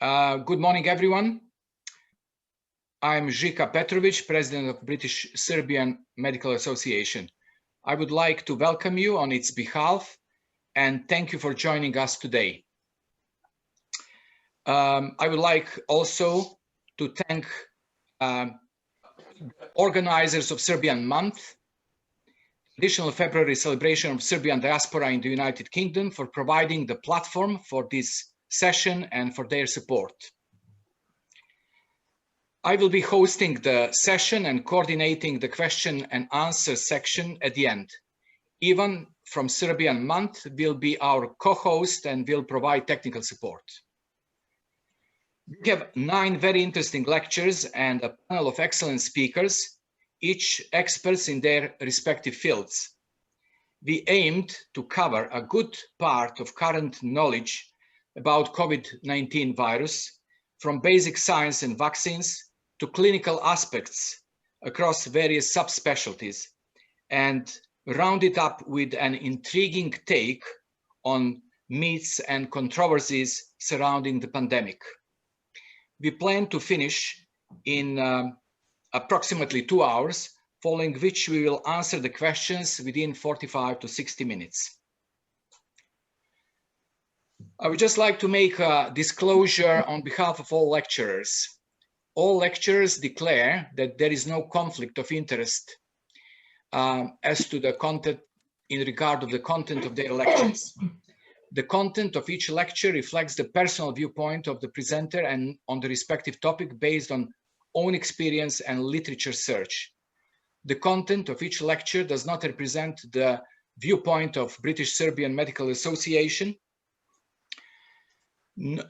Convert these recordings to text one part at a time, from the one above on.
Good morning, everyone. I'm Žika Petrović, President of British Serbian Medical Association. I would like to welcome you on its behalf and thank you for joining us today. I would like also to thank organizers of Serbian Month, additional February celebration of Serbian diaspora in the United Kingdom, for providing the platform for this session and for their support. I will be hosting the session and coordinating the question and answer section at the end. Ivan from Serbian Month will be our co-host and will provide technical support. We have 9 very interesting lectures and a panel of excellent speakers, each experts in their respective fields. We aimed to cover a good part of current knowledge about COVID-19 virus, from basic science and vaccines to clinical aspects across various subspecialties, and round it up with an intriguing take on myths and controversies surrounding the pandemic. We plan to finish in approximately 2 hours, following which we will answer the questions within 45 to 60 minutes. I would just like to make a disclosure on behalf of all lecturers. All lecturers declare that there is no conflict of interest as to the content in regard of the content of their lectures. The content of each lecture reflects the personal viewpoint of the presenter and on the respective topic based on own experience and literature search. The content of each lecture does not represent the viewpoint of British Serbian Medical Association, nor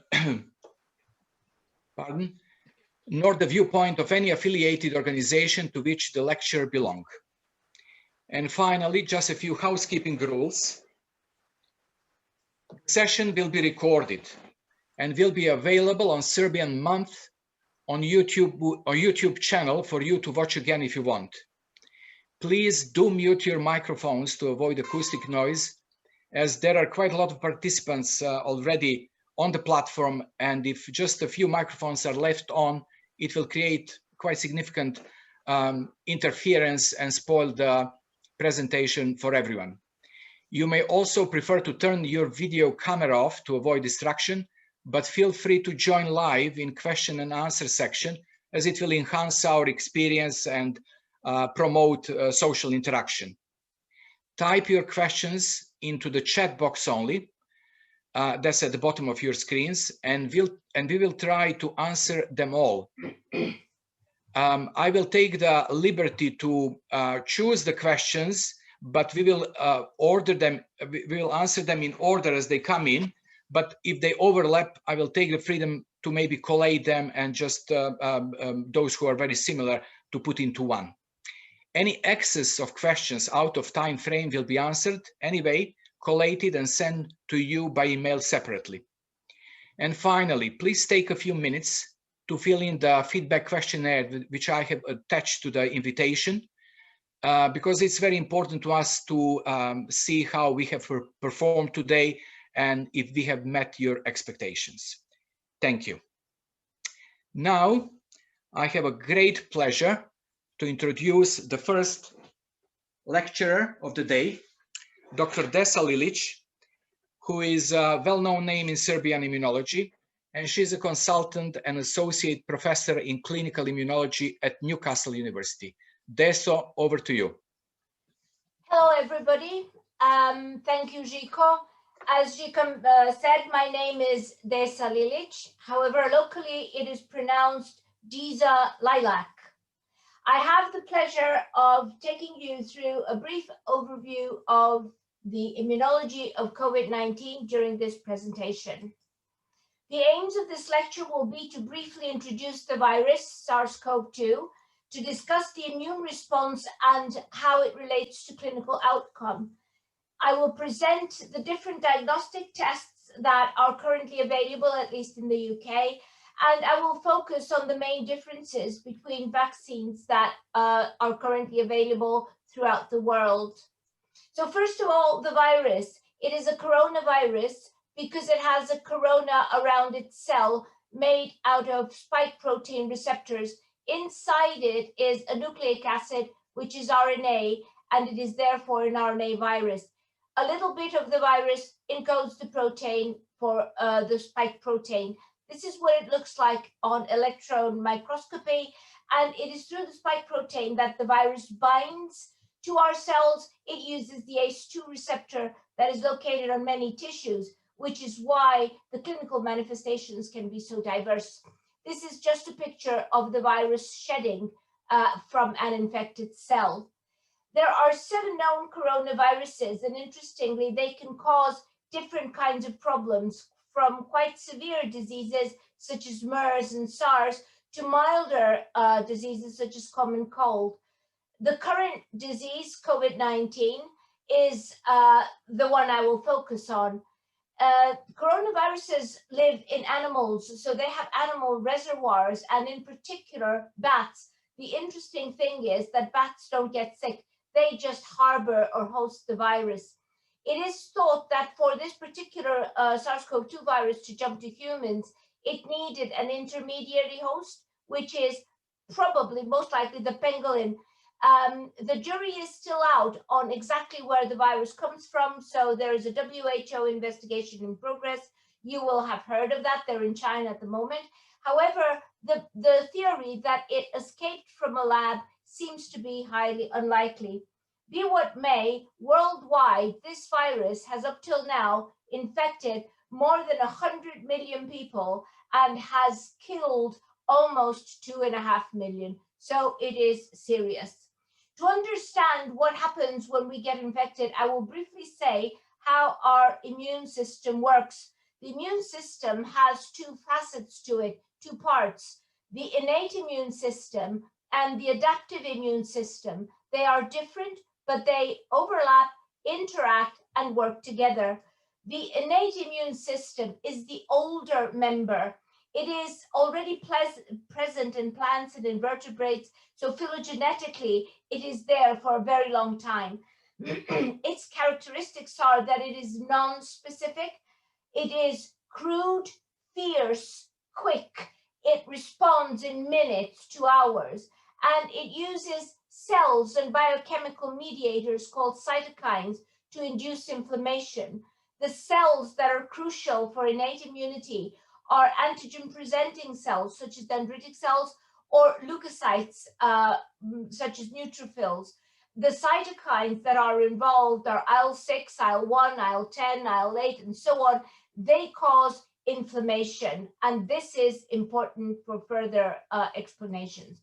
the viewpoint of any affiliated organization to which the lecture belongs. And finally, just a few housekeeping rules. The session will be recorded and will be available on Serbian Month on YouTube channel for you to watch again if you want. Please do mute your microphones to avoid acoustic noise, as there are quite a lot of participants already on the platform, and if just a few microphones are left on, it will create quite significant interference and spoil the presentation for everyone. You may also prefer to turn your video camera off to avoid distraction, but feel free to join live in question and answer section, as it will enhance our experience and promote social interaction. Type your questions into the chat box only. That's at the bottom of your screens, and we will try to answer them all. I will take the liberty to choose the questions, but we will order them. We will answer them in order as they come in. But if they overlap, I will take the freedom to maybe collate them and just those who are very similar to put into one. Any excess of questions out of time frame will be answered anyway, collated and sent to you by email separately. And finally, please take a few minutes to fill in the feedback questionnaire which I have attached to the invitation, because it's very important to us to see how we have performed today and if we have met your expectations. Thank you. Now, I have a great pleasure to introduce the first lecturer of the day, Dr. Desa Lilić, who is a well-known name in Serbian immunology, and she's a consultant and associate professor in clinical immunology at Newcastle University. Deso, over to you. Hello, everybody. Thank you, Žiko. As Žika said, my name is Desa Lilić. However, locally it is pronounced Desa Lilac. I have the pleasure of taking you through a brief overview of the immunology of COVID-19 during this presentation. The aims of this lecture will be to briefly introduce the virus SARS-CoV-2, to discuss the immune response and how it relates to clinical outcome. I will present the different diagnostic tests that are currently available, at least in the UK, and I will focus on the main differences between vaccines that are currently available throughout the world. So first of all, the virus. It is a coronavirus because it has a corona around its cell, made out of spike protein receptors. Inside it is a nucleic acid, which is RNA, and it is therefore an RNA virus. A little bit of the virus encodes the protein for the spike protein. This is what it looks like on electron microscopy, and it is through the spike protein that the virus binds to our cells. It uses the ACE2 receptor that is located on many tissues, which is why the clinical manifestations can be so diverse. This is just a picture of the virus shedding from an infected cell. There are 7 known coronaviruses, and interestingly, they can cause different kinds of problems, from quite severe diseases such as MERS and SARS to milder diseases such as common cold. The current disease, COVID-19, is the one I will focus on. Coronaviruses live in animals, so they have animal reservoirs, and in particular, bats. The interesting thing is that bats don't get sick. They just harbor or host the virus. It is thought that for this particular SARS-CoV-2 virus to jump to humans, it needed an intermediary host, which is probably most likely the pangolin. The jury is still out on exactly where the virus comes from, so there is a WHO investigation in progress. You will have heard of that. They're in China at the moment. However, the theory that it escaped from a lab seems to be highly unlikely. Be what may, worldwide, this virus has up till now infected more than 100 million people and has killed almost 2.5 million. So it is serious. To understand what happens when we get infected, I will briefly say how our immune system works. The immune system has 2 facets to it, 2 parts. The innate immune system and the adaptive immune system. They are different, but they overlap, interact, and work together. The innate immune system is the older member. It is already present in plants and invertebrates, so phylogenetically, it is there for a very long time. Its characteristics are that it is non-specific, it is crude, fierce, quick, it responds in minutes to hours, and it uses cells and biochemical mediators called cytokines to induce inflammation. The cells that are crucial for innate immunity are antigen-presenting cells, such as dendritic cells, or leukocytes, such as neutrophils. The cytokines that are involved are IL-6, IL-1, IL-10, IL-8, and so on. They cause inflammation, and this is important for further explanations.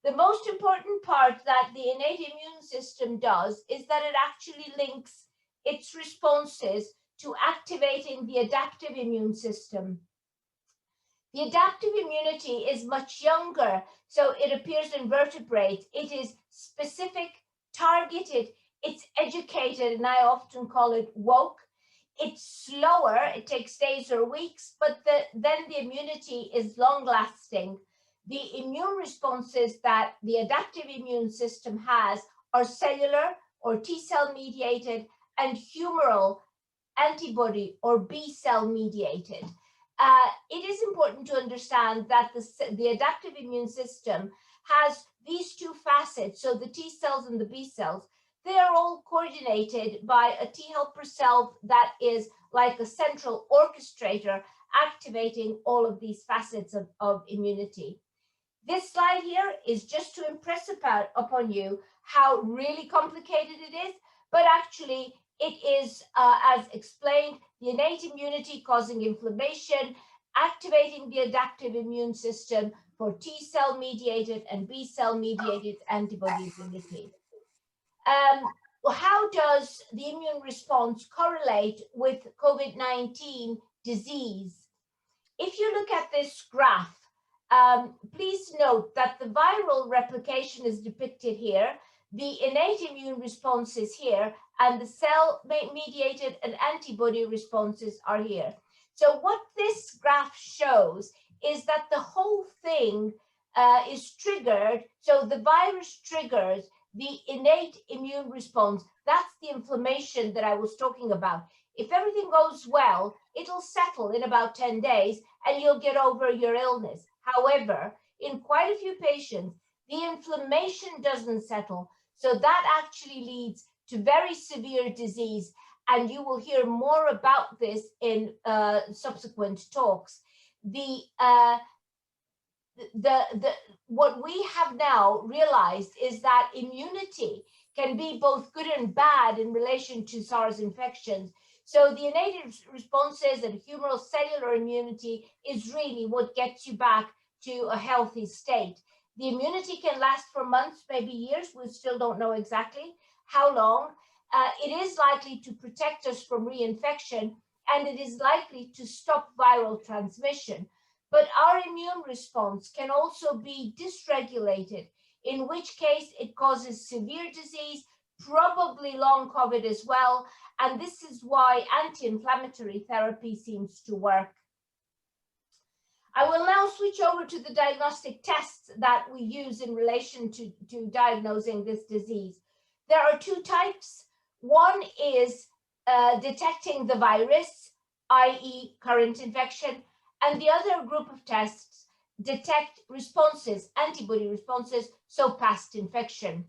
The most important part that the innate immune system does is that it actually links its responses to activating the adaptive immune system. The adaptive immunity is much younger, so it appears in vertebrates. It is specific, targeted, it's educated, and I often call it woke. It's slower, it takes days or weeks, but then the immunity is long-lasting. The immune responses that the adaptive immune system has are cellular or T-cell mediated and humoral antibody or B-cell mediated. It is important to understand that the adaptive immune system has these 2 facets, so the T cells and the B cells. They are all coordinated by a T helper cell that is like a central orchestrator activating all of these facets of immunity. This slide here is just to impress upon you how really complicated it is, but actually it is, as explained, the innate immunity causing inflammation, activating the adaptive immune system for T-cell mediated and B-cell mediated antibody immunity. How does the immune response correlate with COVID-19 disease? If you look at this graph, please note that the viral replication is depicted here, the innate immune response is here, and the cell-mediated and antibody responses are here. So what this graph shows is that the whole thing is triggered, so the virus triggers the innate immune response. That's the inflammation that I was talking about. If everything goes well, it'll settle in about 10 days and you'll get over your illness. However, in quite a few patients, the inflammation doesn't settle. So that actually leads to very severe disease. And you will hear more about this in subsequent talks. What we have now realized is that immunity can be both good and bad in relation to SARS infections. So the innate responses and humoral cellular immunity is really what gets you back to a healthy state. The immunity can last for months, maybe years. We still don't know exactly how long. It is likely to protect us from reinfection, and it is likely to stop viral transmission. But our immune response can also be dysregulated, in which case it causes severe disease, probably long COVID as well. And this is why anti-inflammatory therapy seems to work. I will now switch over to the diagnostic tests that we use in relation to diagnosing this disease. There are two types. One is detecting the virus, i.e. current infection, and the other group of tests detect responses, antibody responses, so past infection.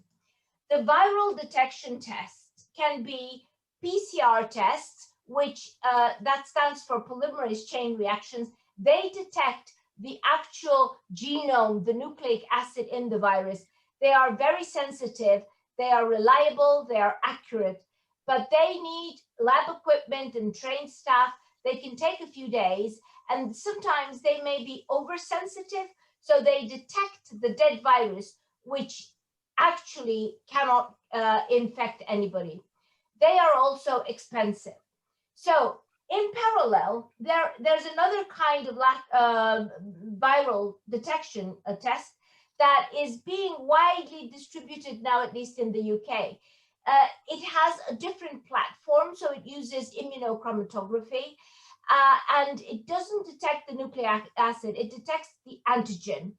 The viral detection tests can be PCR tests, which that stands for polymerase chain reactions. They detect the actual genome, the nucleic acid in the virus. They are very sensitive, they are reliable, they are accurate, but they need lab equipment and trained staff. They can take a few days, and sometimes they may be oversensitive, so they detect the dead virus, which actually cannot infect anybody. They are also expensive. So in parallel, there's another kind of viral detection test that is being widely distributed now, at least in the UK. It has a different platform, so it uses immunochromatography, and it doesn't detect the nucleic acid, it detects the antigen.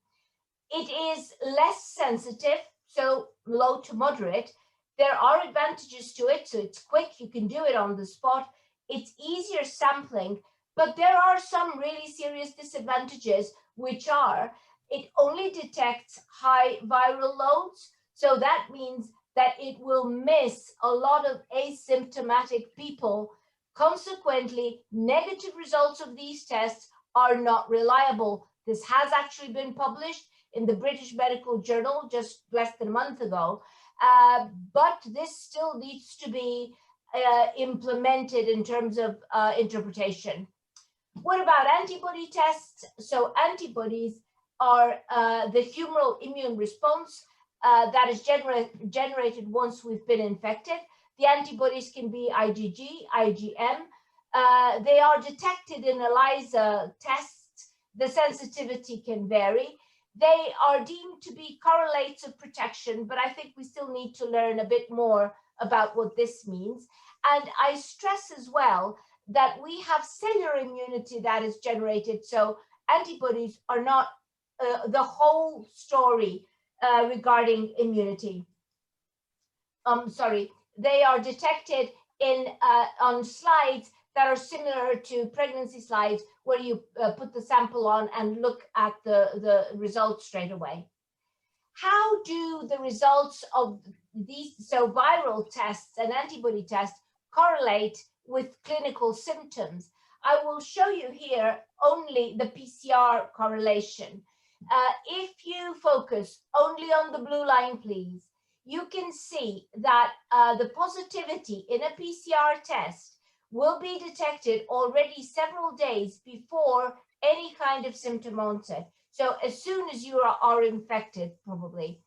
It is less sensitive, so low to moderate. There are advantages to it, so it's quick, you can do it on the spot. It's easier sampling, but there are some really serious disadvantages, which are it only detects high viral loads. So that means that it will miss a lot of asymptomatic people. Consequently, negative results of these tests are not reliable. This has actually been published in the British Medical Journal just less than a month ago, but this still needs to be implemented in terms of interpretation. What about antibody tests? So antibodies are the humoral immune response that is generated once we've been infected. The antibodies can be IgG, IgM. They are detected in ELISA tests. The sensitivity can vary. They are deemed to be correlates of protection, but I think we still need to learn a bit more about what this means. And I stress as well that we have cellular immunity that is generated, so antibodies are not the whole story regarding immunity. They are detected in on slides that are similar to pregnancy slides, where you put the sample on and look at the results straight away. How do the results of these, so viral tests and antibody tests, correlate with clinical symptoms? I will show you here only the PCR correlation. If you focus only on the blue line, please, you can see that the positivity in a PCR test will be detected already several days before any kind of symptom onset. So as soon as you are infected, probably.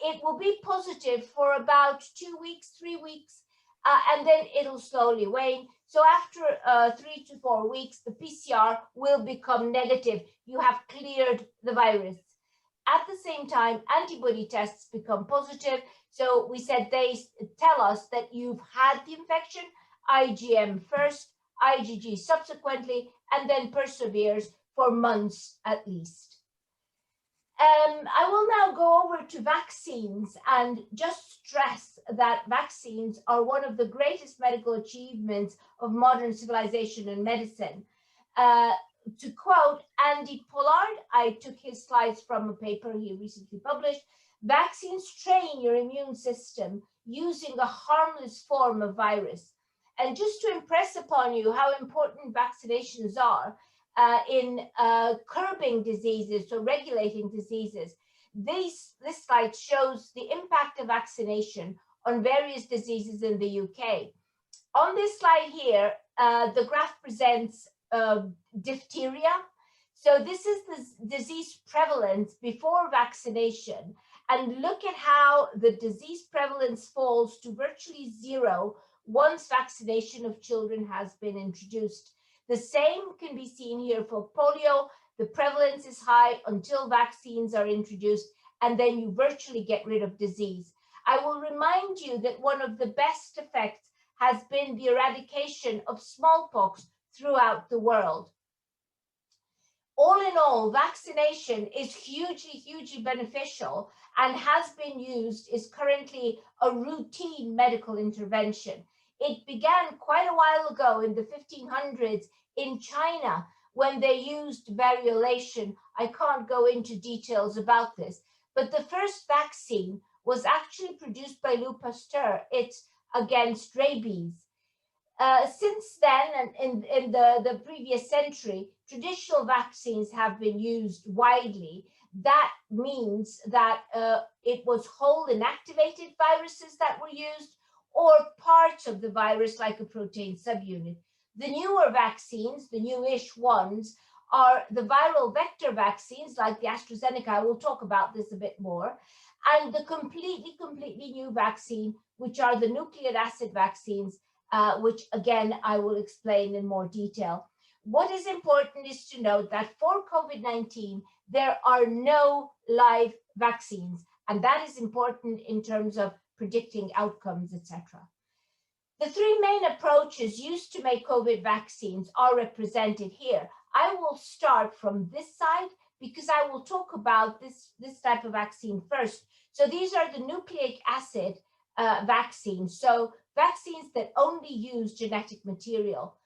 It will be positive for about 2 weeks, 3 weeks, and then it'll slowly wane. So after 3 to 4 weeks, the PCR will become negative. You have cleared the virus. At the same time, antibody tests become positive. So we said they tell us that you've had the infection, IgM first, IgG subsequently, and then perseveres for months at least. I will now go over to vaccines and just stress that vaccines are one of the greatest medical achievements of modern civilization and medicine. To quote Andy Pollard, I took his slides from a paper he recently published, vaccines train your immune system using a harmless form of virus. And just to impress upon you how important vaccinations are, in curbing diseases, so regulating diseases. This slide shows the impact of vaccination on various diseases in the UK. On this slide here, the graph presents diphtheria. So this is the disease prevalence before vaccination. And look at how the disease prevalence falls to virtually zero once vaccination of children has been introduced. The same can be seen here for polio. The prevalence is high until vaccines are introduced, and then you virtually get rid of disease. I will remind you that one of the best effects has been the eradication of smallpox throughout the world. All in all, vaccination is hugely beneficial and has been used, is currently a routine medical intervention. It began quite a while ago in the 1500s in China when they used variolation. I can't go into details about this, but the first vaccine was actually produced by Louis Pasteur. It's against rabies. Since then, and in the previous century, traditional vaccines have been used widely. That means that it was whole inactivated viruses that were used, or parts of the virus like a protein subunit. The newer vaccines, the newish ones, are the viral vector vaccines like the AstraZeneca. I will talk about this a bit more. And the completely new vaccine, which are the nucleic acid vaccines, which again, I will explain in more detail. What is important is to note that for COVID-19, there are no live vaccines. And that is important in terms of predicting outcomes, etc. The three main approaches used to make COVID vaccines are represented here. I will start from this side because I will talk about this type of vaccine first. So these are the nucleic acid vaccines, so vaccines that only use genetic material.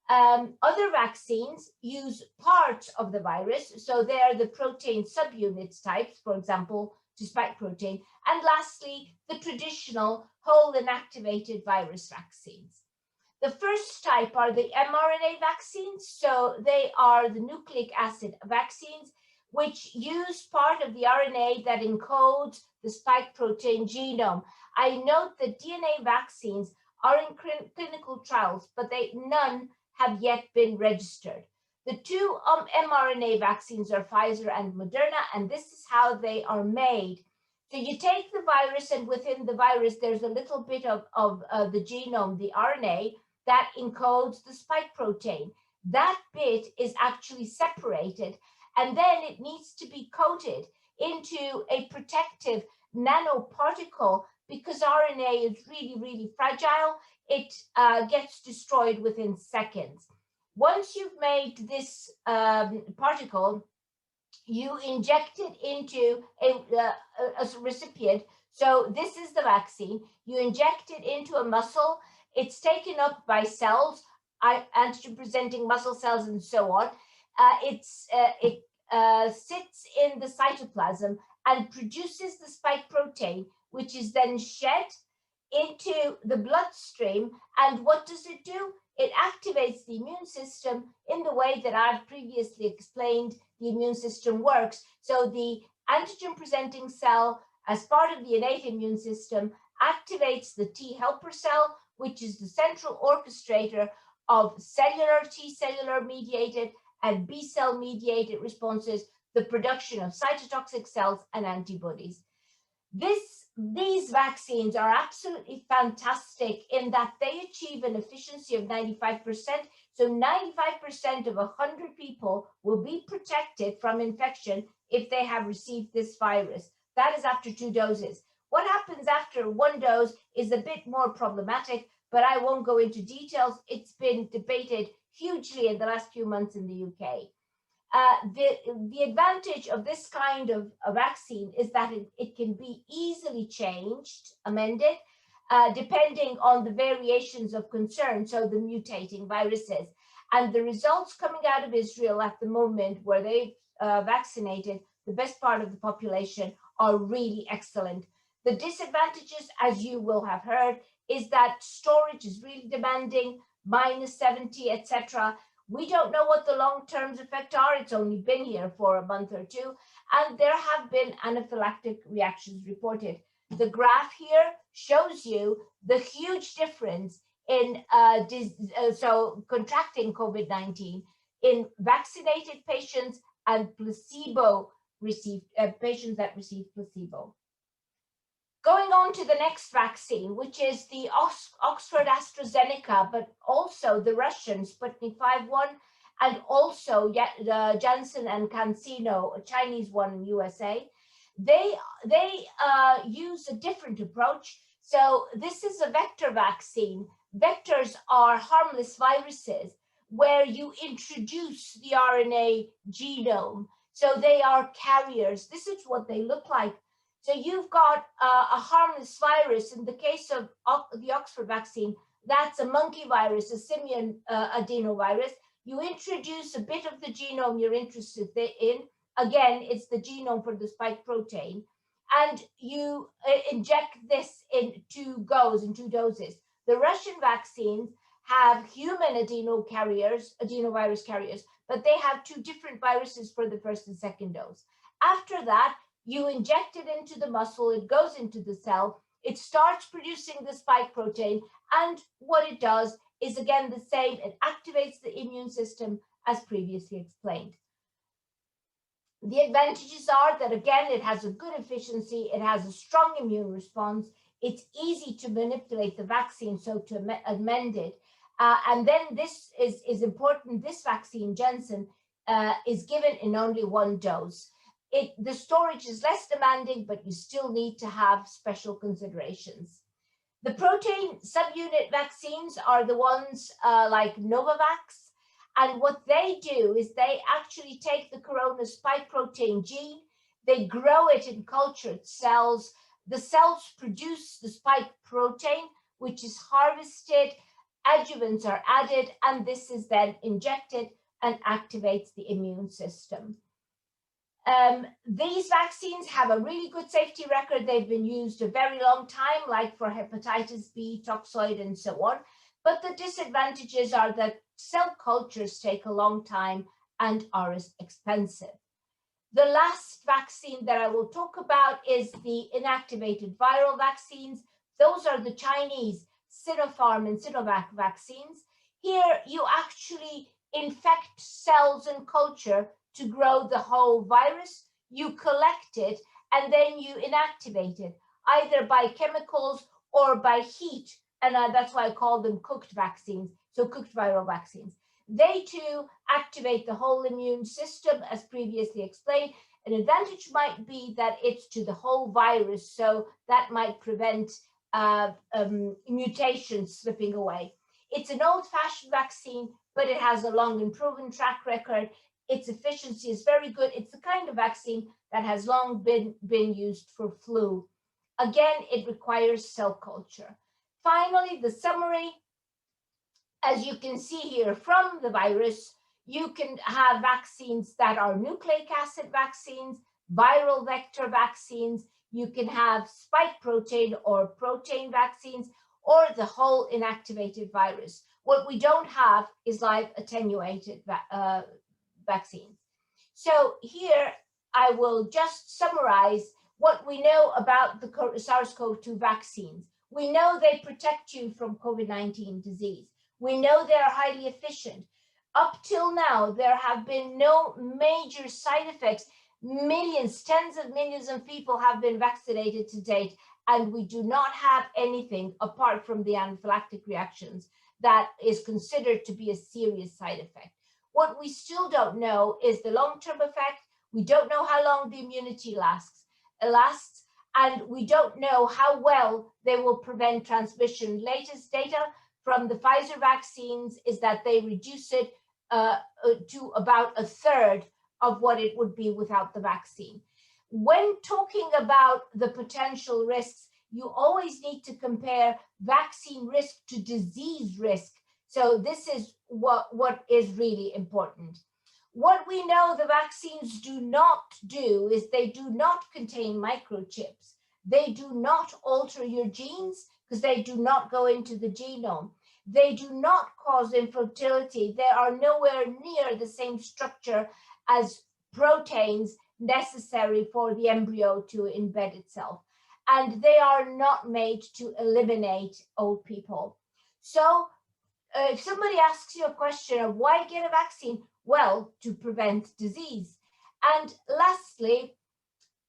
Other vaccines use parts of the virus, so they are the protein subunits types, for example, to spike protein. And lastly, the traditional whole inactivated virus vaccines. The first type are the mRNA vaccines. So they are the nucleic acid vaccines, which use part of the RNA that encodes the spike protein genome. I note that DNA vaccines are in clinical trials, but none have yet been registered. The two mRNA vaccines are Pfizer and Moderna, and this is how they are made. So you take the virus, and within the virus, there's a little bit of the genome, the RNA, that encodes the spike protein. That bit is actually separated, and then it needs to be coated into a protective nanoparticle because RNA is really fragile. It gets destroyed within seconds. Once you've made this particle, you inject it into a recipient. So this is the vaccine. You inject it into a muscle. It's taken up by cells, antigen-presenting muscle cells, and so on. It sits in the cytoplasm and produces the spike protein, which is then shed into the bloodstream. And what does it do? It activates the immune system in the way that I've previously explained the immune system works. So the antigen-presenting cell, as part of the innate immune system, activates the T helper cell, which is the central orchestrator of cellular, T-cellular mediated and B-cell mediated responses, the production of cytotoxic cells and antibodies. These vaccines are absolutely fantastic in that they achieve an efficiency of 95%. So 95% of 100 people will be protected from infection if they have received this virus. That is after 2 doses. What happens after 1 dose is a bit more problematic, but I won't go into details. It's been debated hugely in the last few months in the UK. The advantage of this kind of a vaccine is that it can be easily changed, amended, depending on the variations of concern, so the mutating viruses. And the results coming out of Israel at the moment, where they've vaccinated the best part of the population, are really excellent. The disadvantages, as you will have heard, is that storage is really demanding, -70, etc. We don't know what the long-term effects are. It's only been here for a month or two, and there have been anaphylactic reactions reported. The graph here shows you the huge difference in contracting COVID-19 in vaccinated patients and placebo received patients that received placebo. Going on to the next vaccine, which is the Oxford AstraZeneca, but also the Russian Sputnik 5-1, and also Janssen and CanSino, a Chinese one in USA. They use a different approach. So this is a vector vaccine. Vectors are harmless viruses where you introduce the RNA genome. So they are carriers. This is what they look like. So you've got a harmless virus. In the case of the Oxford vaccine, that's a monkey virus, a simian adenovirus. You introduce a bit of the genome you're interested in. Again, it's the genome for the spike protein. And you inject this in two doses. The Russian vaccines have human adenovirus carriers, but they have two different viruses for the first and second dose. After that, you inject it into the muscle, it goes into the cell, it starts producing the spike protein, and what it does is again the same, it activates the immune system as previously explained. The advantages are that again, it has a good efficiency, it has a strong immune response, it's easy to manipulate the vaccine, so to amend it. And then this is important, this vaccine, Janssen, is given in only one dose. The storage is less demanding, but you still need to have special considerations. The protein subunit vaccines are the ones like Novavax. And what they do is they actually take the corona spike protein gene, they grow it in cultured cells. The cells produce the spike protein, which is harvested, adjuvants are added, and this is then injected and activates the immune system. These vaccines have a really good safety record. They've been used a very long time, like for hepatitis B, toxoid, and so on. But the disadvantages are that cell cultures take a long time and are expensive. The last vaccine that I will talk about is the inactivated viral vaccines. Those are the Chinese Sinopharm and Sinovac vaccines. Here you actually infect cells in culture to grow the whole virus, you collect it, and then you inactivate it, either by chemicals or by heat, and that's why I call them cooked vaccines, so cooked viral vaccines. They too activate the whole immune system, as previously explained. An advantage might be that it's to the whole virus, so that might prevent mutations slipping away. It's an old-fashioned vaccine, but it has a long and proven track record. Its efficiency is very good. It's the kind of vaccine that has long been used for flu. Again, it requires cell culture. Finally, the summary. As you can see here from the virus, you can have vaccines that are nucleic acid vaccines, viral vector vaccines. You can have spike protein or protein vaccines, or the whole inactivated virus. What we don't have is live attenuated vaccines. So here I will just summarize what we know about the SARS-CoV-2 vaccines. We know they protect you from COVID-19 disease. We know they are highly efficient. Up till now, there have been no major side effects. Millions, tens of millions of people have been vaccinated to date, and we do not have anything apart from the anaphylactic reactions that is considered to be a serious side effect. What we still don't know is the long-term effect. We don't know how long the immunity lasts, and we don't know how well they will prevent transmission. Latest data from the Pfizer vaccines is that they reduce it to about a third of what it would be without the vaccine. When talking about the potential risks, you always need to compare vaccine risk to disease risk. So this is what is really important. What we know the vaccines do not do is they do not contain microchips. They do not alter your genes because they do not go into the genome. They do not cause infertility. They are nowhere near the same structure as proteins necessary for the embryo to embed itself. And they are not made to eliminate old people. So if somebody asks you a question of why get a vaccine, well, to prevent disease. And lastly,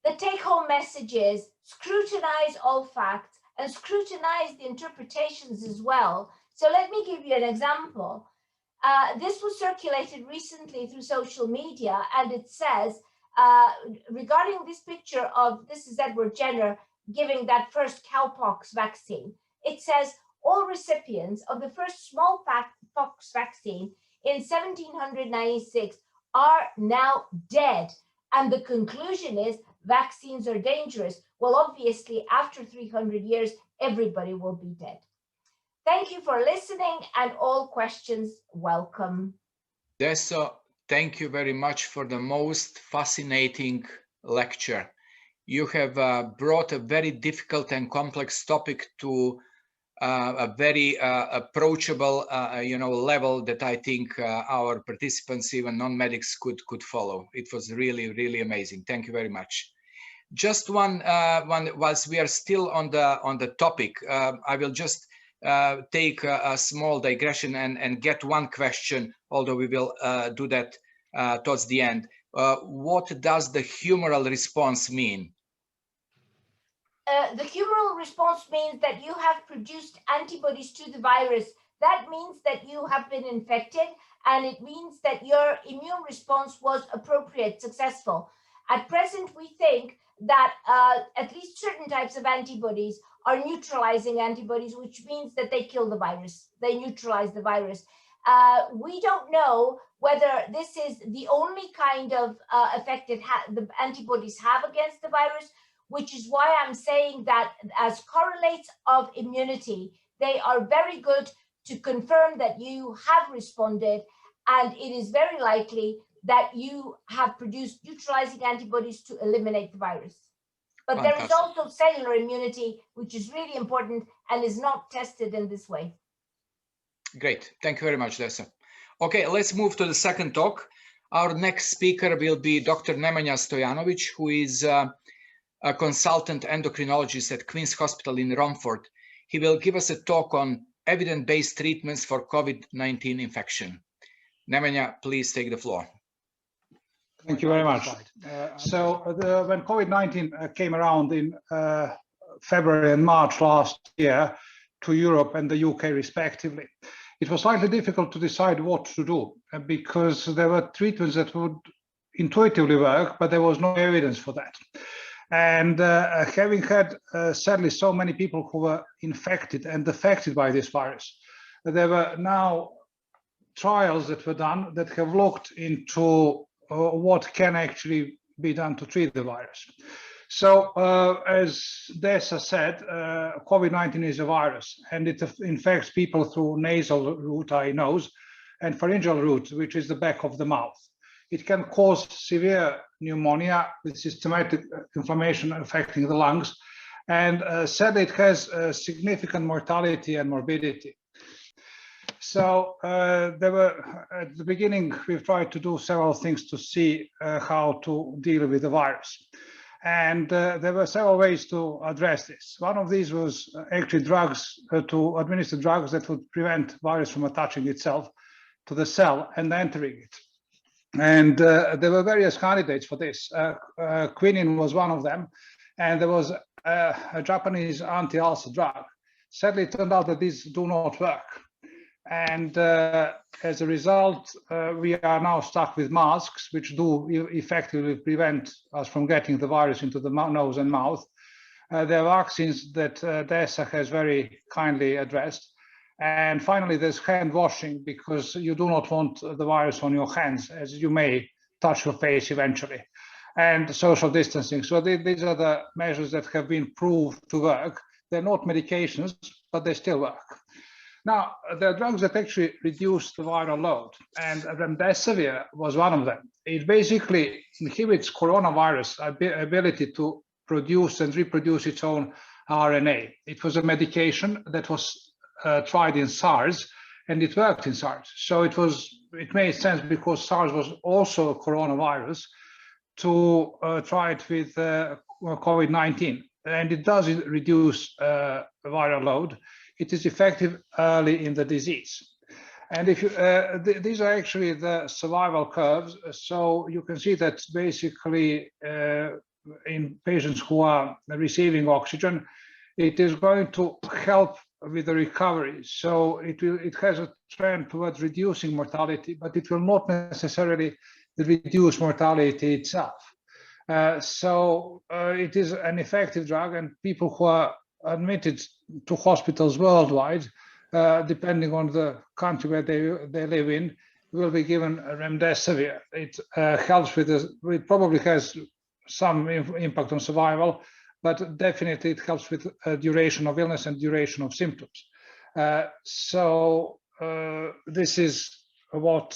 the take-home message is scrutinize all facts and scrutinize the interpretations as well. So let me give you an example. This was circulated recently through social media, and it says, regarding this picture of, this is Edward Jenner giving that first cowpox vaccine, it says all recipients of the first smallpox vaccine in 1796 are now dead. And the conclusion is vaccines are dangerous. Well, obviously, after 300 years, everybody will be dead. Thank you for listening, and all questions welcome. Desa, thank you very much for the most fascinating lecture. You have brought a very difficult and complex topic to a very approachable, level that I think our participants, even non-medics, could follow. It was really, really amazing. Thank you very much. Just one, whilst we are still on the topic, I will just take a small digression and get one question, although we will do that towards the end. What does the humoral response mean? The humoral response means that you have produced antibodies to the virus. That means that you have been infected, and it means that your immune response was appropriate, successful. At present, we think that at least certain types of antibodies are neutralizing antibodies, which means that they kill the virus. They neutralize the virus. We don't know whether this is the only kind of effect the antibodies have against the virus, which is why I'm saying that as correlates of immunity, they are very good to confirm that you have responded, and it is very likely that you have produced neutralizing antibodies to eliminate the virus. But Fantastic. There is also cellular immunity, which is really important and is not tested in this way. Great. Thank you very much, Desa. Okay, let's move to the second talk. Our next speaker will be Dr. Nemanja Stojanović, who is a consultant endocrinologist at Queen's Hospital in Romford. He will give us a talk on evidence-based treatments for COVID-19 infection. Nemanja, please take the floor. Thank you very much. When COVID-19 came around in February and March last year to Europe and the UK respectively, it was slightly difficult to decide what to do because there were treatments that would intuitively work, but there was no evidence for that. And having had sadly so many people who were infected and affected by this virus, there were now trials that were done that have looked into what can actually be done to treat the virus. So as Desa said, COVID-19 is a virus, and it infects people through nasal route, nose, and pharyngeal route, which is the back of the mouth. It can cause severe pneumonia with systematic inflammation affecting the lungs, and sadly it has significant mortality and morbidity. So there were, at the beginning, we've tried to do several things to see how to deal with the virus. And there were several ways to address this. One of these was actually drugs, to administer drugs that would prevent virus from attaching itself to the cell and entering it. And there were various candidates for this. Quinine was one of them, and there was a Japanese anti-ulcer drug. Sadly, it turned out that these do not work. And as a result, we are now stuck with masks, which do effectively prevent us from getting the virus into the nose and mouth. There are vaccines that Desa has very kindly addressed. And finally, there's hand washing, because you do not want the virus on your hands, as you may touch your face eventually, and social distancing. So these are the measures that have been proved to work. They're not medications, but they still work. Now, there are drugs that actually reduce the viral load, and remdesivir was one of them. It basically inhibits coronavirus ability to produce and reproduce its own RNA. It was a medication that was tried in SARS, and it worked in SARS. So it made sense, because SARS was also a coronavirus, to try it with COVID-19. And it does reduce viral load. It is effective early in the disease. And if you, these are actually the survival curves. So you can see that basically in patients who are receiving oxygen, it is going to help with the recovery. So it has a trend towards reducing mortality, but it will not necessarily reduce mortality itself. So it is an effective drug, and people who are admitted to hospitals worldwide, depending on the country where they live in, will be given remdesivir. It helps with this. It probably has some impact on survival, but definitely it helps with duration of illness and duration of symptoms. So this is what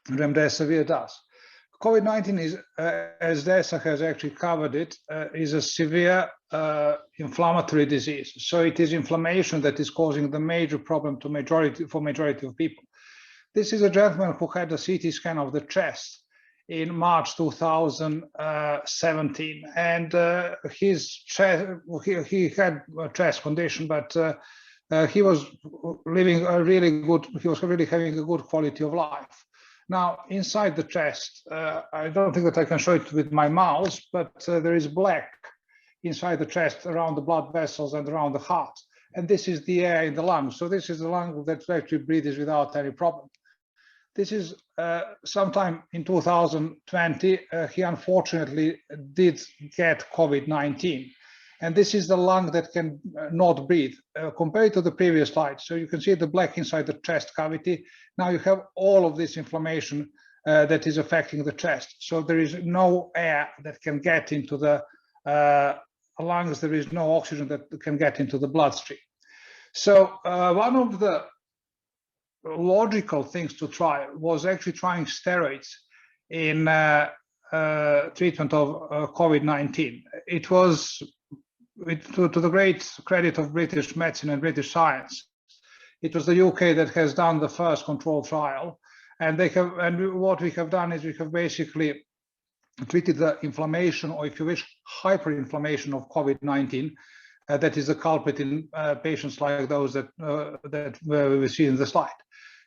remdesivir does. COVID-19 is, as Desa has actually covered it, is a severe inflammatory disease. So it is inflammation that is causing the major problem for majority of people. This is a gentleman who had a CT scan of the chest in March 2017, and his chest, he had a chest condition, but he was living a really good. He was really having a good quality of life. Now, inside the chest, I don't think that I can show it with my mouse, but there is black inside the chest around the blood vessels and around the heart. And this is the air in the lungs. So this is the lung that actually breathes without any problem. This is sometime in 2020, he unfortunately did get COVID-19. And this is the lung that can not breathe compared to the previous slide. So you can see the black inside the chest cavity. Now you have all of this inflammation that is affecting the chest. So there is no air that can get into the lungs. There is no oxygen that can get into the bloodstream. So one of the logical things to try was actually trying steroids in treatment of COVID-19. It was, to the great credit of British medicine and British science, it was the UK that has done the first controlled trial, and what we have done is we have basically treated the inflammation, or if you wish, hyperinflammation of COVID-19. That is the culprit in patients like those that we see in the slide.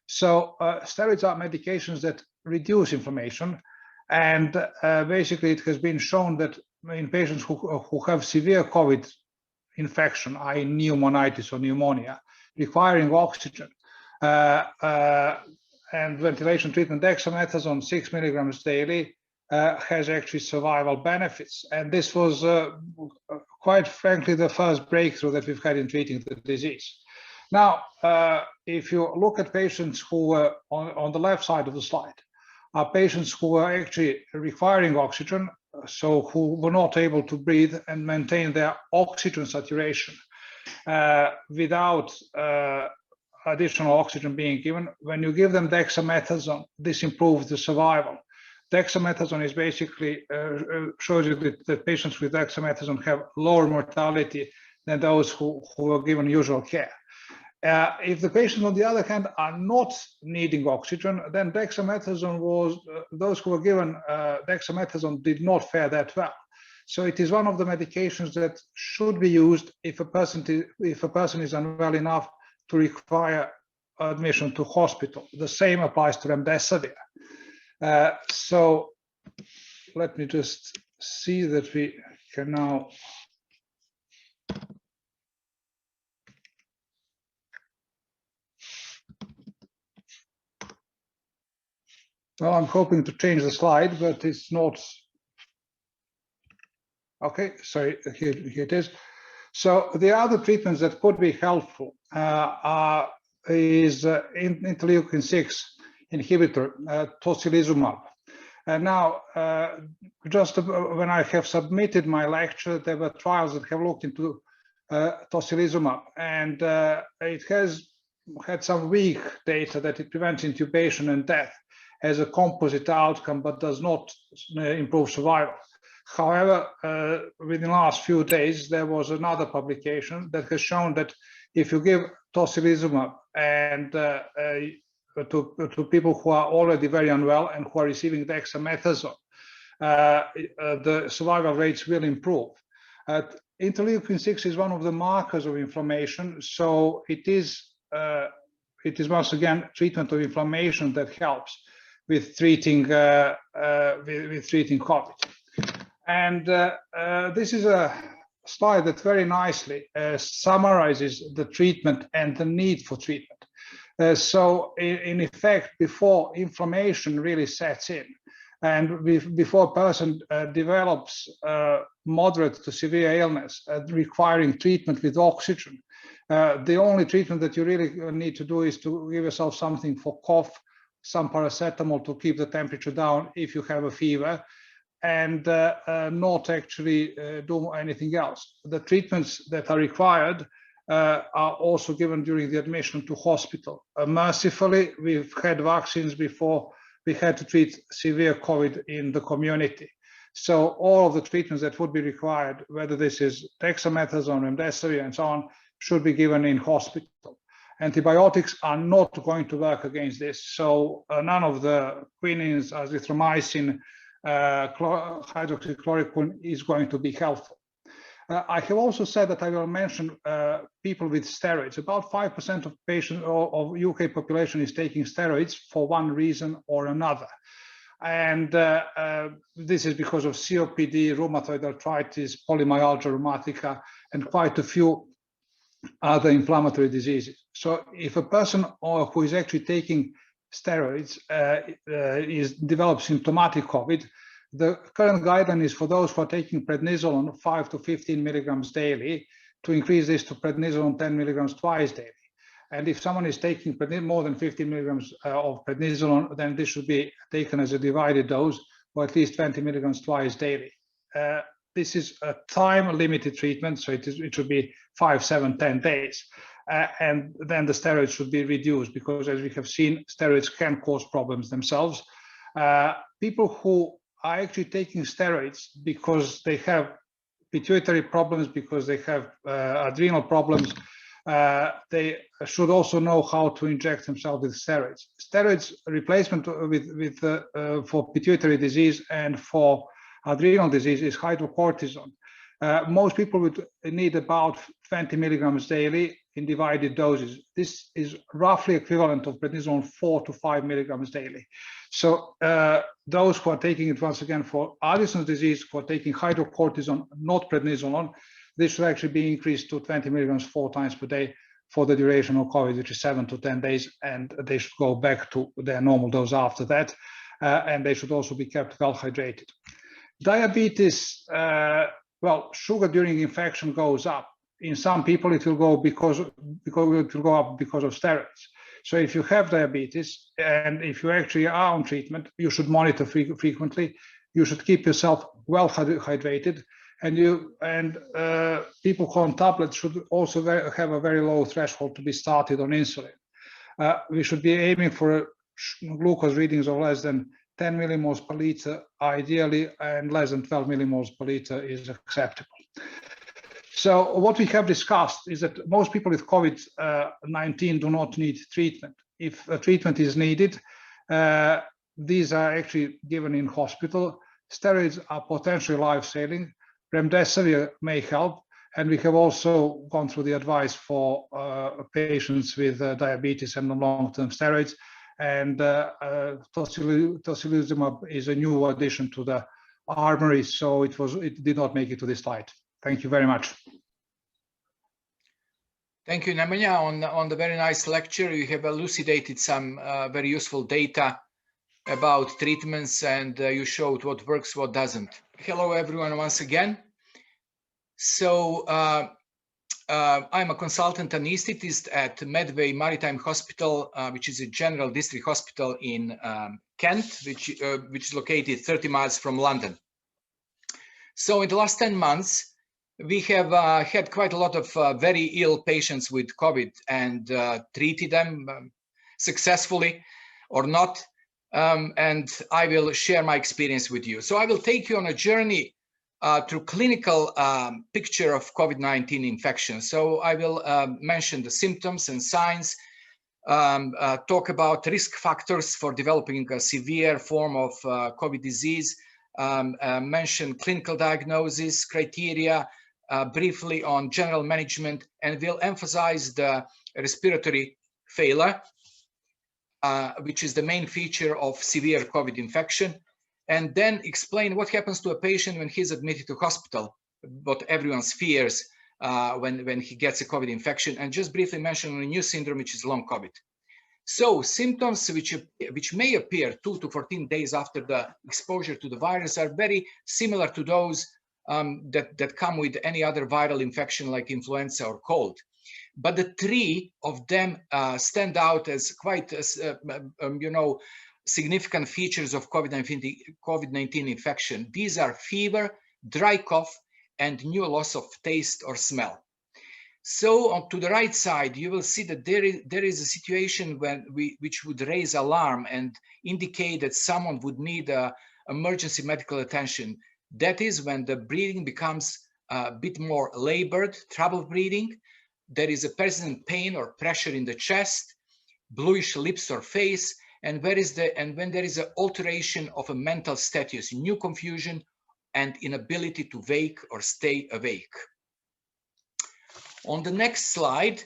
So steroids are medications that reduce inflammation, and basically it has been shown that in patients who have severe COVID infection, i.e. pneumonitis or pneumonia, requiring oxygen and ventilation treatment, dexamethasone 6 milligrams daily has actually survival benefits. And this was quite frankly the first breakthrough that we've had in treating the disease. Now, if you look at patients who were on the left side of the slide, are patients who are actually requiring oxygen, so who were not able to breathe and maintain their oxygen saturation without additional oxygen being given. When you give them dexamethasone, this improves the survival. Dexamethasone is basically shows you that patients with dexamethasone have lower mortality than those who are given usual care. If the patients, on the other hand, are not needing oxygen, then dexamethasone was, those who were given dexamethasone did not fare that well. So it is one of the medications that should be used if a person is unwell enough to require admission to hospital. The same applies to remdesivir. So let me just see that we can now. Well, I'm hoping to change the slide, but it's not. Okay, sorry, here it is. So the other treatments that could be helpful is interleukin-6 inhibitor, tocilizumab. And now, just when I have submitted my lecture, there were trials that have looked into tocilizumab, and it has had some weak data that it prevents intubation and death as a composite outcome, but does not improve survival. However, within the last few days, there was another publication that has shown that if you give tocilizumab and to people who are already very unwell and who are receiving dexamethasone, the survival rates will improve. Interleukin-6 is one of the markers of inflammation, so it is once again treatment of inflammation that helps with treating COVID. And this is a slide that very nicely summarizes the treatment and the need for treatment. So in effect, before inflammation really sets in, and before a person develops moderate to severe illness requiring treatment with oxygen, the only treatment that you really need to do is to give yourself something for cough, some paracetamol to keep the temperature down if you have a fever, and not actually do anything else. The treatments that are required are also given during the admission to hospital. Mercifully, we've had vaccines before we had to treat severe COVID in the community. So all of the treatments that would be required, whether this is dexamethasone, remdesivir, and so on, should be given in hospital. Antibiotics are not going to work against this. So none of the quinines, azithromycin, hydroxychloroquine is going to be helpful. I have also said that I will mention people with steroids. About 5% of patients of UK population is taking steroids for one reason or another. And this is because of COPD, rheumatoid arthritis, polymyalgia rheumatica, and quite a few other inflammatory diseases. So if a person who is actually taking steroids develops symptomatic COVID, the current guideline is for those who are taking prednisolone 5 to 15 milligrams daily to increase this to prednisolone 10 milligrams twice daily. And if someone is taking more than 15 milligrams of prednisolone, then this should be taken as a divided dose, or at least 20 milligrams twice daily. This is a time-limited treatment, so it should be 5, 7, 10 days. And then the steroids should be reduced because, as we have seen, steroids can cause problems themselves. People who are actually taking steroids because they have pituitary problems, because they have adrenal problems, they should also know how to inject themselves with steroids. Steroids replacement for pituitary disease and for adrenal disease is hydrocortisone. Most people would need about 20 milligrams daily in divided doses. This is roughly equivalent of prednisolone 4 to 5 milligrams daily. So those who are taking it, once again, for Addison's disease, who are taking hydrocortisone, not prednisolone, this should actually be increased to 20 milligrams 4 times per day for the duration of COVID, which is 7 to 10 days, and they should go back to their normal dose after that, and they should also be kept well hydrated. Diabetes, well, sugar during infection goes up. In some people, it will go up because of steroids. So if you have diabetes and if you actually are on treatment, you should monitor frequently. You should keep yourself well hydrated, and people who are on tablets should also have a very low threshold to be started on insulin. We should be aiming for glucose readings of less than 10 millimoles per liter, ideally, and less than 12 millimoles per liter is acceptable. So what we have discussed is that most people with COVID-19 do not need treatment. If a treatment is needed, these are actually given in hospital. Steroids are potentially life-saving. Remdesivir may help, and we have also gone through the advice for patients with diabetes and long-term steroids. And tocilizumab is a new addition to the armory, so it did not make it to this slide. Thank you very much. Thank you, Nemanja, on the very nice lecture. You have elucidated some very useful data about treatments, and you showed what works, what doesn't. Hello, everyone, once again. So I'm a consultant anesthetist at Medway Maritime Hospital, which is a general district hospital in Kent, which is located 30 miles from London. So in the last 10 months, we have had quite a lot of very ill patients with COVID and treated them successfully or not. And I will share my experience with you. So I will take you on a journey through clinical picture of COVID-19 infection. So I will mention the symptoms and signs, talk about risk factors for developing a severe form of COVID disease, mention clinical diagnosis, criteria, briefly on general management, and will emphasize the respiratory failure, which is the main feature of severe COVID infection, and then explain what happens to a patient when he's admitted to hospital, what everyone fears when he gets a COVID infection, and just briefly mention a new syndrome, which is long COVID. So symptoms which may appear 2 to 14 days after the exposure to the virus are very similar to those that come with any other viral infection like influenza or cold. But the three of them stand out as quite, significant features of COVID-19 infection. These are fever, dry cough, and new loss of taste or smell. So to the right side, you will see that there is a situation which would raise alarm and indicate that someone would need emergency medical attention. That is when the breathing becomes a bit more labored, trouble breathing. There is a persistent pain or pressure in the chest, bluish lips or face, and when there is an alteration of a mental status, new confusion, and inability to wake or stay awake. On the next slide,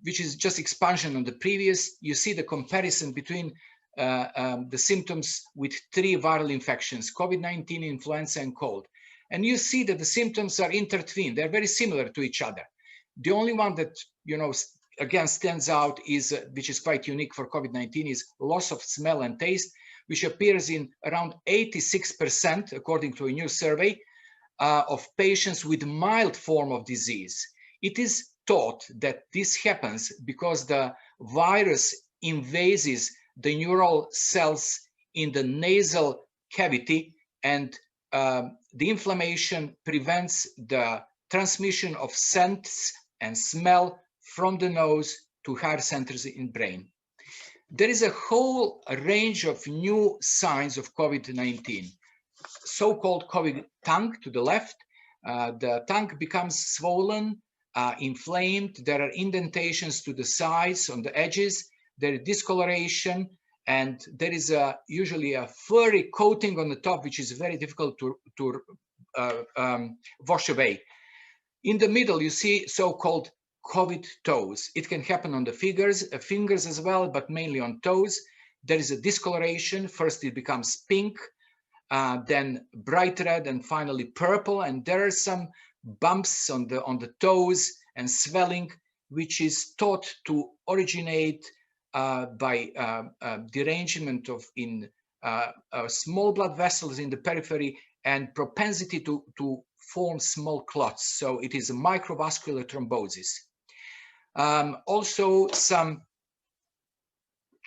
which is just expansion on the previous, you see the comparison between the symptoms with three viral infections, COVID-19, influenza, and cold. And you see that the symptoms are intertwined. They're very similar to each other. The only one that, again, stands out is, which is quite unique for COVID-19, is loss of smell and taste, which appears in around 86%, according to a new survey, of patients with mild form of disease. It is thought that this happens because the virus invades the neural cells in the nasal cavity, and the inflammation prevents the transmission of scents and smell from the nose to higher centers in brain. There is a whole range of new signs of COVID-19. So-called COVID tongue to the left. The tongue becomes swollen, inflamed. There are indentations to the sides, on the edges. There is discoloration, and there is usually a furry coating on the top, which is very difficult to wash away. In the middle, you see so-called COVID toes. It can happen on the fingers as well, but mainly on toes. There is a discoloration. First, it becomes pink, then bright red, and finally purple. And there are some bumps on the toes and swelling, which is thought to originate by derangement in small blood vessels in the periphery and propensity to form small clots. So it is a microvascular thrombosis. Also, some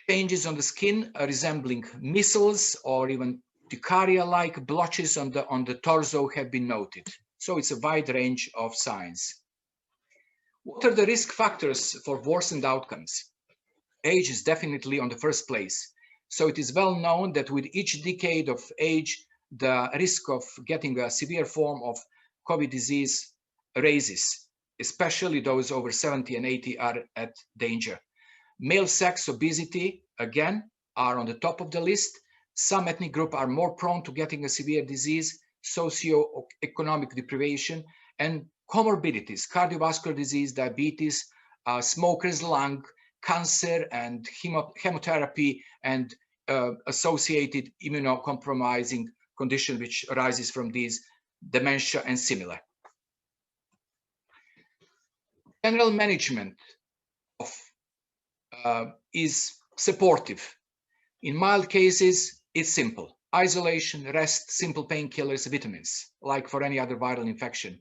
changes on the skin resembling measles or even urticaria-like blotches on the torso have been noted. So it's a wide range of signs. What are the risk factors for worsened outcomes? Age is definitely on the first place. So it is well known that with each decade of age, the risk of getting a severe form of COVID disease raises, especially those over 70 and 80 are at danger. Male sex, obesity, again, are on the top of the list. Some ethnic groups are more prone to getting a severe disease, socioeconomic deprivation, and comorbidities, cardiovascular disease, diabetes, smoker's lung, cancer, and chemotherapy, and associated immunocompromising condition which arises from these, dementia and similar. General management is supportive. In mild cases, it's simple. Isolation, rest, simple painkillers, vitamins, like for any other viral infection.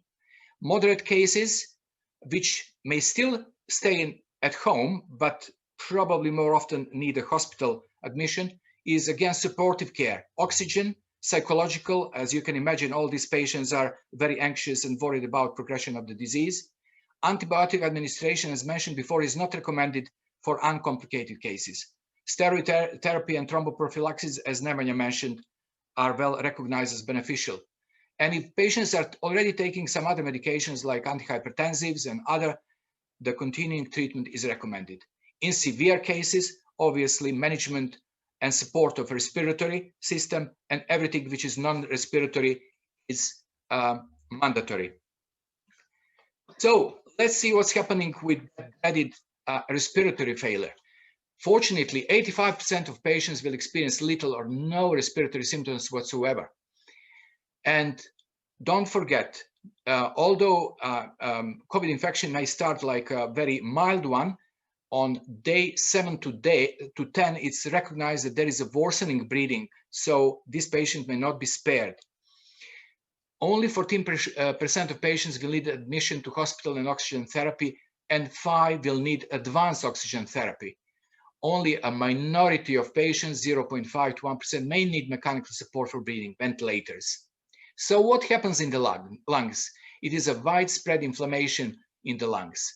Moderate cases, which may still stay at home, but probably more often need a hospital admission, is again supportive care, oxygen, psychological. As you can imagine, all these patients are very anxious and worried about progression of the disease. Antibiotic administration, as mentioned before, is not recommended for uncomplicated cases. Steroid therapy and thromboprophylaxis, as Nemanja mentioned, are well recognized as beneficial. And if patients are already taking some other medications like antihypertensives and other, the continuing treatment is recommended. In severe cases, obviously management and support of respiratory system and everything which is non-respiratory is mandatory. So let's see what's happening with added respiratory failure. Fortunately, 85% of patients will experience little or no respiratory symptoms whatsoever. And don't forget, although COVID infection may start like a very mild one, on day 7 to 10, it's recognized that there is a worsening breathing, so this patient may not be spared. Only 14% of patients will need admission to hospital and oxygen therapy, and 5 will need advanced oxygen therapy. Only a minority of patients, 0.5 to 1%, may need mechanical support for breathing, ventilators. So what happens in the lungs? It is a widespread inflammation in the lungs.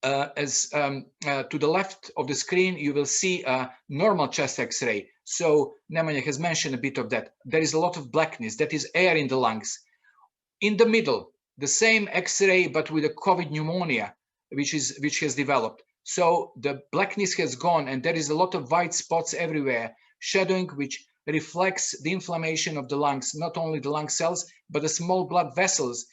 To the left of the screen, you will see a normal chest X-ray. So Nemanja has mentioned a bit of that. There is a lot of blackness, that is air in the lungs. In the middle, the same X-ray, but with a COVID pneumonia, which has developed. So the blackness has gone, and there is a lot of white spots everywhere, shadowing which reflects the inflammation of the lungs, not only the lung cells, but the small blood vessels,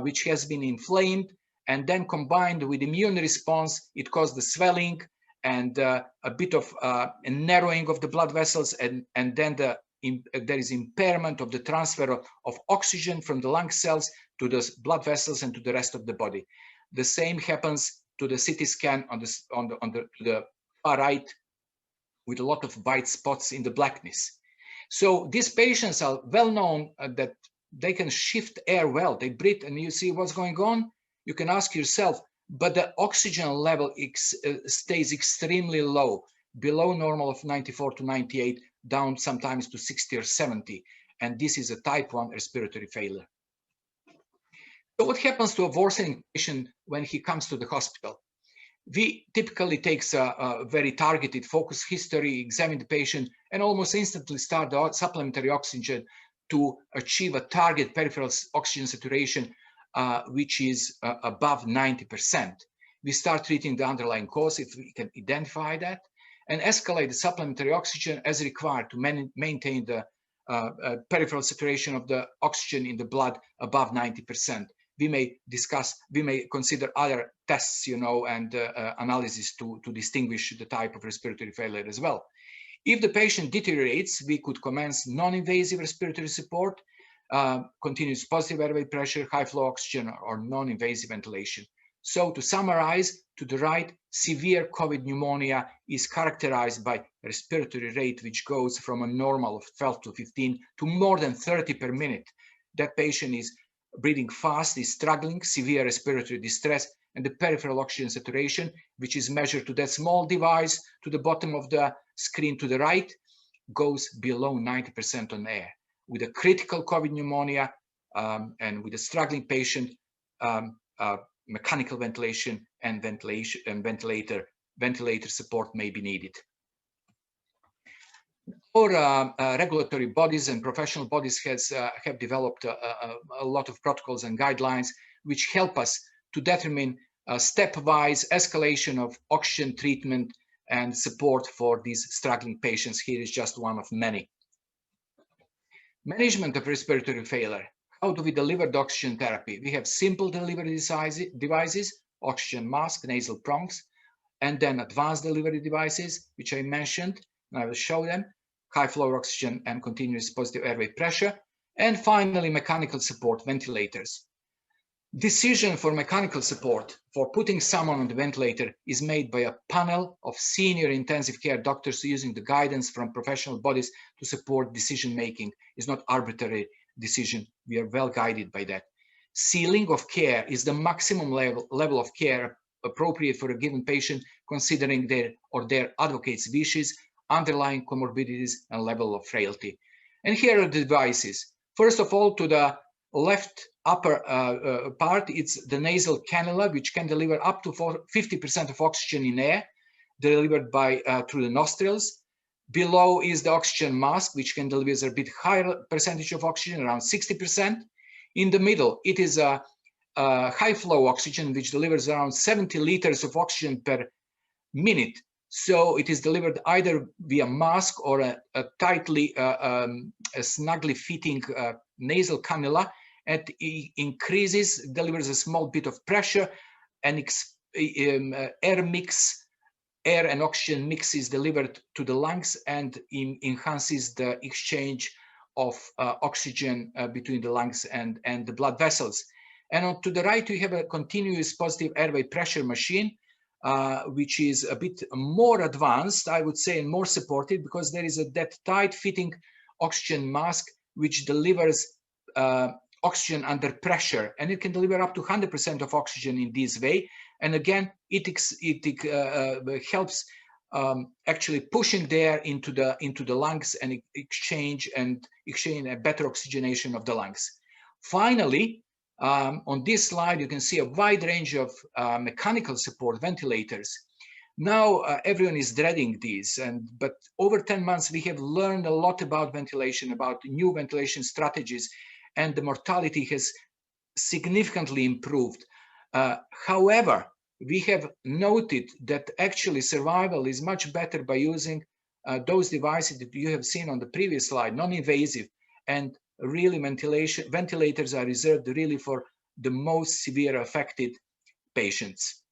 which has been inflamed, and then combined with immune response, it caused the swelling and a bit of a narrowing of the blood vessels, and then there is impairment of the transfer of oxygen from the lung cells to the blood vessels and to the rest of the body. The same happens to the CT scan on the far right, with a lot of white spots in the blackness. So these patients are well known that they can shift air well. They breathe, and you see what's going on. You can ask yourself, but the oxygen level stays extremely low, below normal of 94 to 98, down sometimes to 60 or 70. And this is a type 1 respiratory failure. So what happens to a worsening patient when he comes to the hospital? We typically take a very targeted focus history, examine the patient, and almost instantly start the supplementary oxygen to achieve a target peripheral oxygen saturation, which is above 90%. We start treating the underlying cause if we can identify that, and escalate the supplementary oxygen as required to maintain the peripheral saturation of the oxygen in the blood above 90%. We may consider other tests, and analysis to distinguish the type of respiratory failure as well. If the patient deteriorates, we could commence non-invasive respiratory support, continuous positive airway pressure, high flow oxygen, or non-invasive ventilation. So to summarize, to the right, severe COVID pneumonia is characterized by respiratory rate which goes from a normal of 12 to 15 to more than 30 per minute. That patient is breathing fast, is struggling, severe respiratory distress, and the peripheral oxygen saturation, which is measured to that small device to the bottom of the screen to the right, goes below 90% on air. With a critical COVID pneumonia and with a struggling patient, mechanical ventilation and ventilator support may be needed. Our regulatory bodies and professional bodies have developed a lot of protocols and guidelines which help us to determine a stepwise escalation of oxygen treatment and support for these struggling patients. Here is just one of many. Management of respiratory failure. How do we deliver the oxygen therapy? We have simple delivery devices, oxygen mask, nasal prongs, and then advanced delivery devices, which I mentioned, and I will show them, high flow oxygen and continuous positive airway pressure, and finally mechanical support, ventilators. Decision for mechanical support, for putting someone on the ventilator, is made by a panel of senior intensive care doctors using the guidance from professional bodies to support decision making. It's not arbitrary decision. We are well guided by that. Ceiling of care is the maximum level of care appropriate for a given patient, considering their advocate's wishes, underlying comorbidities, and level of frailty. And here are the devices. First of all, to the left upper part, it's the nasal cannula, which can deliver up to 50% of oxygen in air, delivered by through the nostrils. Below is the oxygen mask, which can deliver a bit higher percentage of oxygen, around 60%. In the middle, it is a high flow oxygen, which delivers around 70 liters of oxygen per minute. So it is delivered either via mask or a tightly, snugly fitting nasal cannula. And it increases, delivers a small bit of pressure, and air and oxygen mix is delivered to the lungs and enhances the exchange of oxygen between the lungs and the blood vessels. And to the right, we have a continuous positive airway pressure machine, which is a bit more advanced, I would say, and more supported, because there is that tight fitting oxygen mask, which delivers oxygen under pressure, and it can deliver up to 100% of oxygen in this way. And again, it helps actually pushing the air into the lungs and exchange a better oxygenation of the lungs. Finally, on this slide, you can see a wide range of mechanical support ventilators. Now everyone is dreading these, but over 10 months we have learned a lot about ventilation, about new ventilation strategies, and the mortality has significantly improved. However, we have noted that actually survival is much better by using those devices that you have seen on the previous slide, non-invasive, and really ventilators are reserved really for the most severe affected patients.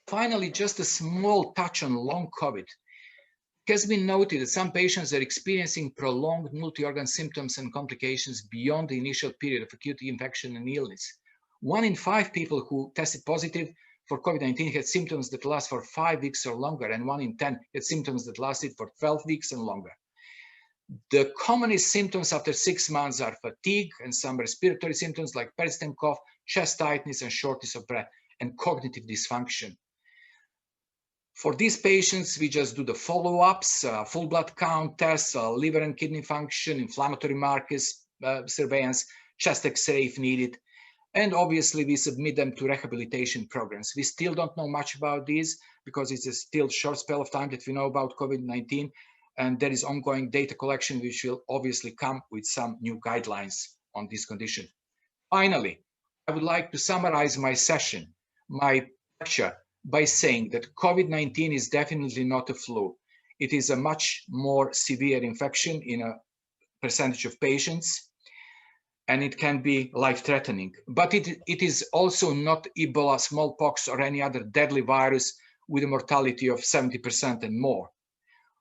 Finally, just a small touch on long COVID. It has been noted that some patients are experiencing prolonged multi-organ symptoms and complications beyond the initial period of acute infection and illness. 1 in 5 people who tested positive for COVID-19 had symptoms that last for 5 weeks or longer, and 1 in 10 had symptoms that lasted for 12 weeks and longer. The commonest symptoms after 6 months are fatigue and some respiratory symptoms like persistent cough, chest tightness, and shortness of breath, and cognitive dysfunction. For these patients, we just do the follow-ups, full blood count tests, liver and kidney function, inflammatory markers, surveillance, chest X-ray if needed. And obviously, we submit them to rehabilitation programs. We still don't know much about these because it's a still short spell of time that we know about COVID-19. And there is ongoing data collection, which will obviously come with some new guidelines on this condition. Finally, I would like to summarize my session, my lecture, by saying that COVID-19 is definitely not a flu. It is a much more severe infection in a percentage of patients, and it can be life-threatening. But it is also not Ebola, smallpox, or any other deadly virus with a mortality of 70% and more.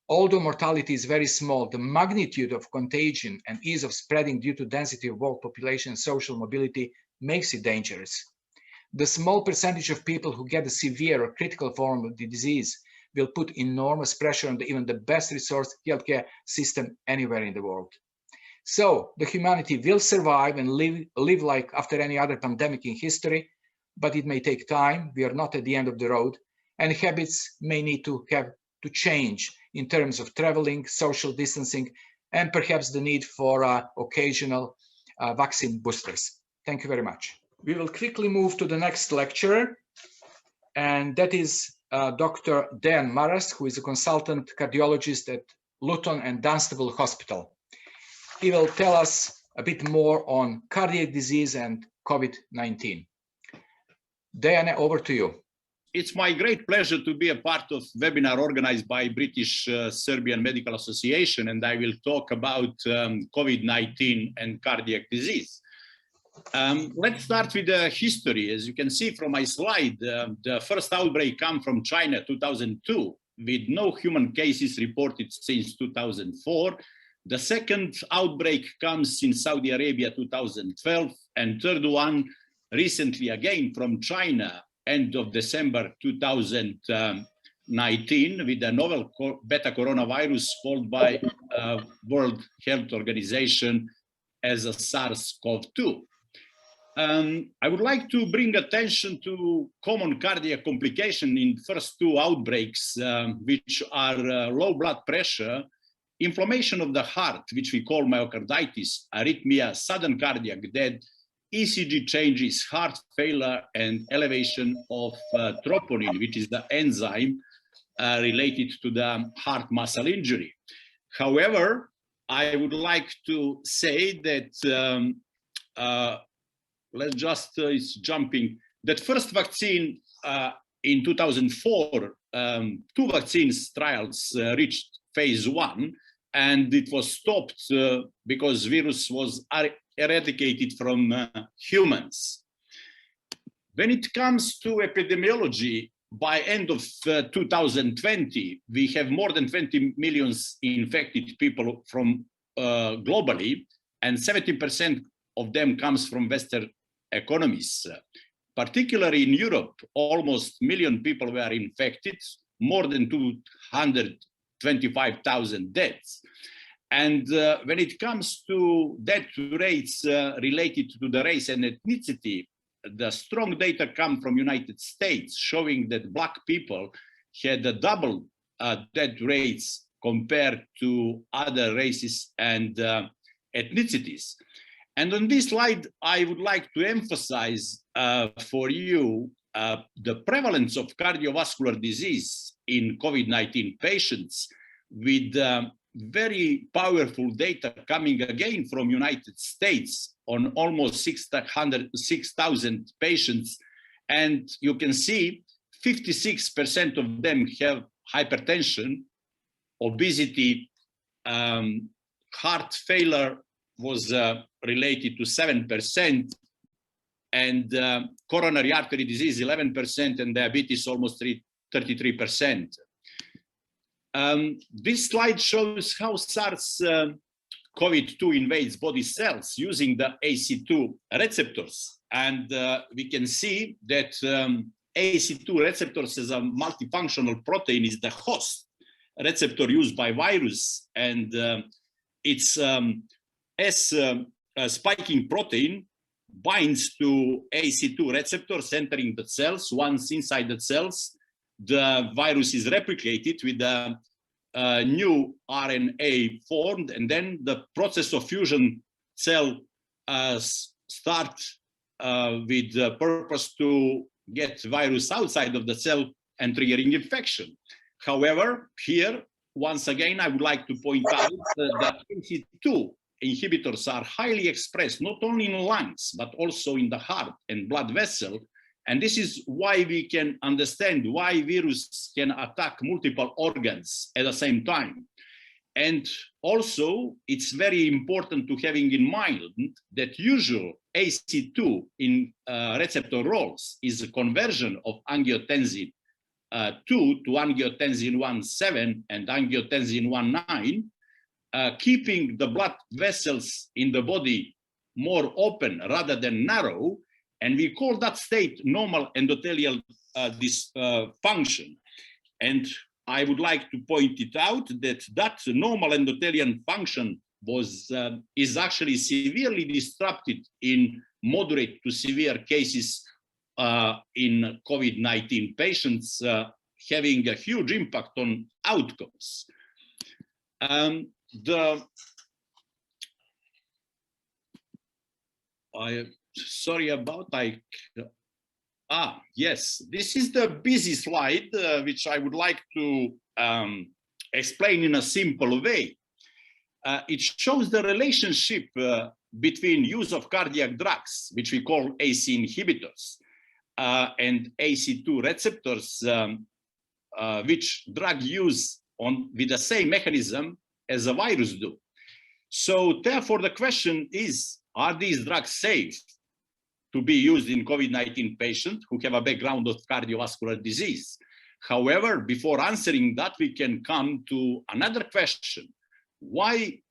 Although mortality is very small, the magnitude of contagion and ease of spreading due to density of world population and social mobility makes it dangerous. The small percentage of people who get a severe or critical form of the disease will put enormous pressure on even the best resourced healthcare system anywhere in the world. So the humanity will survive and live like after any other pandemic in history, but it may take time. We are not at the end of the road, and habits may need to change in terms of traveling, social distancing, and perhaps the need for occasional vaccine boosters. Thank you very much. We will quickly move to the next lecturer, and that is Dr. Dejan Maras, who is a consultant cardiologist at Luton and Dunstable Hospital. He will tell us a bit more on cardiac disease and COVID-19. Dejan, over to you. It's my great pleasure to be a part of a webinar organized by British Serbian Medical Association, and I will talk about COVID-19 and cardiac disease. Let's start with the history. As you can see from my slide, the first outbreak came from China 2002, with no human cases reported since 2004. The second outbreak comes in Saudi Arabia 2012, and third one recently again from China, end of December 2019, with a novel beta coronavirus called by World Health Organization as a SARS-CoV-2. I would like to bring attention to common cardiac complication in first two outbreaks, which are low blood pressure, inflammation of the heart, which we call myocarditis, arrhythmia, sudden cardiac death, ECG changes, heart failure, and elevation of troponin, which is the enzyme related to the heart muscle injury. However, I would like to say that let's just it's jumping that first vaccine in 2004, two vaccines trials reached phase 1, and it was stopped because virus was eradicated from humans. When it comes to epidemiology, by end of 2020, we have more than 20 million infected people from globally, and 70% of them comes from Western economies. Particularly in Europe, almost 1 million people were infected, more than 225,000 deaths. And when it comes to death rates related to the race and ethnicity, the strong data come from United States showing that Black people had a double death rates compared to other races and ethnicities. And on this slide, I would like to emphasize for you the prevalence of cardiovascular disease in COVID-19 patients with very powerful data coming again from United States on almost 6,000 patients. And you can see 56% of them have hypertension, obesity, heart failure was related to 7%, and coronary artery disease 11%, and diabetes almost 33%. This slide shows how SARS-CoV-2 invades body cells using the AC2 receptors. And we can see that AC2 receptors as a multifunctional protein is the host receptor used by virus, and it's spiking protein binds to AC2 receptors entering the cells. Once inside the cells, the virus is replicated with a new RNA formed, and then the process of fusion cell starts with the purpose to get virus outside of the cell and triggering infection. However, here, once again, I would like to point out that AC2 inhibitors are highly expressed, not only in lungs, but also in the heart and blood vessel. And this is why we can understand why virus can attack multiple organs at the same time. And also, it's very important to having in mind that usual AC2 in receptor roles is a conversion of angiotensin 2 to angiotensin 1,7 and angiotensin 1,9, keeping the blood vessels in the body more open rather than narrow. And we call that state normal endothelial dysfunction. And I would like to point it out that that normal endothelial function is actually severely disrupted in moderate to severe cases in COVID-19 patients, having a huge impact on outcomes. Sorry about yes, this is the busy slide, which I would like to explain in a simple way. It shows the relationship between use of cardiac drugs, which we call AC inhibitors, and AC2 receptors, which drug use with the same mechanism as a virus do. So therefore the question is, are these drugs safe to be used in COVID-19 patients who have a background of cardiovascular disease? However, before answering that, we can come to another question. Why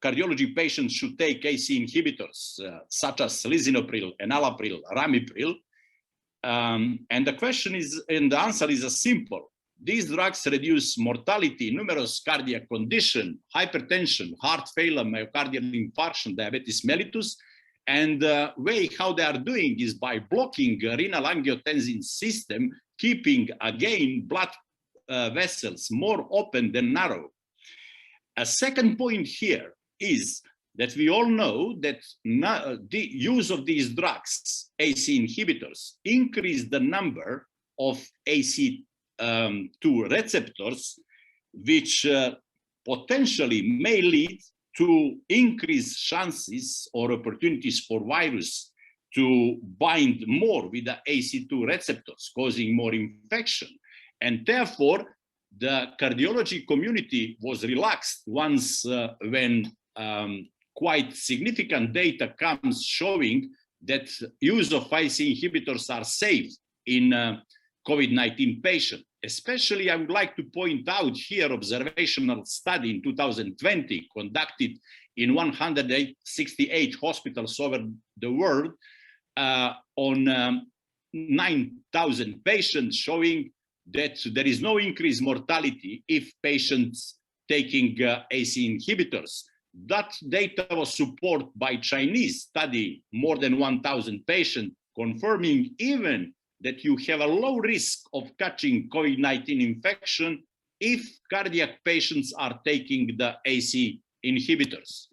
cardiology patients should take AC inhibitors, such as lisinopril, enalapril, ramipril? And the question is, and the answer is simple. These drugs reduce mortality, numerous cardiac conditions, hypertension, heart failure, myocardial infarction, diabetes mellitus, And the way how they are doing is by blocking renal angiotensin system, keeping again blood vessels more open than narrow. A second point here is that we all know that the use of these drugs, AC inhibitors, increase the number of AC2 receptors, which potentially may lead to increased chances or opportunities for virus to bind more with the AC2 receptors, causing more infection. And therefore, the cardiology community was relaxed once when quite significant data comes showing that use of AC inhibitors are safe in COVID-19 patients. Especially, I would like to point out here observational study in 2020 conducted in 168 hospitals over the world on 9,000 patients, showing that there is no increased mortality if patients taking AC inhibitors. That data was supported by Chinese study, more than 1,000 patients, confirming even that you have a low risk of catching COVID-19 infection if cardiac patients are taking the AC inhibitors.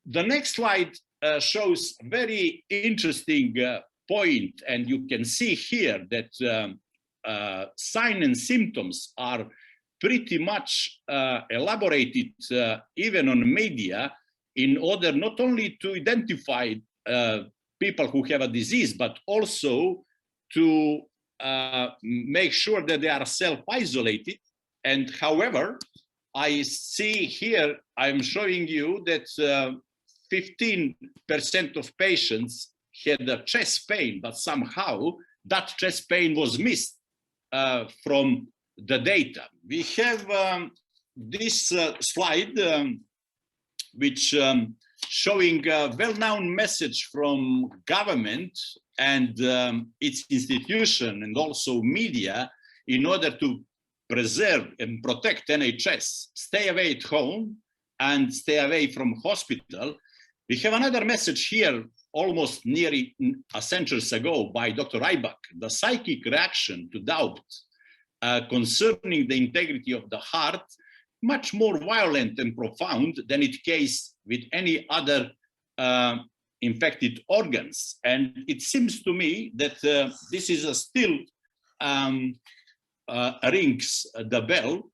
The next slide shows very interesting point, and you can see here that signs and symptoms are pretty much elaborated even on media in order not only to identify people who have a disease, but also to make sure that they are self-isolated. And however, I see here, I'm showing you that 15% of patients had a chest pain, but somehow that chest pain was missed from the data. We have this slide, which showing a well-known message from government and its institution and also media in order to preserve and protect NHS. Stay away at home and stay away from hospital. We have another message here almost nearly a century ago by Dr. Rybak, the psychic reaction to doubt concerning the integrity of the heart, much more violent and profound than it case with any other infected organs. And it seems to me that this is still rings the bell.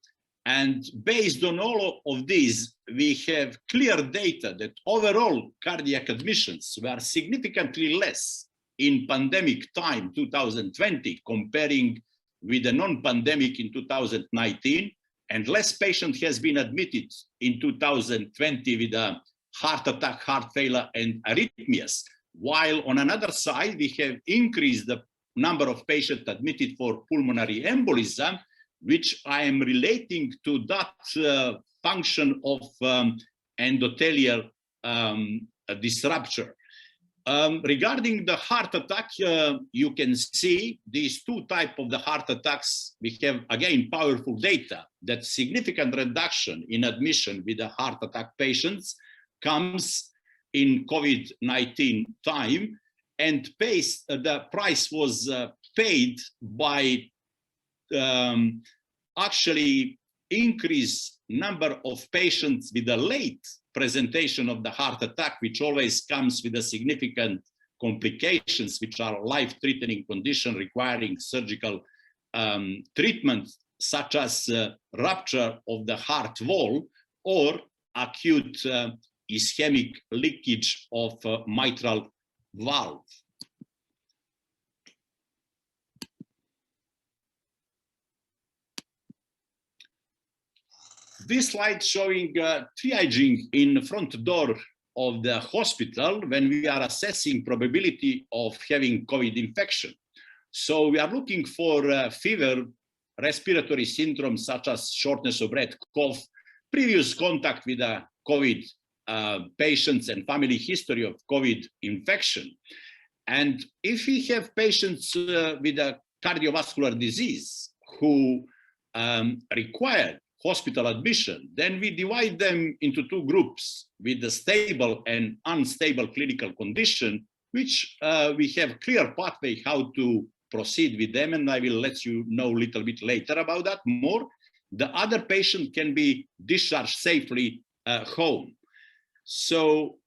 And based on all of these, we have clear data that overall cardiac admissions were significantly less in pandemic time 2020 comparing with the non-pandemic in 2019, and less patient has been admitted in 2020 with a heart attack, heart failure, and arrhythmias. While on another side, we have increased the number of patients admitted for pulmonary embolism, which I am relating to that function of endothelial disruption. Regarding the heart attack, you can see these two types of the heart attacks. We have, again, powerful data that significant reduction in admission with the heart attack patients comes in COVID-19 time, and the price was paid by actually increase number of patients with a late presentation of the heart attack, which always comes with a significant complications, which are life-threatening condition requiring surgical treatment, such as rupture of the heart wall or acute ischemic leakage of mitral valve. This slide showing triaging in front door of the hospital when we are assessing probability of having COVID infection. So we are looking for fever, respiratory syndromes such as shortness of breath, cough, previous contact with the COVID patients and family history of COVID infection. And if we have patients with a cardiovascular disease who require hospital admission, then we divide them into two groups with the stable and unstable clinical condition, which we have clear pathway how to proceed with them, and I will let you know a little bit later about that more. The other patient can be discharged safely home. So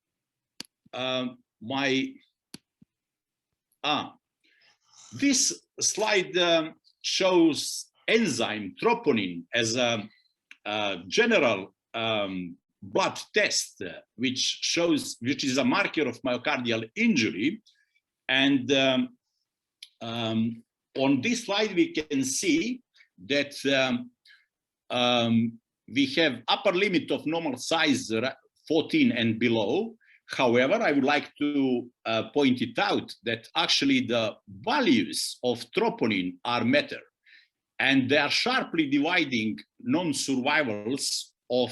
this slide shows enzyme troponin as a general blood test, which is a marker of myocardial injury. And on this slide, we can see that we have upper limit of normal size 14 and below. However, I would like to point it out that actually the values of troponin are matter, and they are sharply dividing non-survivals of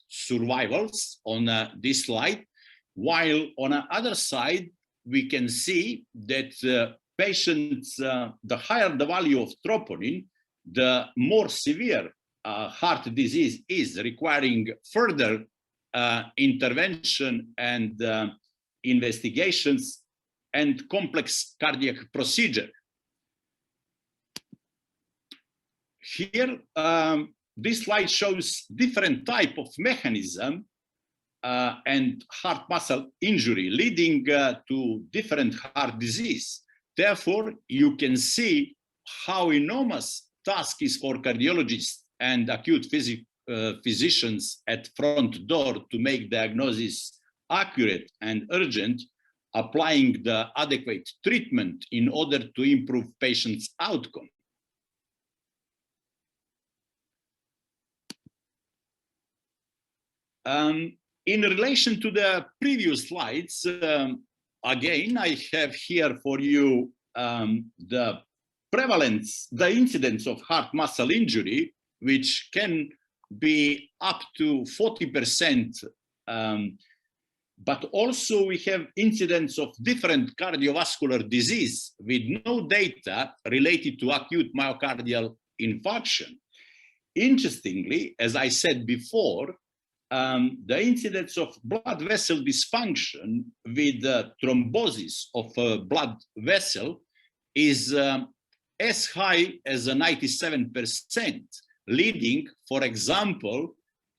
survivals on this slide, while on the other side, we can see that patients, the higher the value of troponin, the more severe heart disease is, requiring further intervention and investigations and complex cardiac procedure. Here, this slide shows different type of mechanism and heart muscle injury leading to different heart disease. Therefore, you can see how enormous task is for cardiologists and acute physicians at front door to make diagnosis accurate and urgent, applying the adequate treatment in order to improve patients' outcome. In relation to the previous slides, again, I have here for you the prevalence, the incidence of heart muscle injury, which can be up to 40%, but also we have incidence of different cardiovascular disease with no data related to acute myocardial infarction. Interestingly, as I said before, the incidence of blood vessel dysfunction with thrombosis of a blood vessel is as high as 97%, leading, for example,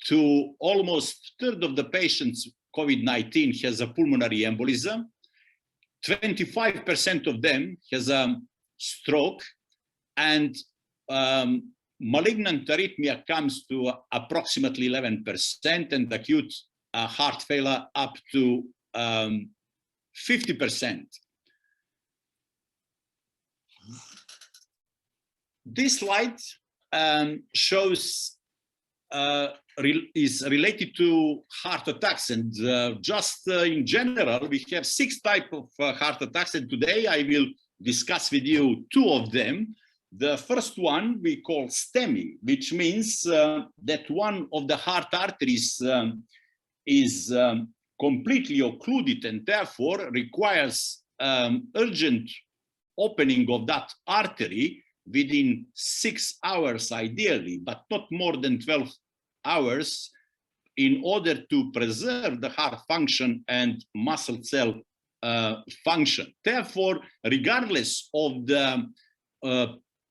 to almost a third of the patients COVID-19 has a pulmonary embolism, 25% of them has a stroke, and malignant arrhythmia comes to approximately 11%, and acute heart failure up to 50%. This slide shows is related to heart attacks, and just in general, we have 6 types of heart attacks, and today I will discuss with you 2 of them. The first one we call STEMI, which means that one of the heart arteries is completely occluded and therefore requires urgent opening of that artery within 6 hours ideally, but not more than 12 hours, in order to preserve the heart function and muscle cell function. Therefore, regardless of the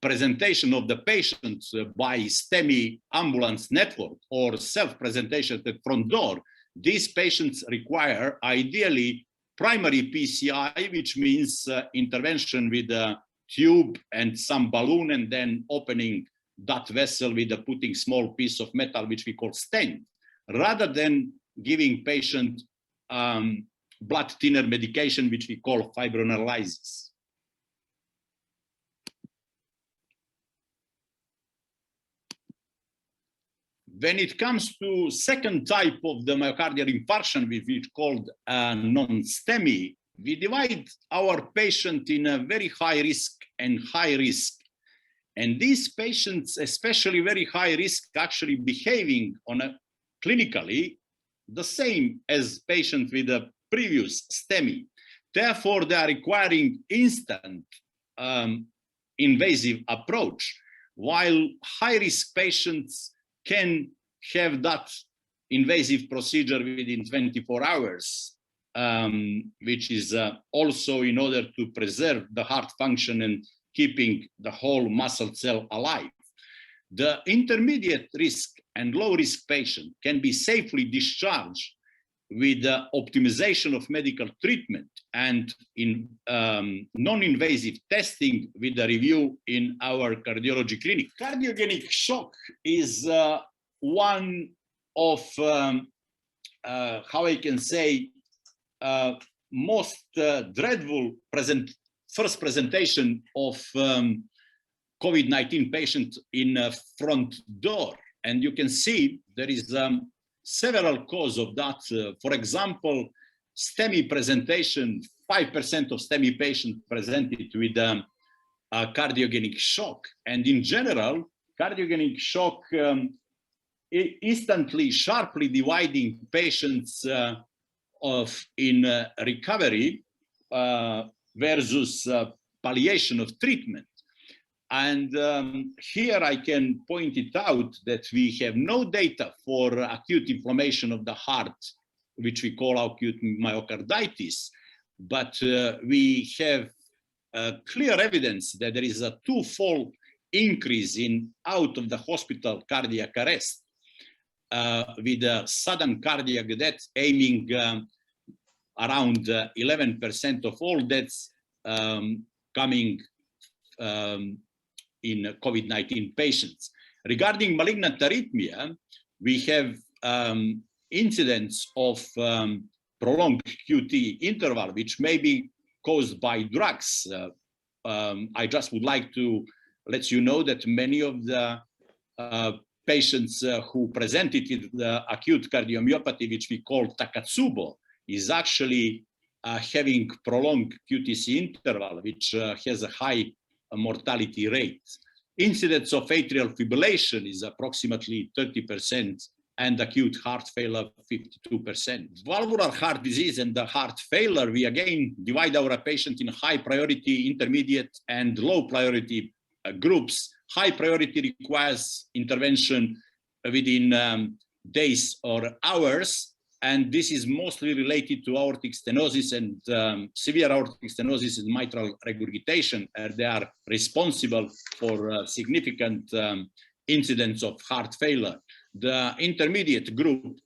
presentation of the patient by STEMI ambulance network or self-presentation at front door, these patients require ideally primary PCI, which means intervention with a tube and some balloon, and then opening that vessel with putting small piece of metal, which we call stent, rather than giving patient blood thinner medication, which we call fibrinolysis. When it comes to second type of the myocardial infarction, which is called non-STEMI, we divide our patient in a very high risk and high risk. And these patients, especially very high risk, actually behaving on a clinically the same as patients with a previous STEMI. Therefore, they are requiring instant invasive approach, while high risk patients can have that invasive procedure within 24 hours, which is also in order to preserve the heart function and keeping the whole muscle cell alive. The intermediate risk and low risk patient can be safely discharged with the optimization of medical treatment and in non-invasive testing with the review in our cardiology clinic. Cardiogenic shock is one of, how I can say, most dreadful first presentation of COVID-19 patient in a front door. And you can see there is several causes of that. For example, STEMI presentation, 5% of STEMI patients presented with a cardiogenic shock. And in general, cardiogenic shock instantly, sharply dividing patients in recovery versus palliation of treatment. And here I can point it out that we have no data for acute inflammation of the heart, which we call acute myocarditis, but we have clear evidence that there is a twofold increase in out of the hospital cardiac arrest with a sudden cardiac death aiming around 11% of all deaths coming in COVID-19 patients. Regarding malignant arrhythmia, we have incidents of prolonged QT interval, which may be caused by drugs. I just would like to let you know that many of the patients who presented with the acute cardiomyopathy, which we call Takotsubo, is actually having prolonged QTc interval, which has a high mortality rate. Incidence of atrial fibrillation is approximately 30% and acute heart failure 52%. Valvular heart disease and the heart failure, we again divide our patient in high priority, intermediate and low priority groups. High priority requires intervention within days or hours, and this is mostly related to aortic stenosis and severe aortic stenosis and mitral regurgitation. They are responsible for significant incidence of heart failure. The intermediate group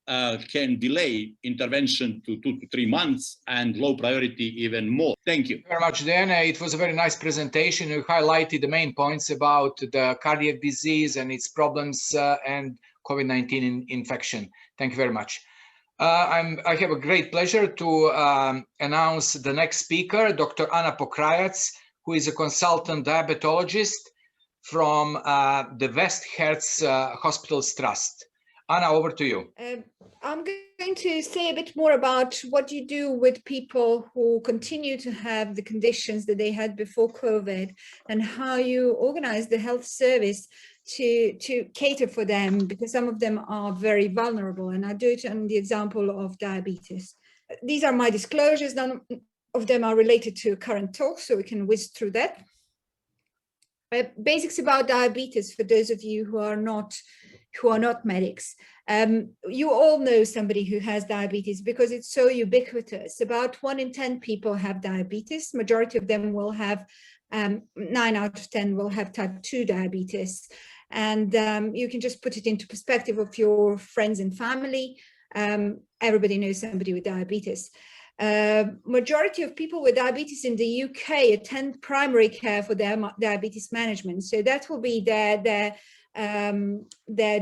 can delay intervention to 2 to 3 months, and low priority even more. Thank you. Very much, Dan. It was a very nice presentation. You highlighted the main points about the cardiac disease and its problems and COVID-19 infection. Thank you very much. I have a great pleasure to announce the next speaker, Dr. Anna Pokrajac, who is a consultant diabetologist from the West Hertz Hospitals Trust. Anna, over to you. I'm going to say a bit more about what you do with people who continue to have the conditions that they had before COVID, and how you organize the health service to cater for them, because some of them are very vulnerable. And I do it on the example of diabetes. These are my disclosures. None of them are related to current talk, so we can whiz through that. Basics about diabetes for those of you who are not medics. You all know somebody who has diabetes because it's so ubiquitous. About 1 in 10 people have diabetes. Majority of them will have, 9 out of 10 will have type 2 diabetes. And you can just put it into perspective of your friends and family. Everybody knows somebody with diabetes. Majority of people with diabetes in the UK attend primary care for their diabetes management. So that will be their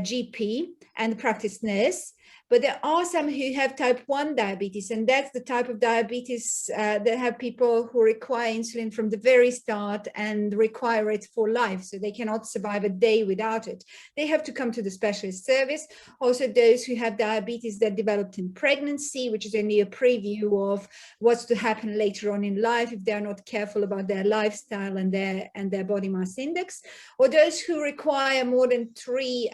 GP and practice nurse. But there are some who have type 1 diabetes, and that's the type of diabetes that have people who require insulin from the very start and require it for life. So they cannot survive a day without it. They have to come to the specialist service. Also, those who have diabetes that developed in pregnancy, which is only a preview of what's to happen later on in life if they're not careful about their lifestyle and their body mass index, or those who require more than 3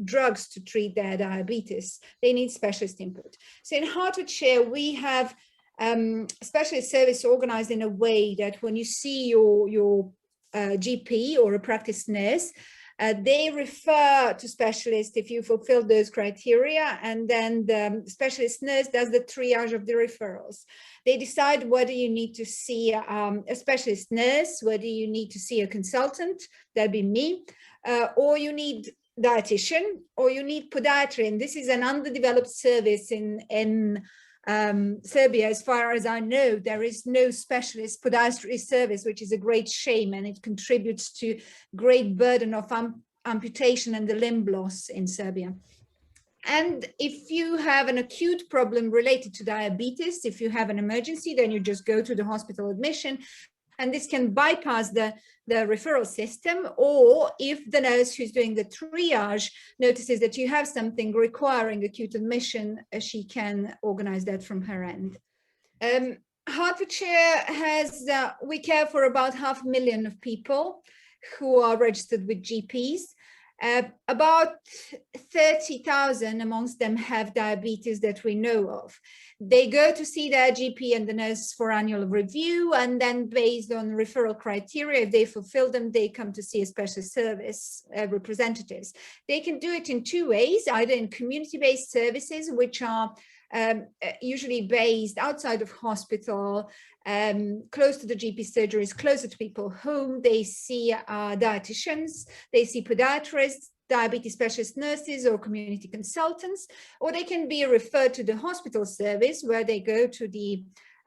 drugs to treat their diabetes. They need specialist input. So in Hertfordshire, we have specialist service organized in a way that when you see your GP or a practice nurse, They refer to specialists if you fulfill those criteria, and then the specialist nurse does the triage of the referrals. They decide whether you need to see a specialist nurse, whether you need to see a consultant, that'd be me, or you need dietitian, or you need podiatry. And this is an underdeveloped service in Serbia. As far as I know, there is no specialist podiatry service, which is a great shame, and it contributes to great burden of amputation and the limb loss in Serbia. And if you have an acute problem related to diabetes, if you have an emergency, then you just go to the hospital admission, and this can bypass the referral system. Or if the nurse who's doing the triage notices that you have something requiring acute admission, she can organize that from her end. Hertfordshire has, we care for about 500,000 of people who are registered with GPs. About 30,000 amongst them have diabetes that we know of. They go to see their GP and the nurse for annual review, and then based on referral criteria, if they fulfill them, they come to see a special service representatives. They can do it in two ways, either in community-based services, which are usually based outside of hospital, close to the GP surgeries, closer to people home. They see dietitians, they see podiatrists, diabetes specialist nurses, or community consultants, or they can be referred to the hospital service, where they go to the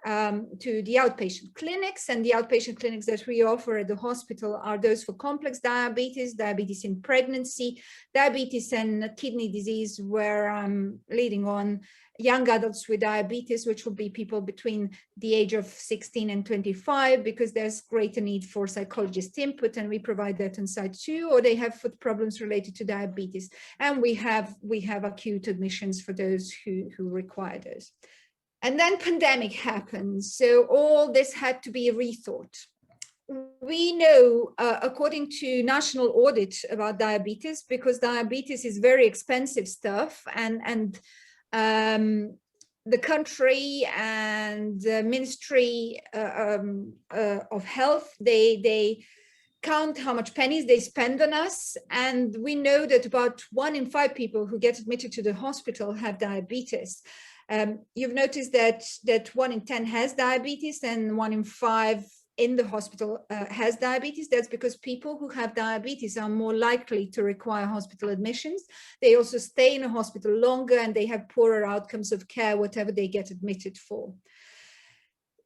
outpatient clinics. And the outpatient clinics that we offer at the hospital are those for complex diabetes, diabetes in pregnancy, diabetes and kidney disease, where I'm leading on young adults with diabetes, which will be people between the age of 16 and 25, because there's greater need for psychologist input, and we provide that on site too. Or they have foot problems related to diabetes, and we have acute admissions for those who require those. And then pandemic happens, so all this had to be rethought. We know, according to national audit about diabetes, because diabetes is very expensive stuff, and the country and the Ministry of Health, they count how much pennies they spend on us. And we know that about 1 in 5 people who get admitted to the hospital have diabetes. You've noticed that 1 in 10 has diabetes, and 1 in 5 in the hospital has diabetes. That's because people who have diabetes are more likely to require hospital admissions. They also stay in a hospital longer, and they have poorer outcomes of care, whatever they get admitted for.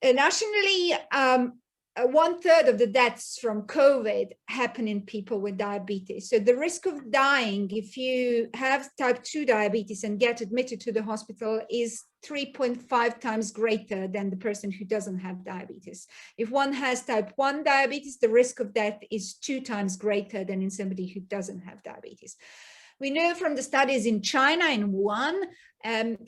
Nationally, 1/3 of the deaths from COVID happen in people with diabetes. So the risk of dying if you have type 2 diabetes and get admitted to the hospital is 3.5 times greater than the person who doesn't have diabetes. If one has type 1 diabetes, the risk of death is 2 times greater than in somebody who doesn't have diabetes. We know from the studies in China, in Wuhan,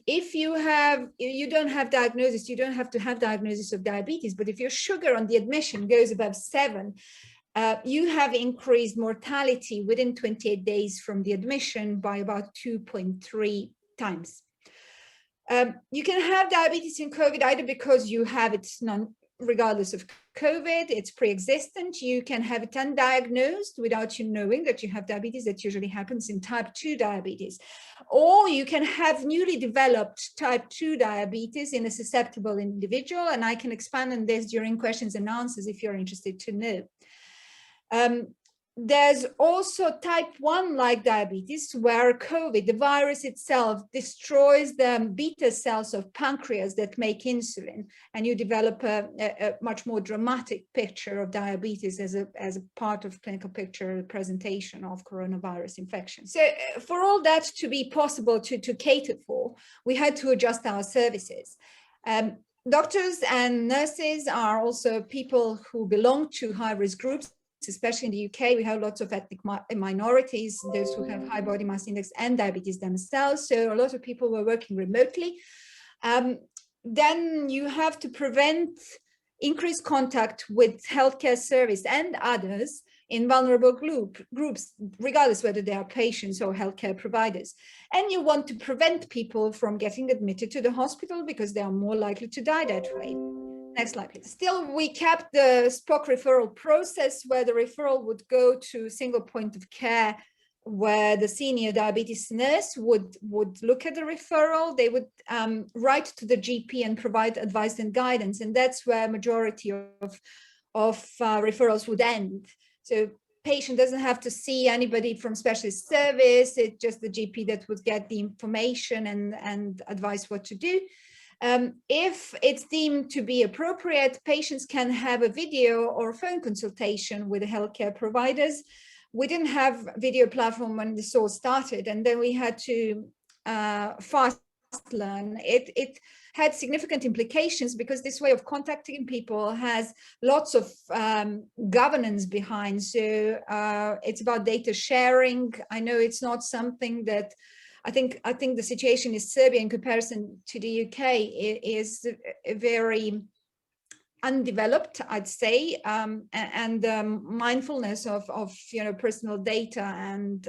if you don't have diagnosis, you don't have to have diagnosis of diabetes, but if your sugar on the admission goes above 7, you have increased mortality within 28 days from the admission by about 2.3 times. You can have diabetes in COVID either because you have it regardless of COVID, it's pre-existent. You can have it undiagnosed without you knowing that you have diabetes. That usually happens in type 2 diabetes. Or you can have newly developed type 2 diabetes in a susceptible individual. And I can expand on this during questions and answers if you're interested to know. There's also type 1 like diabetes, where COVID, the virus itself, destroys the beta cells of pancreas that make insulin, and you develop a much more dramatic picture of diabetes as a part of clinical picture presentation of coronavirus infection. So for all that to be possible to cater for, we had to adjust our services. Doctors and nurses are also people who belong to high-risk groups. Especially in the UK, we have lots of ethnic minorities, those who have high body mass index and diabetes themselves. So a lot of people were working remotely. Then you have to prevent increased contact with healthcare service and others in vulnerable groups, regardless whether they are patients or healthcare providers. And you want to prevent people from getting admitted to the hospital because they are more likely to die that way. Next slide, please. Still, we kept the SPOC referral process where the referral would go to a single point of care where the senior diabetes nurse would look at the referral. They would write to the GP and provide advice and guidance. And that's where majority of referrals would end. So patient doesn't have to see anybody from specialist service. It's just the GP that would get the information and advise what to do. If it's deemed to be appropriate, patients can have a video or phone consultation with the healthcare providers. We didn't have video platform when this all started, and then we had to fast learn. It had significant implications because this way of contacting people has lots of governance behind. So it's about data sharing. I know it's not something that I think the situation in Serbia in comparison to the UK is very undeveloped, I'd say, and mindfulness of personal data and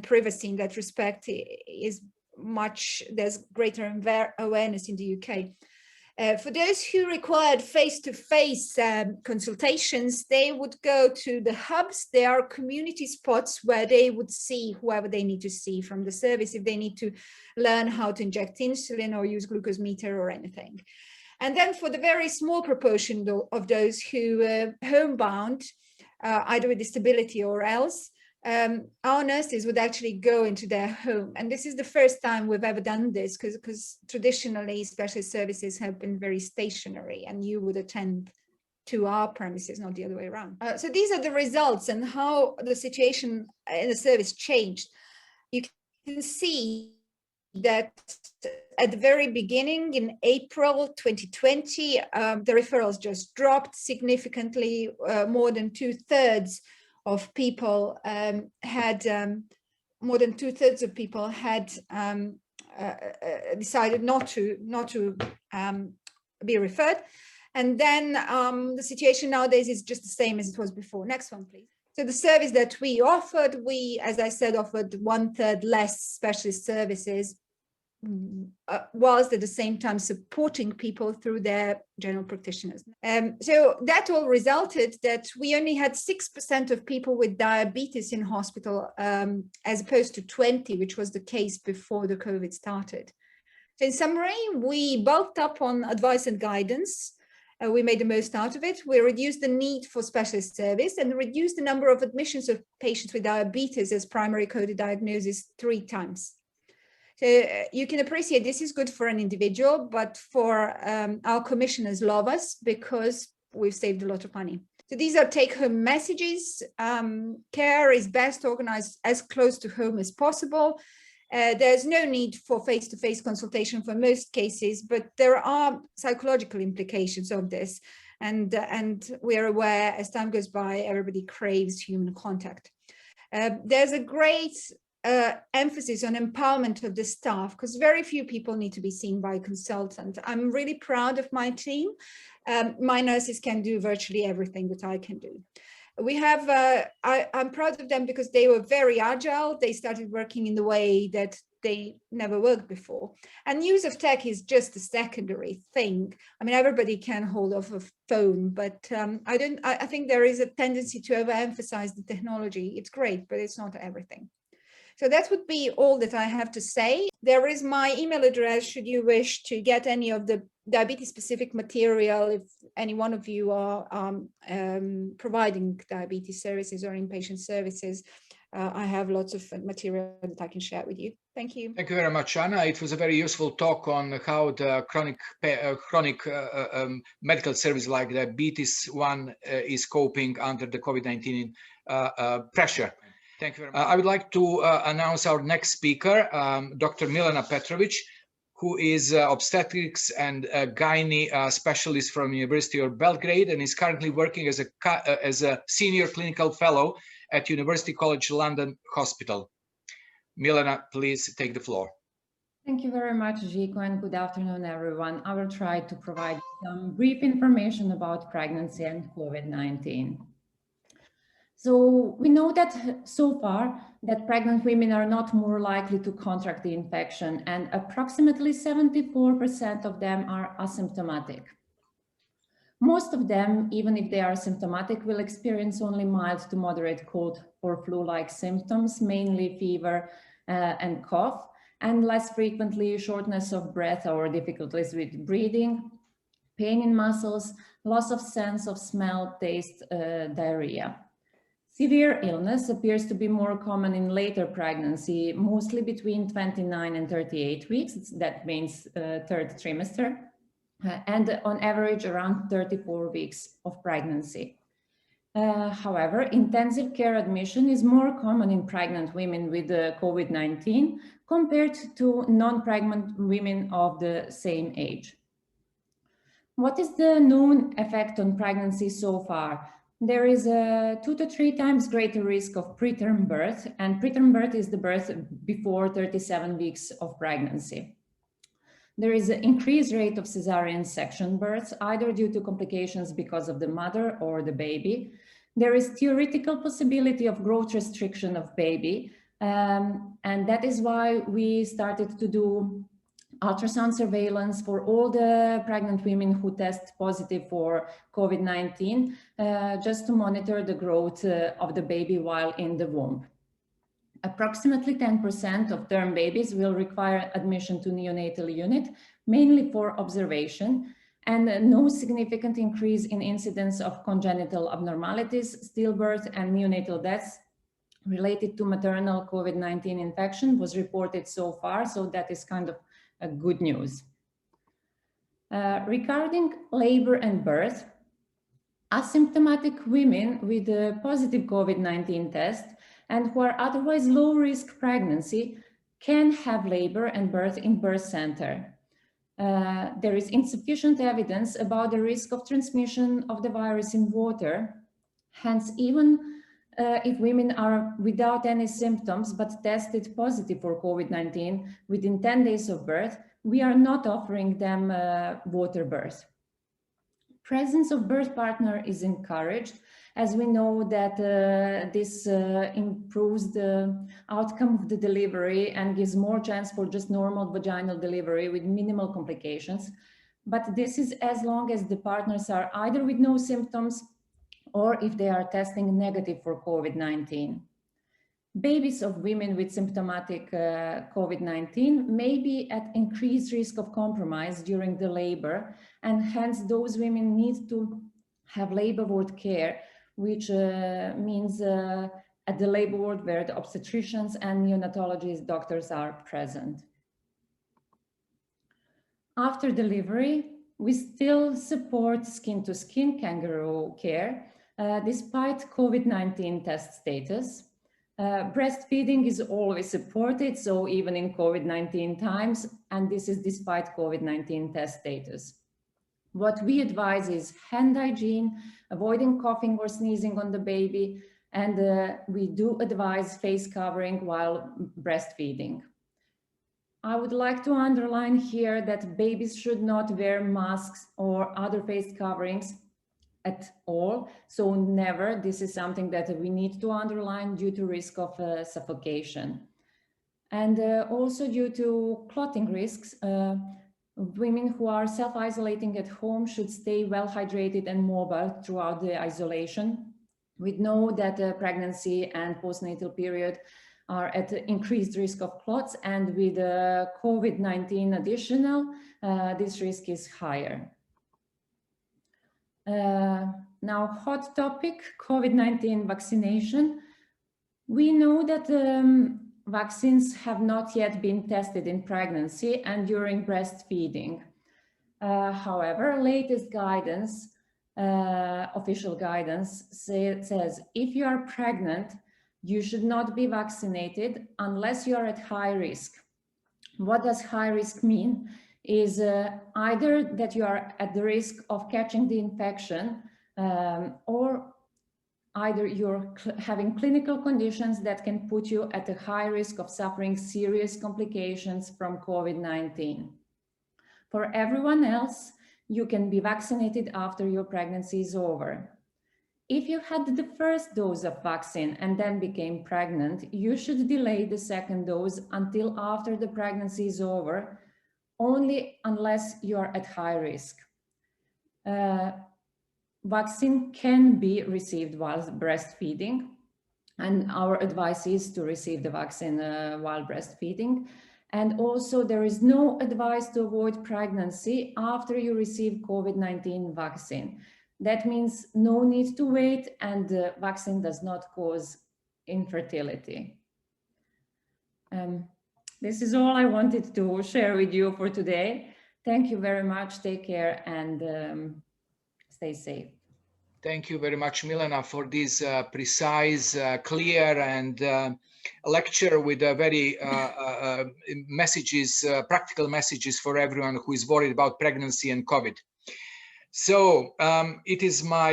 privacy in that respect is much, there's greater awareness in the UK. For those who required face-to-face consultations, they would go to the hubs. There are community spots where they would see whoever they need to see from the service if they need to learn how to inject insulin or use glucose meter or anything. And then for the very small proportion of those who were homebound, either with disability or else, our nurses would actually go into their home. And this is the first time we've ever done this because traditionally specialist services have been very stationary and you would attend to our premises, not the other way around. So these are the results and how the situation in the service changed. You can see that at the very beginning in April 2020, the referrals just dropped significantly. More than 2/3 of people had decided not to be referred. And then the situation nowadays is just the same as it was before. Next one, please. So the service that we offered, as I said, offered 1/3 less specialist services, whilst at the same time supporting people through their general practitioners. So that all resulted that we only had 6% of people with diabetes in hospital, as opposed to 20, which was the case before the COVID started. So in summary, we bulked up on advice and guidance. We made the most out of it. We reduced the need for specialist service and reduced the number of admissions of patients with diabetes as primary coded diagnosis 3 times. So you can appreciate this is good for an individual, but for our commissioners love us because we've saved a lot of money. So these are take-home messages. Care is best organized as close to home as possible. There's no need for face-to-face consultation for most cases, but there are psychological implications of this. And we are aware as time goes by, everybody craves human contact. There's a great emphasis on empowerment of the staff because very few people need to be seen by a consultant. I'm really proud of my team. My nurses can do virtually everything that I can do. We have, I'm proud of them because they were very agile. They started working in the way that they never worked before. And use of tech is just a secondary thing. I mean, everybody can hold off a phone, but I think there is a tendency to overemphasize the technology. It's great, but it's not everything. So that would be all that I have to say. There is my email address should you wish to get any of the diabetes-specific material if any one of you are providing diabetes services or inpatient services. I have lots of material that I can share with you. Thank you. Thank you very much, Anna. It was a very useful talk on how the chronic medical service like diabetes one is coping under the COVID-19 pressure. Thank you very much. I would like to announce our next speaker, Dr. Milena Petrović, who is obstetrics and gynae specialist from University of Belgrade and is currently working as a senior clinical fellow at University College London Hospital. Milena, please take the floor. Thank you very much, Žiko, and good afternoon, everyone. I will try to provide some brief information about pregnancy and COVID-19. So we know that so far that pregnant women are not more likely to contract the infection, and approximately 74% of them are asymptomatic. Most of them, even if they are symptomatic, will experience only mild to moderate cold or flu-like symptoms, mainly fever and cough, and less frequently shortness of breath or difficulties with breathing, pain in muscles, loss of sense of smell, taste, diarrhea. Severe illness appears to be more common in later pregnancy, mostly between 29 and 38 weeks. That means third trimester, and on average around 34 weeks of pregnancy. However, intensive care admission is more common in pregnant women with COVID-19 compared to non-pregnant women of the same age. What is the known effect on pregnancy so far? There is a 2 to 3 times greater risk of preterm birth, and preterm birth is the birth before 37 weeks of pregnancy. There is an increased rate of cesarean section births, either due to complications because of the mother or the baby. There is theoretical possibility of growth restriction of baby, and that is why we started to do ultrasound surveillance for all the pregnant women who test positive for COVID-19, just to monitor the growth of the baby while in the womb. Approximately 10% of term babies will require admission to neonatal unit, mainly for observation, and no significant increase in incidence of congenital abnormalities, stillbirth, and neonatal deaths related to maternal COVID-19 infection was reported so far, so that is kind of good news. Regarding labor and birth, asymptomatic women with a positive COVID-19 test and who are otherwise low-risk pregnancy can have labor and birth in birth center. There is insufficient evidence about the risk of transmission of the virus in water. Hence, even if women are without any symptoms but tested positive for COVID-19 within 10 days of birth, we are not offering them water birth. Presence of birth partner is encouraged, as we know that this improves the outcome of the delivery and gives more chance for just normal vaginal delivery with minimal complications. But this is as long as the partners are either with no symptoms or if they are testing negative for COVID-19. Babies of women with symptomatic COVID-19 may be at increased risk of compromise during the labor, and hence those women need to have labor ward care, which means at the labor ward where the obstetricians and neonatologist doctors are present. After delivery, we still support skin-to-skin kangaroo care despite COVID-19 test status. Breastfeeding is always supported, so even in COVID-19 times, and this is despite COVID-19 test status. What we advise is hand hygiene, avoiding coughing or sneezing on the baby, and we do advise face covering while breastfeeding. I would like to underline here that babies should not wear masks or other face coverings at all, so never. This is something that we need to underline due to risk of suffocation. And also due to clotting risks, women who are self-isolating at home should stay well hydrated and mobile throughout the isolation. We know that the pregnancy and postnatal period are at increased risk of clots, and with COVID-19 additional, this risk is higher. Now, hot topic, COVID-19 vaccination. We know that vaccines have not yet been tested in pregnancy and during breastfeeding. However, latest guidance, official guidance says if you are pregnant, you should not be vaccinated unless you are at high risk. What does high risk mean? Is either that you are at the risk of catching the infection or either you're having clinical conditions that can put you at a high risk of suffering serious complications from COVID-19. For everyone else, you can be vaccinated after your pregnancy is over. if you had the first dose of vaccine and then became pregnant, you should delay the second dose until after the pregnancy is over, only unless you are at high risk. Vaccine can be received while breastfeeding, and our advice is to receive the vaccine while breastfeeding. And also there is no advice to avoid pregnancy after you receive COVID-19 vaccine. That means no need to wait, and the vaccine does not cause infertility. This is all I wanted to share with you for today. Thank you very much. Take care and stay safe. Thank you very much, Milena, for this precise, clear, and lecture with very messages, practical messages for everyone who is worried about pregnancy and COVID. So it is my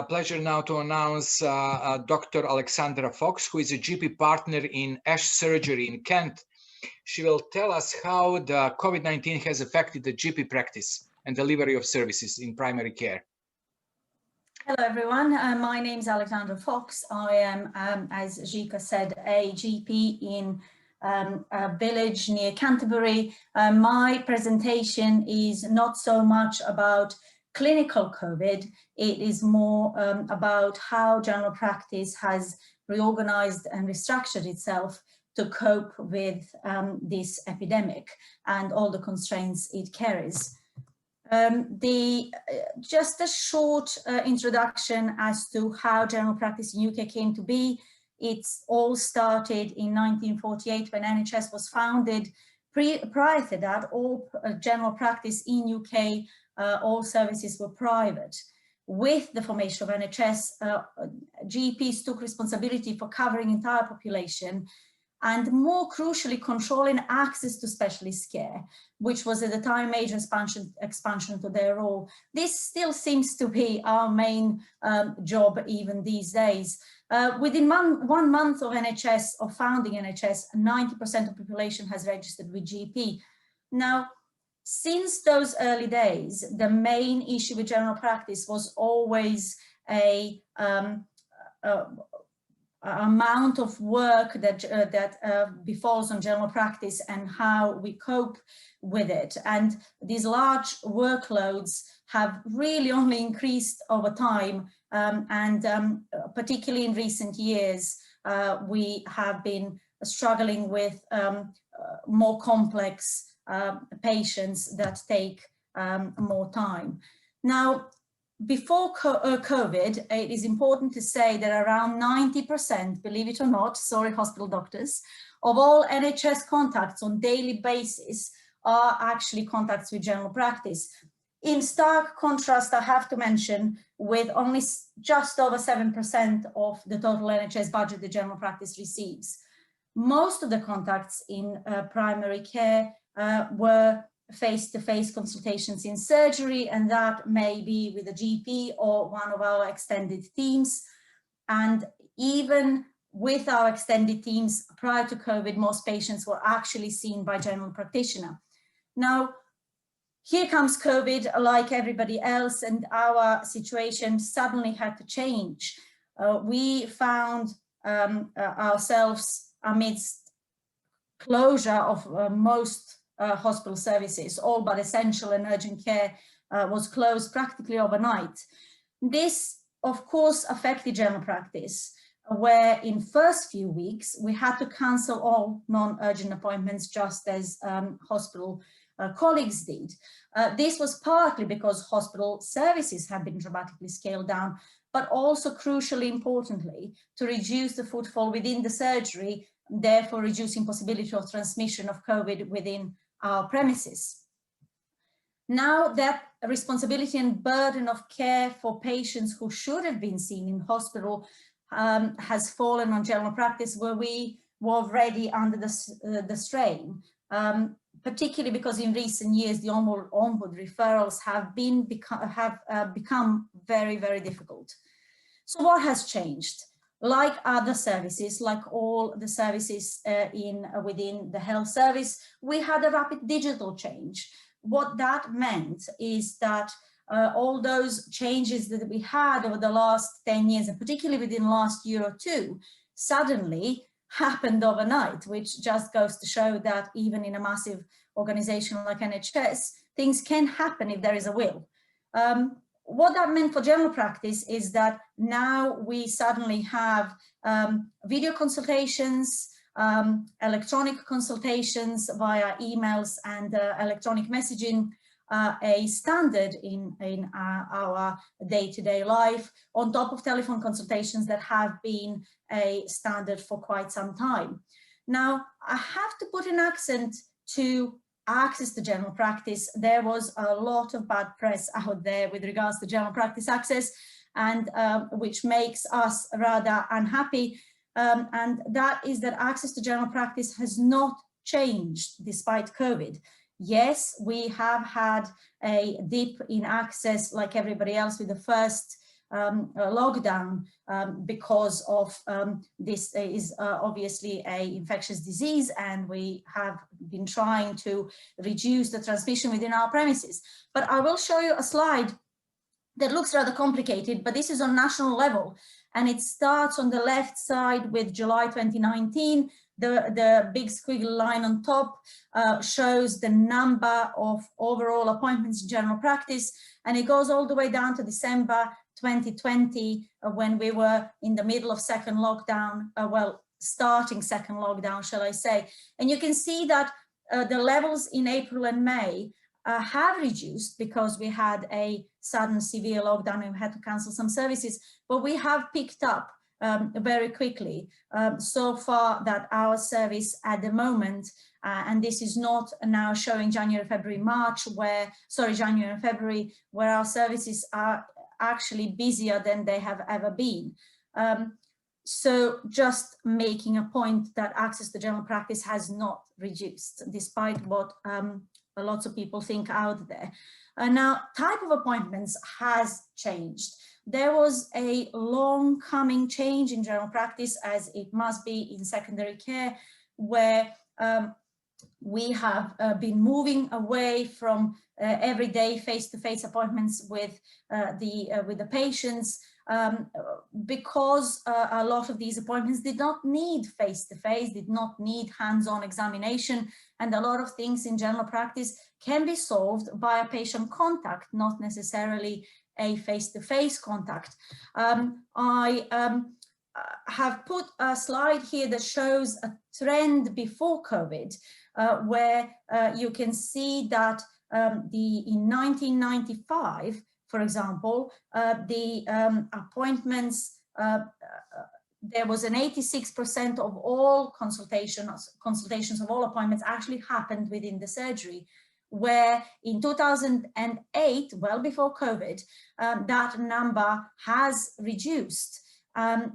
pleasure now to announce Dr. Aleksandra Fox, who is a GP partner in Ash Surgery in Kent. She will tell us how the COVID-19 has affected the GP practice and delivery of services in primary care. Hello everyone, my name is Aleksandra Fox. I am, as Žika said, a GP in a village near Canterbury. My presentation is not so much about clinical COVID, it is more about how general practice has reorganized and restructured itself to cope with this epidemic and all the constraints it carries. Just a short introduction as to how general practice in UK came to be. It's all started in 1948 when NHS was founded. Prior to that, all general practice in UK, all services were private. With the formation of NHS, GPs took responsibility for covering entire population and more crucially controlling access to specialist care, which was at the time major expansion to their role. This still seems to be our main job even these days. Within 1 month of NHS, of founding NHS, 90% of the population has registered with GP. Now, since those early days, the main issue with general practice was always a amount of work that befalls on general practice and how we cope with it. And these large workloads have really only increased over time, and particularly in recent years, we have been struggling with more complex patients that take more time. Now, before COVID, it is important to say that around 90%, believe it or not, sorry hospital doctors, of all NHS contacts on daily basis are actually contacts with general practice. In stark contrast, I have to mention, with only just over 7% of the total NHS budget the general practice receives. Most of the contacts in primary care were face-to-face consultations in surgery, and that may be with a GP or one of our extended teams. And even with our extended teams prior to COVID, most patients were actually seen by general practitioner. Now, here comes COVID, like everybody else, and our situation suddenly had to change. We found ourselves amidst closure of most hospital services, all but essential and urgent care was closed practically overnight. This, of course, affected general practice, where in first few weeks, we had to cancel all non-urgent appointments just as hospital colleagues did. This was partly because hospital services have been dramatically scaled down, but also crucially importantly, to reduce the footfall within the surgery, therefore reducing possibility of transmission of COVID within our premises. Now that responsibility and burden of care for patients who should have been seen in hospital has fallen on general practice, where we were already under the strain, particularly because in recent years the onward referrals have become very, very difficult. So what has changed? Like other services, like all the services within the health service, we had a rapid digital change. What that meant is that all those changes that we had over the last 10 years, and particularly within the last year or two, suddenly happened overnight, which just goes to show that even in a massive organization like NHS, things can happen if there is a will. What that meant for general practice is that now we suddenly have video consultations, electronic consultations via emails and electronic messaging, a standard in our day-to-day life, on top of telephone consultations that have been a standard for quite some time. Now, I have to put an accent to access to general practice. There was a lot of bad press out there with regards to general practice access, and which makes us rather unhappy. And that is that access to general practice has not changed despite COVID. Yes, we have had a dip in access like everybody else with the first lockdown because of this is obviously an infectious disease, and we have been trying to reduce the transmission within our premises. But I will show you a slide that looks rather complicated, but this is on national level, and it starts on the left side with July 2019. The big squiggle line on top shows the number of overall appointments in general practice, and it goes all the way down to December 2020 when we were in the middle of second lockdown, well, starting second lockdown, shall I say. And you can see that the levels in April and May have reduced because we had a sudden severe lockdown and we had to cancel some services, but we have picked up very quickly so far that our service at the moment, and this is not now showing January, February, March, January and February, where our services are actually busier than they have ever been. So just making a point that access to general practice has not reduced, despite what lots of people think out there. Now, type of appointments has changed. There was a long coming change in general practice, as it must be in secondary care, where we have been moving away from everyday face-to-face appointments with the patients, because a lot of these appointments did not need face-to-face, did not need hands-on examination, and a lot of things in general practice can be solved by a patient contact, not necessarily a face-to-face contact. I have put a slide here that shows a trend before COVID, where you can see that in 1995, for example, the appointments, there was an 86% of all consultations of all appointments actually happened within the surgery, where in 2008, well before COVID, that number has reduced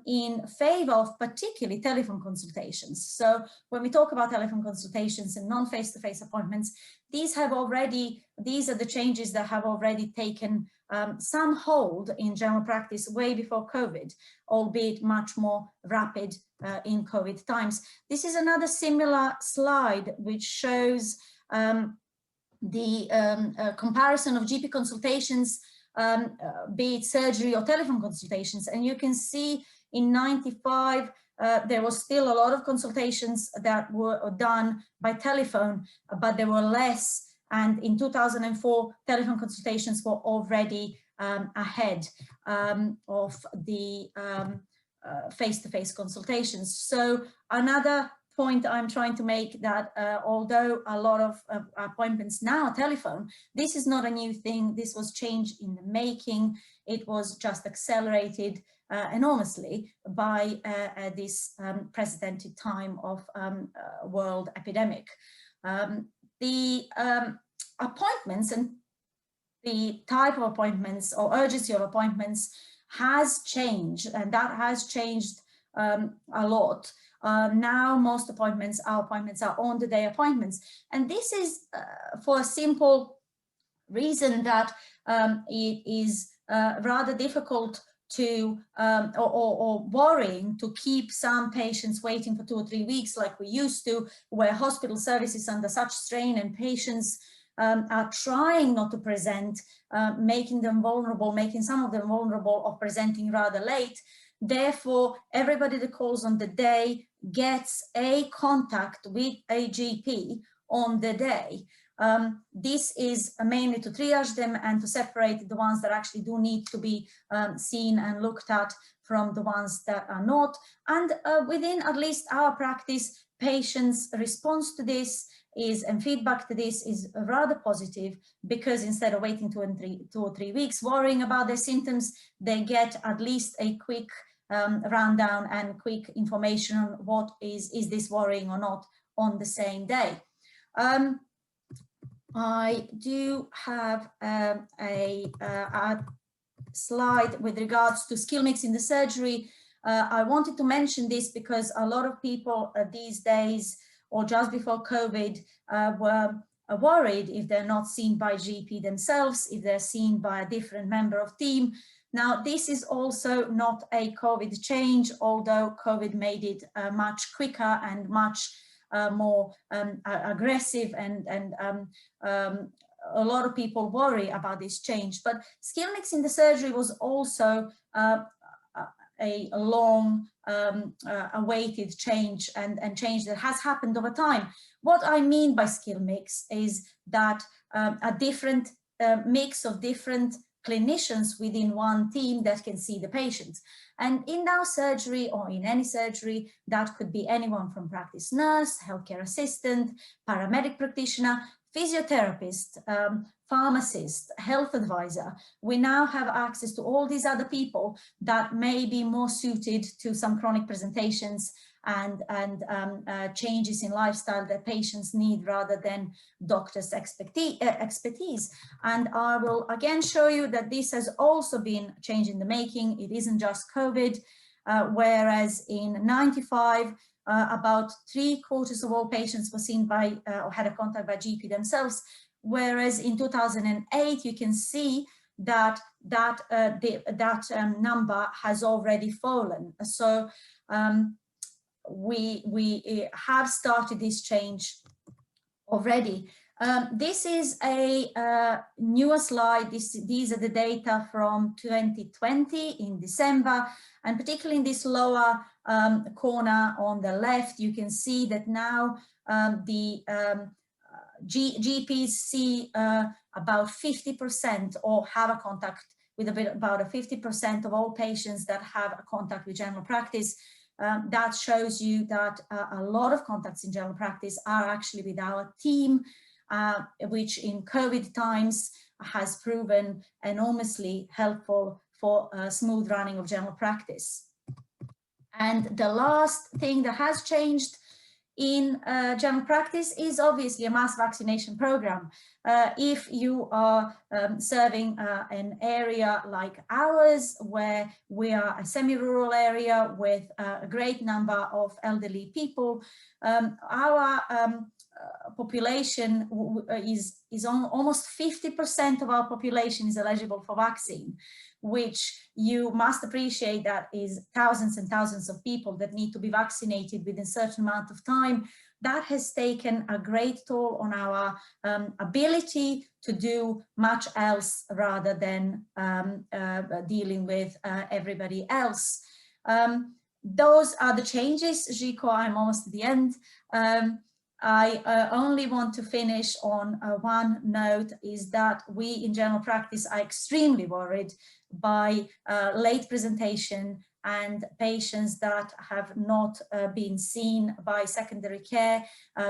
in favor of particularly telephone consultations. So when we talk about telephone consultations and non-face-to-face appointments, these are the changes that have already taken some hold in general practice way before COVID, albeit much more rapid in COVID times. This is another similar slide which shows the comparison of GP consultations, be it surgery or telephone consultations. And you can see in 95, there was still a lot of consultations that were done by telephone, but there were less. And in 2004, telephone consultations were already ahead of the face-to-face consultations. So another point I'm trying to make that although a lot of appointments now are telephone, this is not a new thing. This was changed in the making. It was just accelerated enormously by this precedented time of world epidemic. The appointments and the type of appointments or urgency of appointments has changed, and that has changed a lot. Now most appointments, our appointments are on-the-day appointments. And this is for a simple reason that it is rather difficult to or worrying to keep some patients waiting for 2 or 3 weeks like we used to, where hospital service is under such strain and patients are trying not to present, making them vulnerable, making some of them vulnerable of presenting rather late. Therefore, everybody that calls on the day gets a contact with a GP on the day. This is mainly to triage them and to separate the ones that actually do need to be seen and looked at from the ones that are not. And within at least our practice, patients' response to this is, and feedback to this is rather positive, because instead of waiting 2 or 3 weeks worrying about their symptoms, they get at least a quick rundown and quick information on what is this worrying or not on the same day. I do have a slide with regards to skill mix in the surgery. I wanted to mention this because a lot of people these days, or just before COVID, were worried if they're not seen by GP themselves, if they're seen by a different member of team. Now, this is also not a COVID change, although COVID made it much quicker and much more aggressive, and a lot of people worry about this change. But skill mix in the surgery was also a long awaited change, and change that has happened over time. What I mean by skill mix is that a different mix of different clinicians within one team that can see the patients. And in our surgery, or in any surgery, that could be anyone from practice nurse, healthcare assistant, paramedic practitioner, physiotherapist, pharmacist, health advisor. We now have access to all these other people that may be more suited to some chronic presentations and changes in lifestyle that patients need, rather than doctors' expertise. And I will again show you that this has also been a change in the making. It isn't just COVID, whereas in 95, about 3/4 of all patients were seen by or had a contact by GP themselves, whereas in 2008 you can see that number has already fallen. So we have started this change already. This is a newer slide. These are the data from 2020 in December, and particularly in this lower corner on the left, you can see that now the GPs see about 50% or have a contact with about 50% of all patients that have a contact with general practice. That shows you that a lot of contacts in general practice are actually with our team, which in COVID times has proven enormously helpful for smooth running of general practice. And the last thing that has changed in general practice is obviously a mass vaccination program. If you are serving an area like ours, where we are a semi-rural area with a great number of elderly people, our population is on almost 50% of our population is eligible for vaccine, which you must appreciate that is thousands and thousands of people that need to be vaccinated within a certain amount of time. That has taken a great toll on our ability to do much else rather than dealing with everybody else. Those are the changes. Žiko, I'm almost at the end. I only want to finish on one note, is that we in general practice are extremely worried by late presentation and patients that have not been seen by secondary care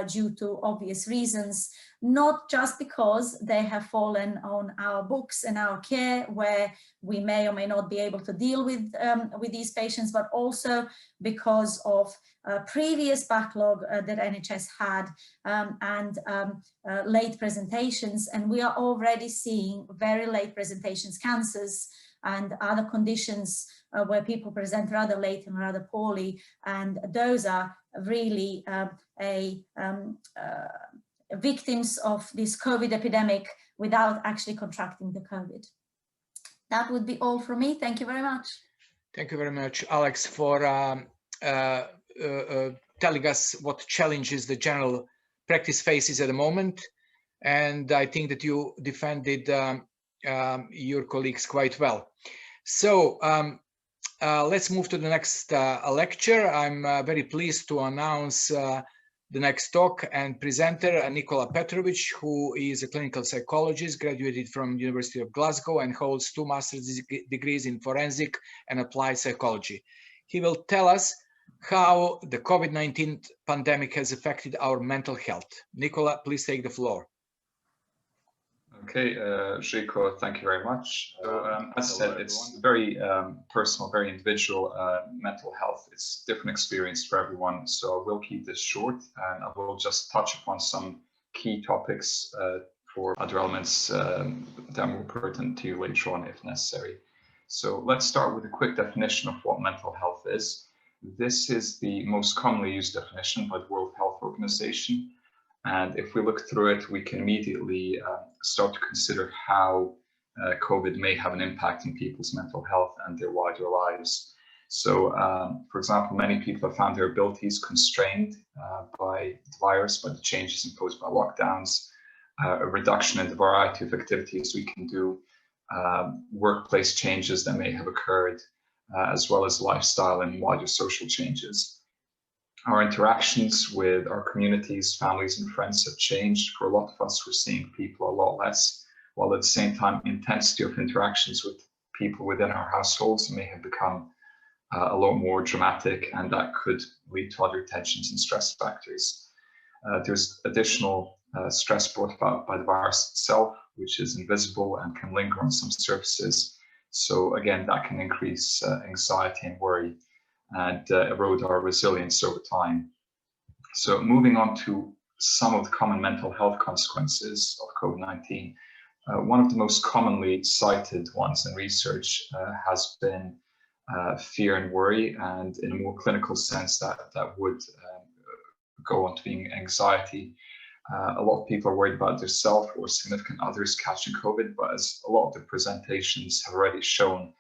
due to obvious reasons, not just because they have fallen on our books and our care, where we may or may not be able to deal with these patients, but also because of previous backlog that NHS had and late presentations. And we are already seeing very late presentations, cancers and other conditions where people present rather late and rather poorly. And those are really victims of this COVID epidemic without actually contracting the COVID. That would be all from me. Thank you very much. Thank you very much, Alex, for telling us what challenges the general practice faces at the moment. and I think that you defended your colleagues quite well. So let's move to the next lecture. I'm very pleased to announce the next talk and presenter, Nikola Petrović, who is a clinical psychologist, graduated from University of Glasgow and holds 2 master's degrees in forensic and applied psychology. He will tell us how the COVID-19 pandemic has affected our mental health. Nikola, please take the floor. Okay, Žika, thank you very much. So, as I said, it's very personal, very individual mental health. It's a different experience for everyone. So I will keep this short, and I will just touch upon some key topics for other elements that are more pertinent to you later on if necessary. So let's start with a quick definition of what mental health is. This is the most commonly used definition by the World Health Organization. And if we look through it, we can immediately start to consider how COVID may have an impact on people's mental health and their wider lives. So, for example, many people have found their abilities constrained by the virus, by the changes imposed by lockdowns, a reduction in the variety of activities we can do, workplace changes that may have occurred, as well as lifestyle and wider social changes. Our interactions with our communities, families, and friends have changed. For a lot of us, we're seeing people a lot less, while at the same time, intensity of interactions with people within our households may have become a lot more dramatic, and that could lead to other tensions and stress factors. There's additional stress brought about by the virus itself, which is invisible and can linger on some surfaces. So again, that can increase anxiety and worry, and erode our resilience over time. So moving on to some of the common mental health consequences of COVID-19, one of the most commonly cited ones in research has been fear and worry, and in a more clinical sense that would go on to being anxiety. A lot of people are worried about themselves or significant others catching COVID, but as a lot of the presentations have already shown,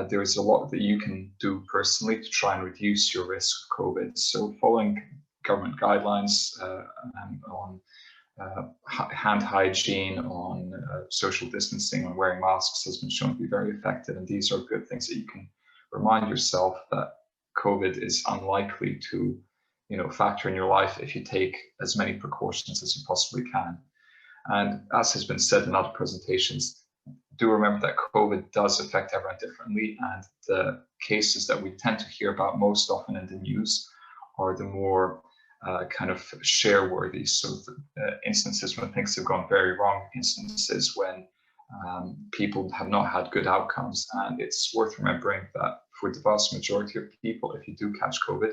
there is a lot that you can do personally to try and reduce your risk of COVID. So following government guidelines on hand hygiene, on social distancing, on wearing masks has been shown to be very effective. And these are good things that you can remind yourself that COVID is unlikely to, factor in your life if you take as many precautions as you possibly can. And as has been said in other presentations, do remember that COVID does affect everyone differently, and the cases that we tend to hear about most often in the news are the more kind of share-worthy. So the instances when things have gone very wrong, instances when people have not had good outcomes. And it's worth remembering that for the vast majority of people, if you do catch COVID,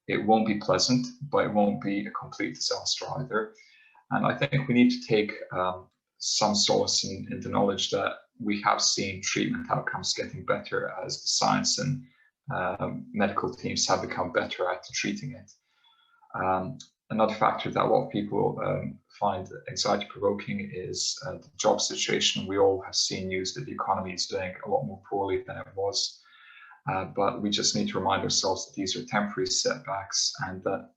it won't be pleasant, but it won't be a complete disaster either. And I think we need to take some solace in the knowledge that we have seen treatment outcomes getting better as the science and medical teams have become better at treating it. Another factor that a lot of people find anxiety provoking is the job situation. We all have seen news that the economy is doing a lot more poorly than it was. But we just need to remind ourselves that these are temporary setbacks, and that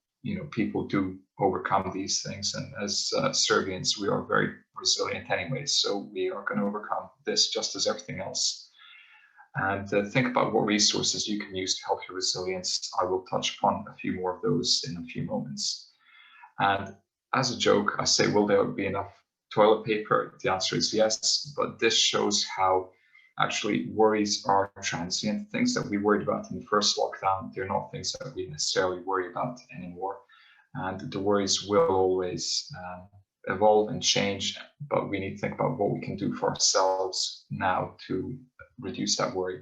people do overcome these things. And as Serbians, we are very resilient anyway, so we are going to overcome this just as everything else. And think about what resources you can use to help your resilience. I will touch upon a few more of those in a few moments. And as a joke, I say, will there be enough toilet paper? The answer is yes, but this shows how actually worries are transient. Things that we worried about in the first lockdown, they're not things that we necessarily worry about anymore. And the worries will always evolve and change, but we need to think about what we can do for ourselves now to reduce that worry.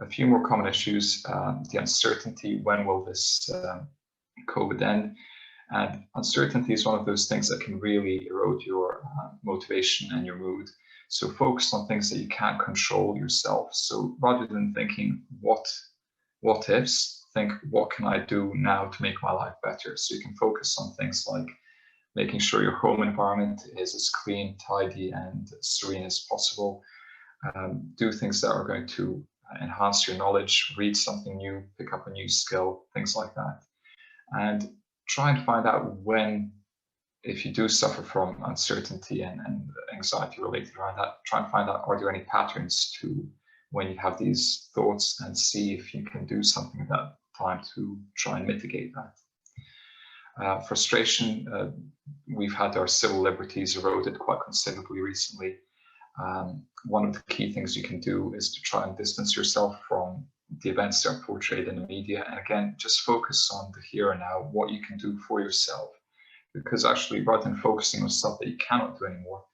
A few more common issues, the uncertainty, when will this COVID end? And uncertainty is one of those things that can really erode your motivation and your mood. So focus on things that you can't control yourself. So rather than thinking what ifs, think what can I do now to make my life better? So you can focus on things like making sure your home environment is as clean, tidy, and serene as possible. Do things that are going to enhance your knowledge, read something new, pick up a new skill, things like that. And try and find out when if you do suffer from uncertainty and anxiety related around that, try and find out, are there any patterns to when you have these thoughts, and see if you can do something at that time to try and mitigate that. Frustration, we've had our civil liberties eroded quite considerably recently. One of the key things you can do is to try and distance yourself from the events that are portrayed in the media. And again, just focus on the here and now, what you can do for yourself. Because actually, rather than focusing on stuff that you cannot do anymore,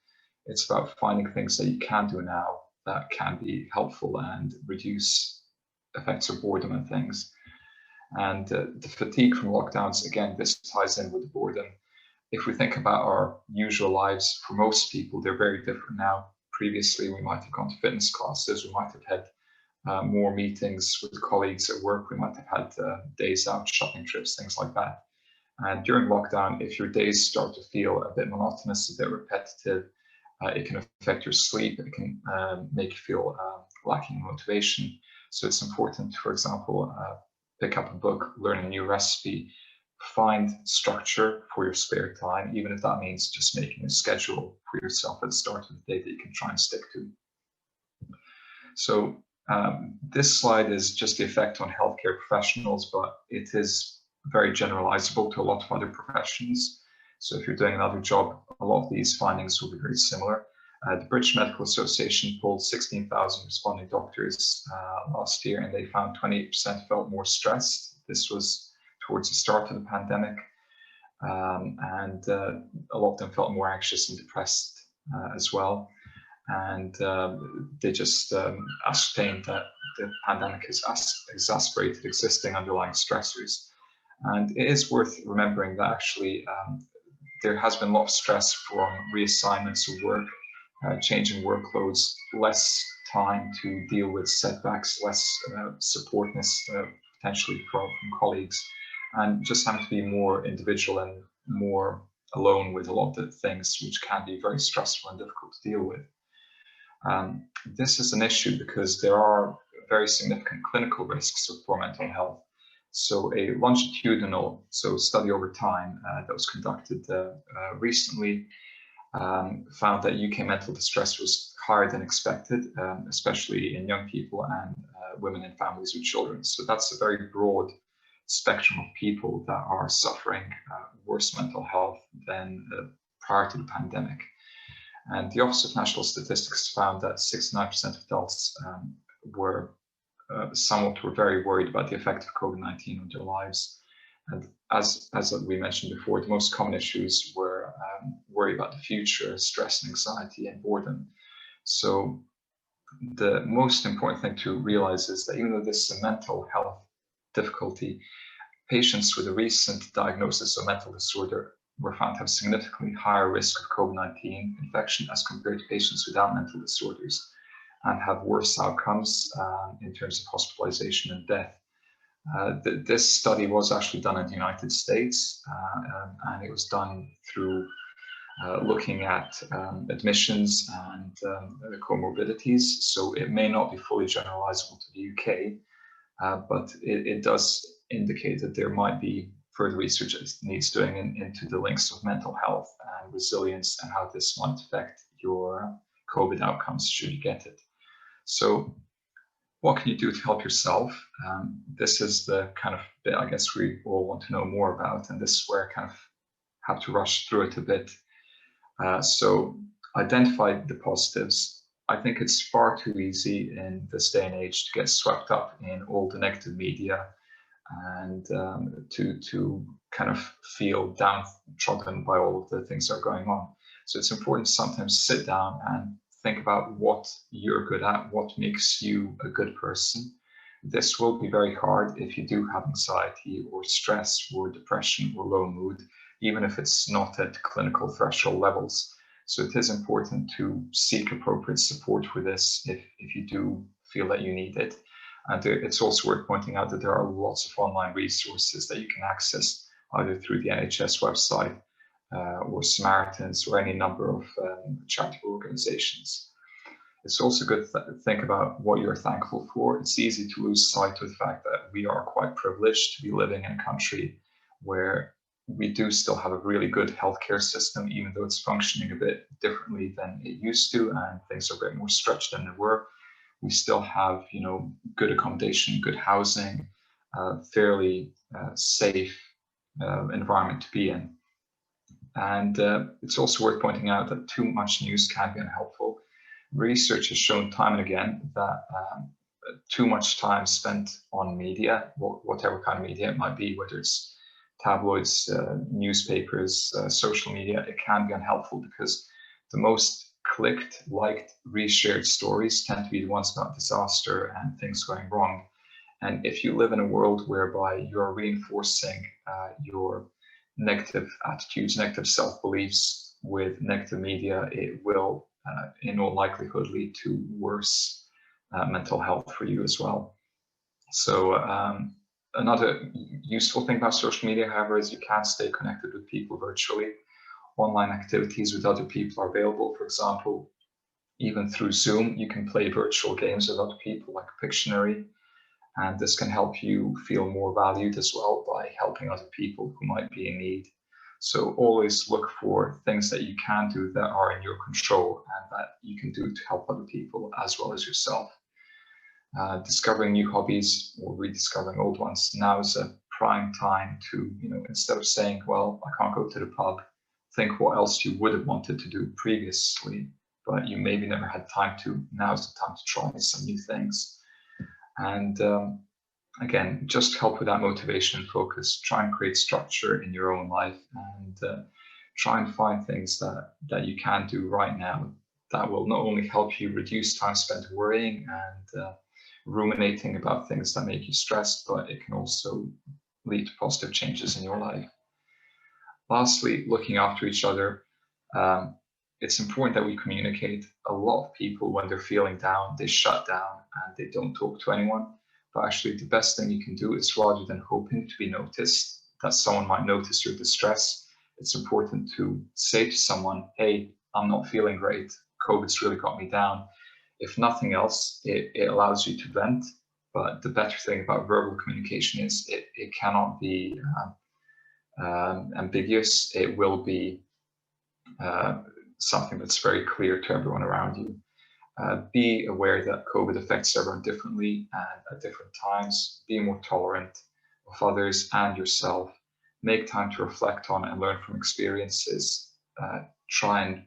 it's about finding things that you can do now that can be helpful and reduce effects of boredom and things. And the fatigue from lockdowns, again, this ties in with the boredom. If we think about our usual lives, for most people, they're very different now. Previously, we might have gone to fitness classes, we might have had more meetings with colleagues at work, we might have had days out, shopping trips, things like that. And during lockdown, if your days start to feel a bit monotonous, a bit repetitive, it can affect your sleep, it can make you feel lacking motivation. So it's important, for example, pick up a book, learn a new recipe, find structure for your spare time, even if that means just making a schedule for yourself at the start of the day that you can try and stick to. So this slide is just the effect on healthcare professionals, but it is very generalizable to a lot of other professions. So if you're doing another job, a lot of these findings will be very similar. The British Medical Association polled 16,000 responding doctors last year, and they found 28% felt more stressed. This was towards the start of the pandemic. And a lot of them felt more anxious and depressed as well. And they just ascertained that the pandemic has exacerbated existing underlying stressors. And it is worth remembering that actually there has been a lot of stress from reassignments of work, changing workloads, less time to deal with setbacks, less supportness potentially from colleagues, and just having to be more individual and more alone with a lot of the things which can be very stressful and difficult to deal with. This is an issue because there are very significant clinical risks of poor mental health. So a longitudinal study over time that was conducted recently found that UK mental distress was higher than expected, especially in young people and women in families with children. So that's a very broad spectrum of people that are suffering worse mental health than prior to the pandemic. And the Office of National Statistics found that 69% of adults were very worried about the effect of COVID-19 on their lives. And as we mentioned before, the most common issues were worry about the future, stress and anxiety, and boredom. So the most important thing to realize is that even though this is a mental health difficulty, patients with a recent diagnosis of mental disorder were found to have significantly higher risk of COVID-19 infection as compared to patients without mental disorders, and have worse outcomes in terms of hospitalization and death. This study was actually done in the United States, and it was done through looking at admissions and comorbidities. So it may not be fully generalizable to the UK, but it does indicate that there might be further research that needs doing into the links of mental health and resilience and how this might affect your COVID outcomes should you get it. So what can you do to help yourself? This is the kind of bit I guess we all want to know more about, and this is where I kind of have to rush through it a bit. So identify the positives. I think it's far too easy in this day and age to get swept up in all the negative media and to kind of feel downtrodden by all of the things that are going on. So it's important to sometimes sit down and think about what you're good at, what makes you a good person. This will be very hard if you do have anxiety or stress or depression or low mood, even if it's not at clinical threshold levels. So it is important to seek appropriate support for this if you do feel that you need it. And it's also worth pointing out that there are lots of online resources that you can access either through the NHS website or Samaritans or any number of charitable organizations. It's also good to think about what you're thankful for. It's easy to lose sight of the fact that we are quite privileged to be living in a country where we do still have a really good healthcare system, even though it's functioning a bit differently than it used to, and things are a bit more stretched than they were. We still have, you know, good accommodation, good housing, fairly safe environment to be in. And it's also worth pointing out that too much news can be unhelpful. Research has shown time and again that too much time spent on media, whatever kind of media it might be, whether it's tabloids, newspapers, social media, it can be unhelpful, because the most clicked, liked, reshared stories tend to be the ones about disaster and things going wrong. And if you live in a world whereby you're reinforcing your negative attitudes, negative self-beliefs with negative media, it will in all likelihood lead to worse mental health for you as well. So another useful thing about social media, however, is you can stay connected with people virtually. Online activities with other people are available. For example, even through Zoom, you can play virtual games with other people like Pictionary. And this can help you feel more valued as well by helping other people who might be in need. So always look for things that you can do that are in your control and that you can do to help other people as well as yourself. Discovering new hobbies or rediscovering old ones. Now is a prime time to, you know, instead of saying, well, I can't go to the pub, think what else you would have wanted to do previously, but you maybe never had time to. Now is the time to try some new things. And again, just help with that motivation and focus. Try and create structure in your own life, and try and find things that you can do right now that will not only help you reduce time spent worrying and ruminating about things that make you stressed, but it can also lead to positive changes in your life. Lastly, looking after each other. It's important that we communicate. A lot of people, when they're feeling down, they shut down and they don't talk to anyone. But actually, the best thing you can do is, rather than hoping to be noticed, that someone might notice your distress, it's important to say to someone, hey, I'm not feeling great. COVID's really got me down. If nothing else, it allows you to vent. But the better thing about verbal communication is it cannot be ambiguous. It will be something that's very clear to everyone around you. Be aware that COVID affects everyone differently and at different times. Be more tolerant of others and yourself. Make time to reflect on and learn from experiences. Try and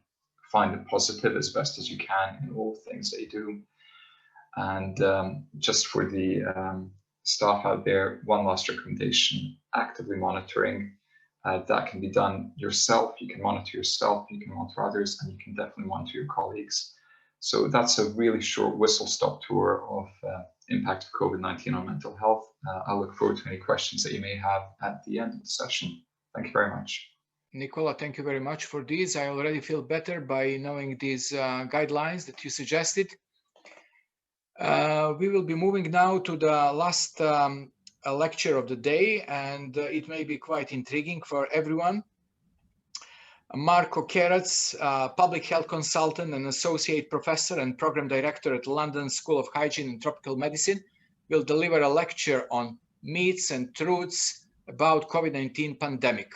find the positive as best as you can in all things that you do. And just for the staff out there, one last recommendation: actively monitoring. That can be done yourself. You can monitor yourself, you can monitor others, and you can definitely monitor your colleagues. So that's a really short whistle-stop tour of impact of COVID-19 on mental health. I look forward to any questions that you may have at the end of the session. Thank you very much. Nikola, thank you very much for this. I already feel better by knowing these guidelines that you suggested. We will be moving now to the last lecture of the day, and it may be quite intriguing for everyone. Marko Kerac, public health consultant and associate professor and program director at London School of Hygiene and Tropical Medicine, will deliver a lecture on myths and truths about COVID-19 pandemic.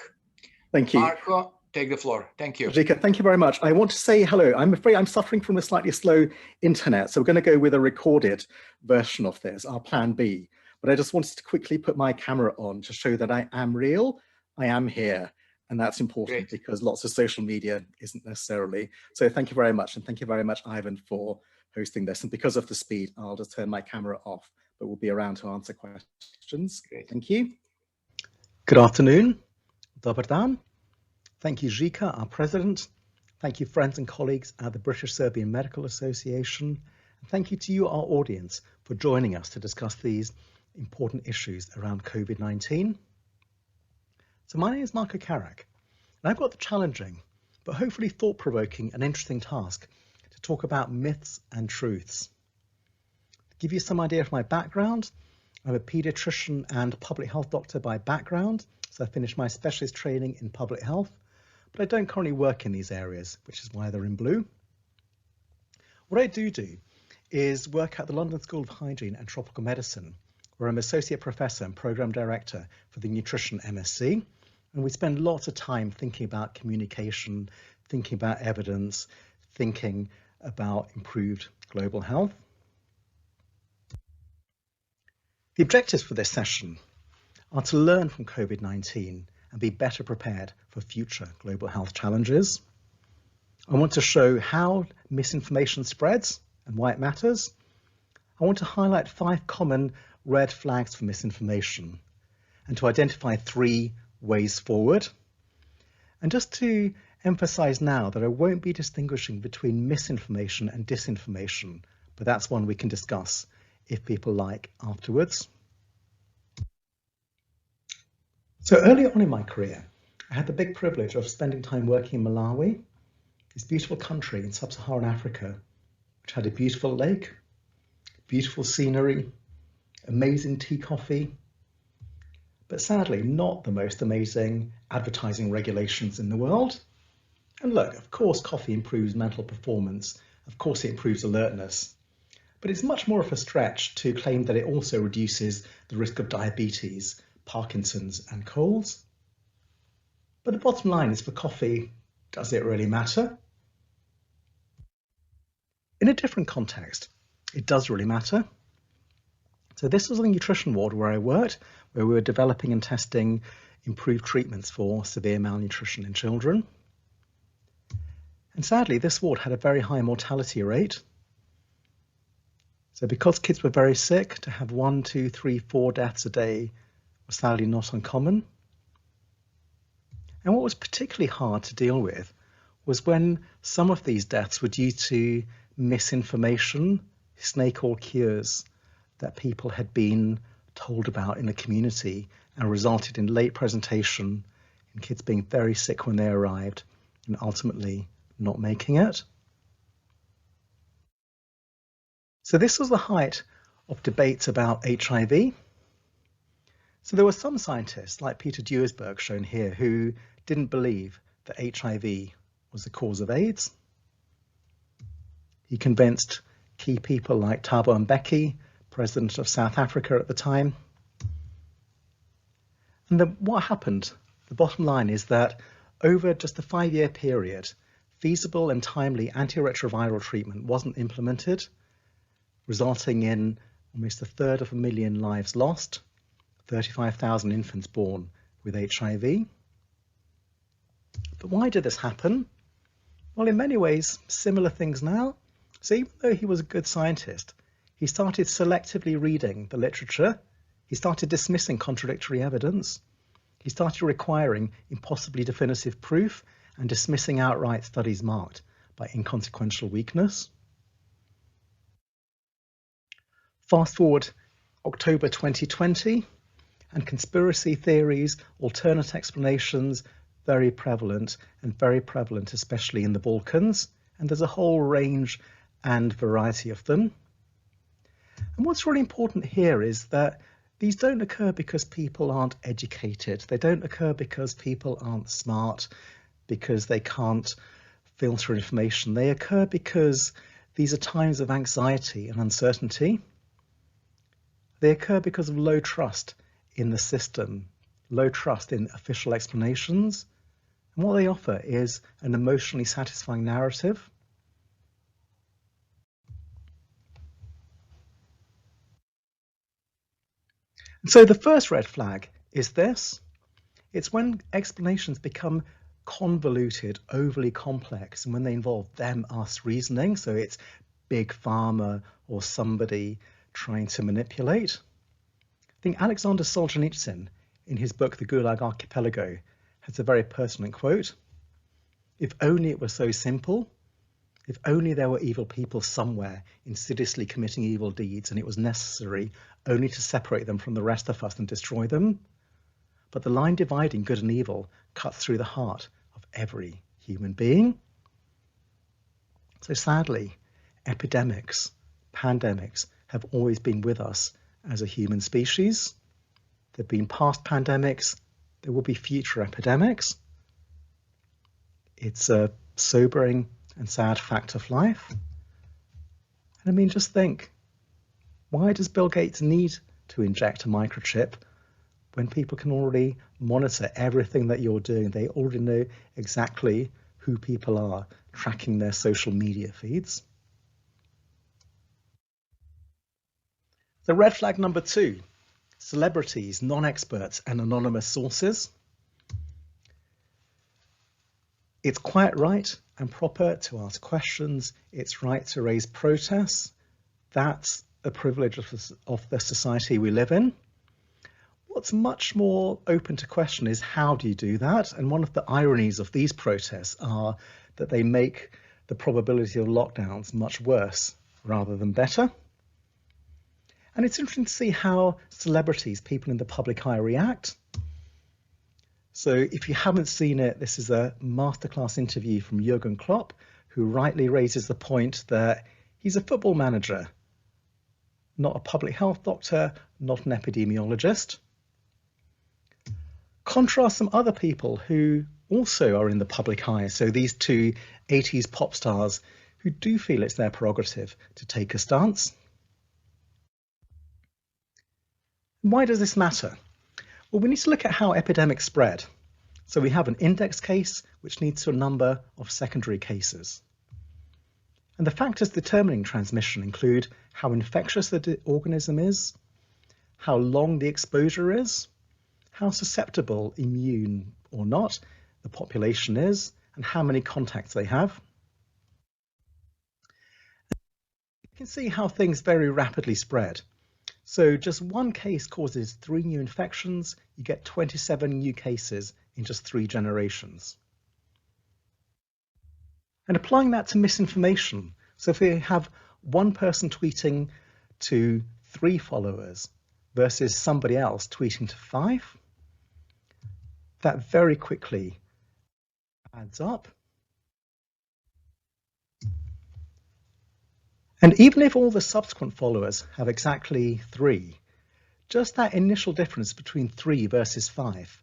Thank you. Marko, take the floor. Thank you. Žika, thank you very much. I want to say hello. I'm afraid I'm suffering from a slightly slow internet, so we're going to go with a recorded version of this, our plan B. But I just wanted to quickly put my camera on to show that I am real, I am here. And that's important. Great. Because lots of social media isn't necessarily. So thank you very much. And thank you very much, Ivan, for hosting this. And because of the speed, I'll just turn my camera off, but we'll be around to answer questions. Great. Thank you. Good afternoon. Dobar dan. Thank you, Žika, our president. Thank you, friends and colleagues at the British Serbian Medical Association. And thank you to you, our audience, for joining us to discuss these important issues around COVID-19. So my name is Marko Kerac, and I've got the challenging, but hopefully thought-provoking and interesting task to talk about myths and truths. To give you some idea of my background, I'm a paediatrician and public health doctor by background, so I finished my specialist training in public health, but I don't currently work in these areas, which is why they're in blue. What I do is work at the London School of Hygiene and Tropical Medicine, where I'm associate professor and program director for the nutrition MSc. And we spend lots of time thinking about communication, thinking about evidence, thinking about improved global health. The objectives for this session are to learn from COVID-19 and be better prepared for future global health challenges. I want to show how misinformation spreads and why it matters. I want to highlight 5 common red flags for misinformation and to identify 3 ways forward. And just to emphasize now that I won't be distinguishing between misinformation and disinformation, but that's one we can discuss if people like afterwards. So early on in my career, I had the big privilege of spending time working in Malawi, this beautiful country in sub-Saharan Africa, which had a beautiful lake, beautiful scenery, amazing tea coffee, but sadly not the most amazing advertising regulations in the world. And look, of course, coffee improves mental performance. Of course, it improves alertness, but it's much more of a stretch to claim that it also reduces the risk of diabetes, Parkinson's and colds. But the bottom line is, for coffee, does it really matter? In a different context, it does really matter. So this was a nutrition ward where I worked, where we were developing and testing improved treatments for severe malnutrition in children. And sadly, this ward had a very high mortality rate. So because kids were very sick, to have 1, 2, 3, 4 deaths a day was sadly not uncommon. And what was particularly hard to deal with was when some of these deaths were due to misinformation, snake oil cures that people had been told about in the community and resulted in late presentation and kids being very sick when they arrived and ultimately not making it. So this was the height of debates about HIV. So there were some scientists like Peter Duisberg, shown here, who didn't believe that HIV was the cause of AIDS. He convinced key people like Thabo Mbeki, president of South Africa at the time. And what happened, the bottom line is that over just a 5-year period, feasible and timely antiretroviral treatment wasn't implemented, resulting in almost 1/3 lives lost, 35,000 infants born with HIV. But why did this happen? Well, in many ways, similar things now. So even though he was a good scientist, he started selectively reading the literature. He started dismissing contradictory evidence. He started requiring impossibly definitive proof and dismissing outright studies marked by inconsequential weakness. Fast forward October 2020, and conspiracy theories, alternate explanations, very prevalent especially in the Balkans, and there's a whole range and variety of them. And what's really important here is that these don't occur because people aren't educated. They don't occur because people aren't smart, because they can't filter information. They occur because these are times of anxiety and uncertainty. They occur because of low trust in the system, low trust in official explanations. And what they offer is an emotionally satisfying narrative. And so the first red flag is this. It's when explanations become convoluted, overly complex, and when they involve them, us reasoning. So it's big pharma or somebody trying to manipulate. I think Alexander Solzhenitsyn, in his book, The Gulag Archipelago, has a very pertinent quote. If only it were so simple, if only there were evil people somewhere insidiously committing evil deeds and it was necessary only to separate them from the rest of us and destroy them. But the line dividing good and evil cuts through the heart of every human being. So sadly, epidemics, pandemics have always been with us as a human species. There have been past pandemics, there will be future epidemics. It's a sobering and sad fact of life. And I mean, just think, why does Bill Gates need to inject a microchip when people can already monitor everything that you're doing. They already know exactly who people are, tracking their social media feeds. The red flag number 2, celebrities, non-experts, and anonymous sources. It's quite right and proper to ask questions. It's right to raise protests. That's a privilege of the society we live in. What's much more open to question is how do you do that? And one of the ironies of these protests are that they make the probability of lockdowns much worse rather than better. And it's interesting to see how celebrities, people in the public eye, react. So if you haven't seen it, this is a masterclass interview from Jurgen Klopp, who rightly raises the point that he's a football manager, not a public health doctor, not an epidemiologist. Contrast some other people who also are in the public eye. So these two 80s pop stars who do feel it's their prerogative to take a stance. Why does this matter? Well, we need to look at how epidemics spread. So we have an index case, which leads to a number of secondary cases. And the factors determining transmission include how infectious the organism is, how long the exposure is, how susceptible, immune or not, the population is, and how many contacts they have. You can see how things very rapidly spread. So just one case causes 3 new infections. You get 27 new cases in just 3 generations. And applying that to misinformation. So if we have one person tweeting to 3 followers versus somebody else tweeting to 5, that very quickly adds up. And even if all the subsequent followers have exactly 3, just that initial difference between 3 versus 5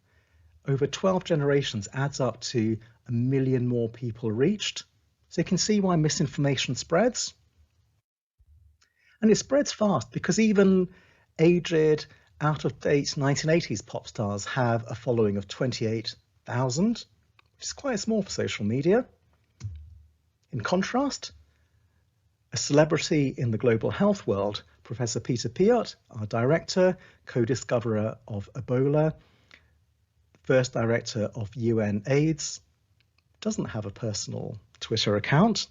over 12 generations adds up to 1 million more people reached. So you can see why misinformation spreads. And it spreads fast because even aged, out-of-date 1980s pop stars have a following of 28,000, which is quite small for social media. In contrast, a celebrity in the global health world, Professor Peter Piot, our director, co-discoverer of Ebola, first director of UN AIDS, doesn't have a personal Twitter account.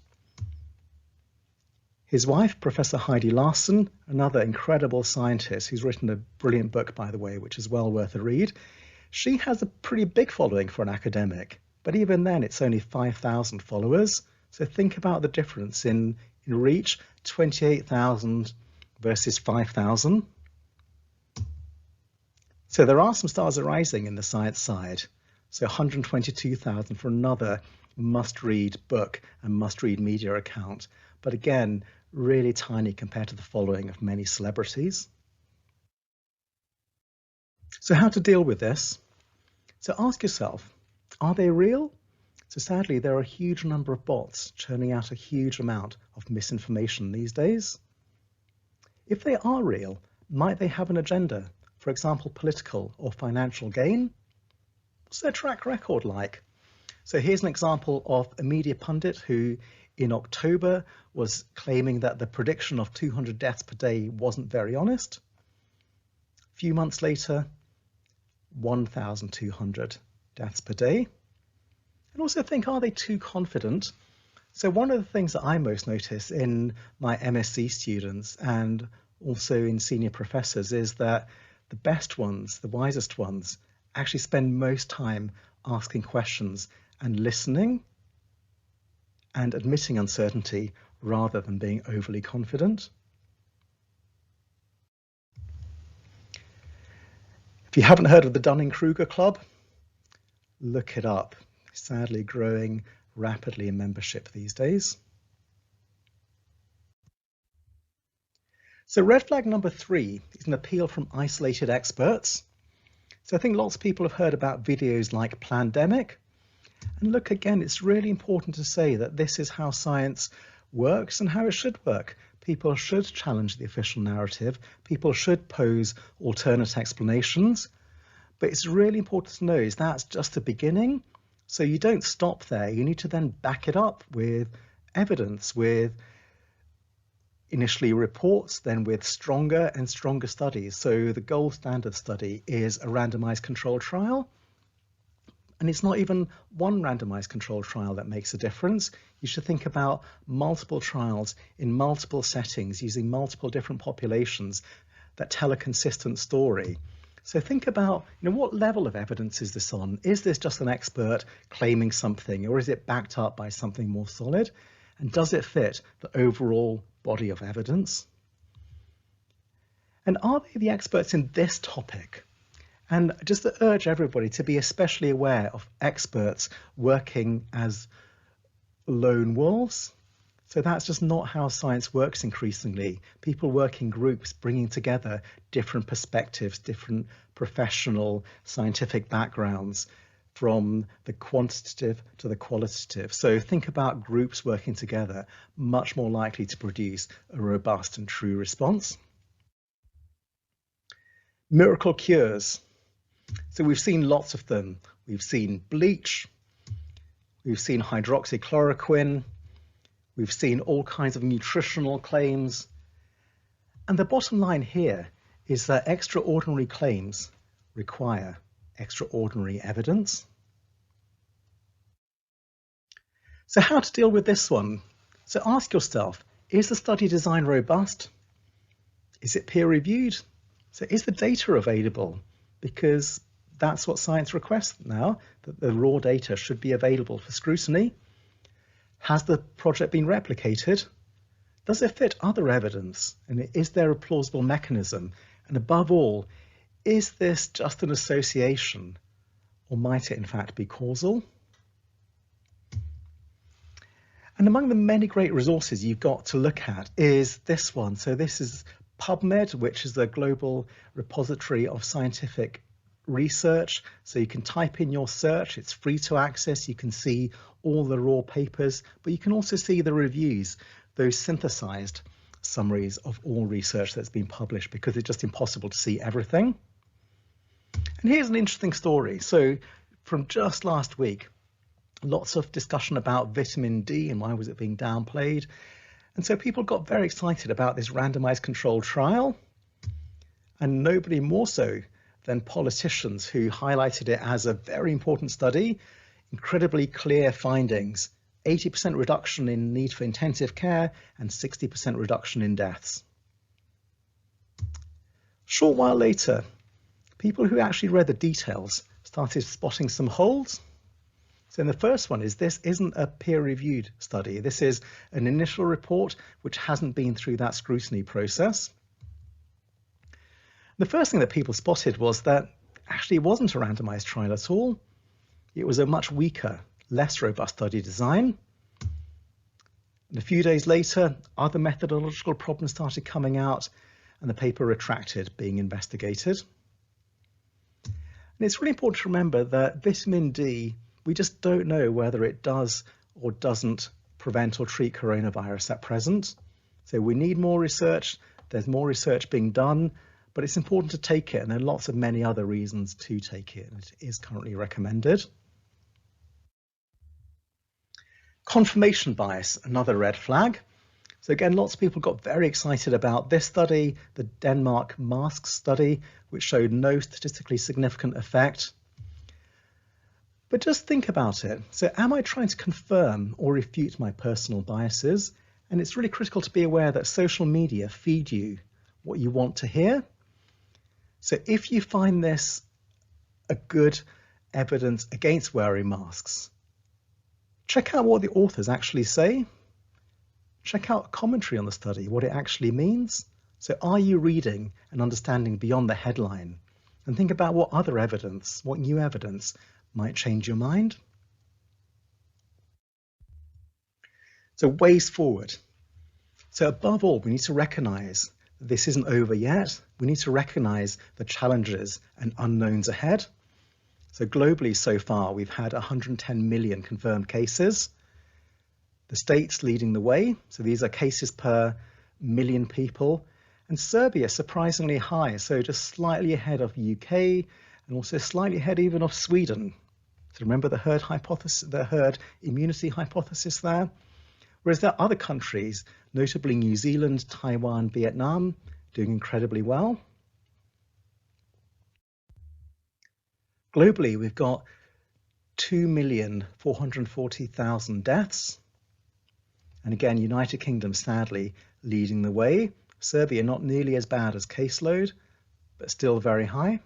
His wife, Professor Heidi Larson, another incredible scientist who's written a brilliant book, by the way, which is well worth a read. She has a pretty big following for an academic, but even then it's only 5,000 followers. So think about the difference in reach, 28,000 versus 5,000. So there are some stars arising in the science side. So 122,000 for another must-read book and must-read media account. But again, really tiny compared to the following of many celebrities. So how to deal with this? So ask yourself, are they real? So sadly, there are a huge number of bots churning out a huge amount of misinformation these days. If they are real, might they have an agenda? For example, political or financial gain? What's their track record like? So here's an example of a media pundit who in October was claiming that the prediction of 200 deaths per day wasn't very honest. A few months later, 1,200 deaths per day. And also think, are they too confident? So one of the things that I most notice in my MSc students and also in senior professors is that the best ones, the wisest ones, actually spend most time asking questions and listening and admitting uncertainty rather than being overly confident. If you haven't heard of the Dunning-Kruger Club, look it up. Sadly growing rapidly in membership these days. So red flag number 3 is an appeal from isolated experts. So I think lots of people have heard about videos like Plandemic. And look, again, it's really important to say that this is how science works and how it should work. People should challenge the official narrative. People should pose alternate explanations. But it's really important to know is that's just the beginning. So you don't stop there. You need to then back it up with evidence, with initially reports, then with stronger and stronger studies. So the gold standard study is a randomized controlled trial. And it's not even one randomized controlled trial that makes a difference. You should think about multiple trials in multiple settings using multiple different populations that tell a consistent story. So think about, what level of evidence is this on? Is this just an expert claiming something, or is it backed up by something more solid? And does it fit the overall body of evidence? And are they the experts in this topic? And just to urge everybody to be especially aware of experts working as lone wolves. So that's just not how science works increasingly. People work in groups, bringing together different perspectives, different professional scientific backgrounds, from the quantitative to the qualitative. So think about groups working together, much more likely to produce a robust and true response. Miracle cures. So we've seen lots of them. We've seen bleach, we've seen hydroxychloroquine, we've seen all kinds of nutritional claims. And the bottom line here is that extraordinary claims require extraordinary evidence. So how to deal with this one? So ask yourself, is the study design robust? Is it peer reviewed? So is the data available? Because that's what science requests now, that the raw data should be available for scrutiny. Has the project been replicated? Does it fit other evidence? And is there a plausible mechanism? And above all, is this just an association, or might it in fact be causal? And among the many great resources you've got to look at is this one. So this is PubMed, which is the global repository of scientific research. So you can type in your search, it's free to access. You can see all the raw papers, but you can also see the reviews, those synthesized summaries of all research that's been published, because it's just impossible to see everything. And here's an interesting story. So from just last week, lots of discussion about vitamin D and why was it being downplayed. And so people got very excited about this randomized controlled trial, and nobody more so than politicians, who highlighted it as a very important study, incredibly clear findings, 80% reduction in need for intensive care and 60% reduction in deaths. Short while later, people who actually read the details started spotting some holes. So in the first one is, this isn't a peer-reviewed study. This is an initial report which hasn't been through that scrutiny process. The first thing that people spotted was that actually it wasn't a randomized trial at all. It was a much weaker, less robust study design. And a few days later, other methodological problems started coming out, and the paper retracted being investigated. And it's really important to remember that vitamin D, we just don't know whether it does or doesn't prevent or treat coronavirus at present. So we need more research. There's more research being done, but it's important to take it, and there are lots of many other reasons to take it, and it is currently recommended. Confirmation bias, another red flag. So again, lots of people got very excited about this study, the Denmark mask study, which showed no statistically significant effect. But just think about it. So am I trying to confirm or refute my personal biases? And it's really critical to be aware that social media feed you what you want to hear. So if you find this a good evidence against wearing masks, check out what the authors actually say. Check out a commentary on the study, what it actually means. So are you reading and understanding beyond the headline? And think about what other evidence, what new evidence might change your mind. So ways forward. So above all, we need to recognize that this isn't over yet. We need to recognize the challenges and unknowns ahead. So globally so far, we've had 110 million confirmed cases. The states leading the way. So these are cases per million people. And Serbia, surprisingly high, so just slightly ahead of the UK and also slightly ahead even of Sweden. So remember the herd hypothesis, the herd immunity hypothesis there? Whereas there are other countries, notably New Zealand, Taiwan, Vietnam, doing incredibly well. Globally, we've got 2,440,000 deaths. And again, United Kingdom, sadly, leading the way. Serbia, not nearly as bad as caseload, but still very high.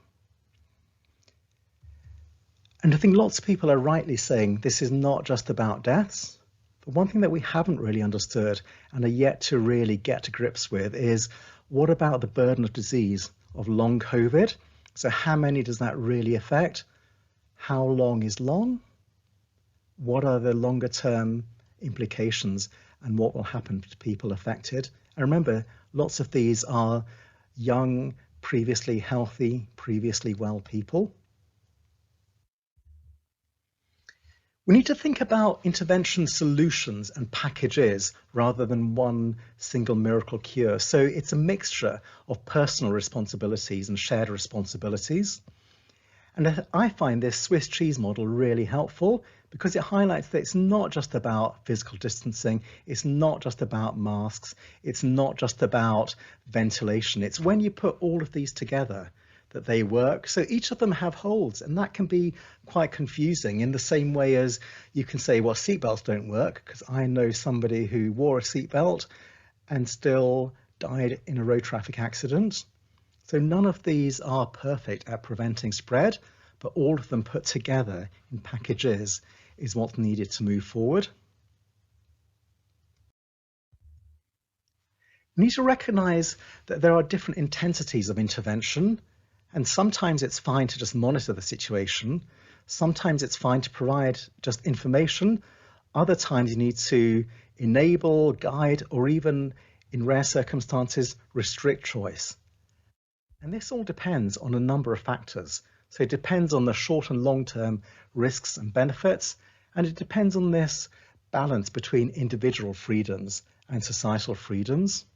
And I think lots of people are rightly saying this is not just about deaths. But one thing that we haven't really understood and are yet to really get to grips with is, what about the burden of disease of long COVID? So how many does that really affect? How long is long? What are the longer term implications, and what will happen to people affected? And remember, lots of these are young, previously healthy, previously well people. We need to think about intervention solutions and packages rather than one single miracle cure. So it's a mixture of personal responsibilities and shared responsibilities. And I find this Swiss cheese model really helpful because it highlights that it's not just about physical distancing, it's not just about masks, it's not just about ventilation. It's when you put all of these together that they work. So each of them have holes, and that can be quite confusing in the same way as you can say, well, seatbelts don't work, because I know somebody who wore a seatbelt and still died in a road traffic accident. So none of these are perfect at preventing spread, but all of them put together in packages is what's needed to move forward. We need to recognize that there are different intensities of intervention, and sometimes it's fine to just monitor the situation. Sometimes it's fine to provide just information. Other times you need to enable, guide, or even in rare circumstances, restrict choice. And this all depends on a number of factors. So it depends on the short and long-term risks and benefits, and it depends on this balance between individual freedoms and societal freedoms.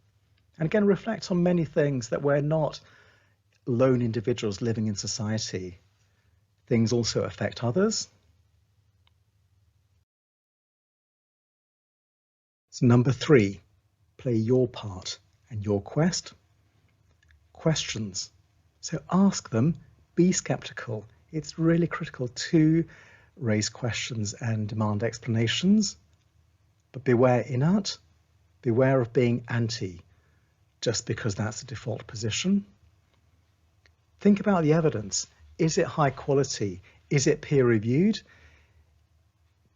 And again, reflect on many things, that we're not lone individuals living in society. Things also affect others. So number 3, play your part and your quest. Questions. So ask them, be skeptical. It's really critical to raise questions and demand explanations, but beware inert, beware of being anti, just because that's the default position. Think about the evidence. Is it high quality? Is it peer reviewed?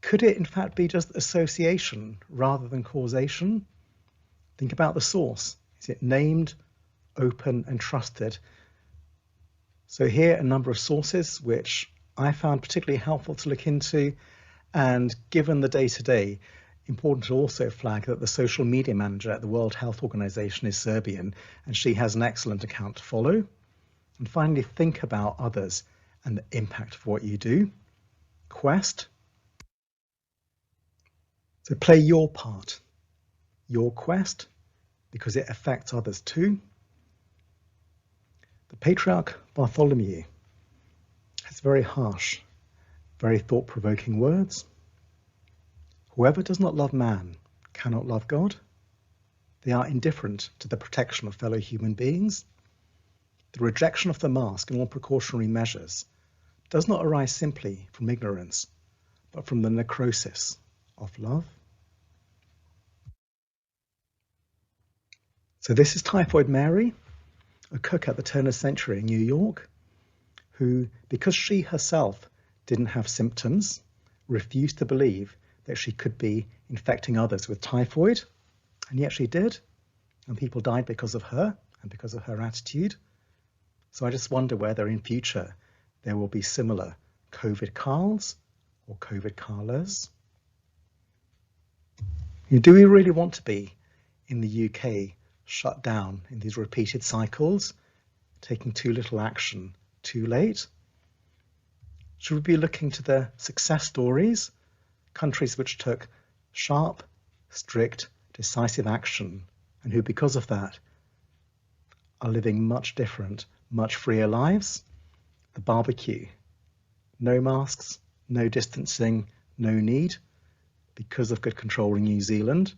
Could it in fact be just association rather than causation? Think about the source. Is it named, open and trusted? So here are a number of sources which I found particularly helpful to look into, and given the day-to-day, important to also flag that the social media manager at the World Health Organization is Serbian, and she has an excellent account to follow. And finally, think about others and the impact of what you do. Quest. So play your part, your quest, because it affects others too. The Patriarch Bartholomew has very harsh, very thought-provoking words. Whoever does not love man cannot love God. They are indifferent to the protection of fellow human beings. The rejection of the mask and all precautionary measures does not arise simply from ignorance, but from the necrosis of love. So this is Typhoid Mary, a cook at the turn of the century in New York, who, because she herself didn't have symptoms, refused to believe that she could be infecting others with typhoid, and yet she did, and people died because of her and because of her attitude. So I just wonder whether in future there will be similar COVID Carls or COVID Carlas. Do we really want to be in the UK shut down in these repeated cycles, taking too little action too late? Should we be looking to the success stories, countries which took sharp, strict, decisive action, and who because of that are living much different, much freer lives? The barbecue, no masks, no distancing, no need, because of good control in New Zealand.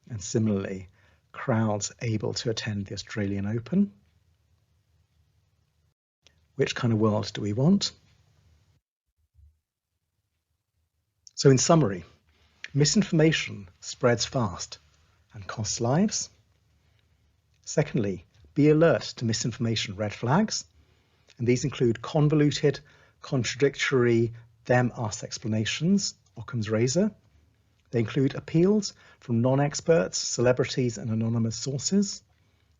And similarly, crowds able to attend the Australian Open. Which kind of world do we want? So in summary, misinformation spreads fast and costs lives. Secondly, be alert to misinformation red flags. And these include convoluted, contradictory, them-us explanations, Occam's razor. They include appeals from non-experts, celebrities, and anonymous sources.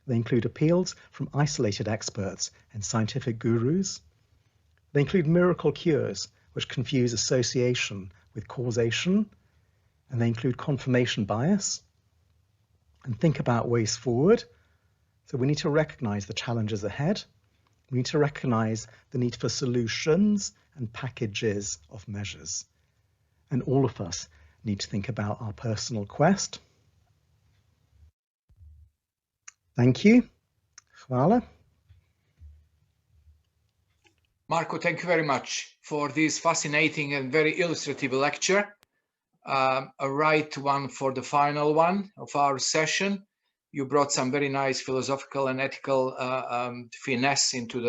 They include appeals from isolated experts and scientific gurus. They include miracle cures, which confuse association with causation. And they include confirmation bias. And think about ways forward. So we need to recognize the challenges ahead. We need to recognize the need for solutions and packages of measures. And all of us need to think about our personal quest. Thank you. Hvala. Marko, thank you very much for this fascinating and very illustrative lecture. A right one for the final one of our session. You brought some very nice philosophical and ethical finesse into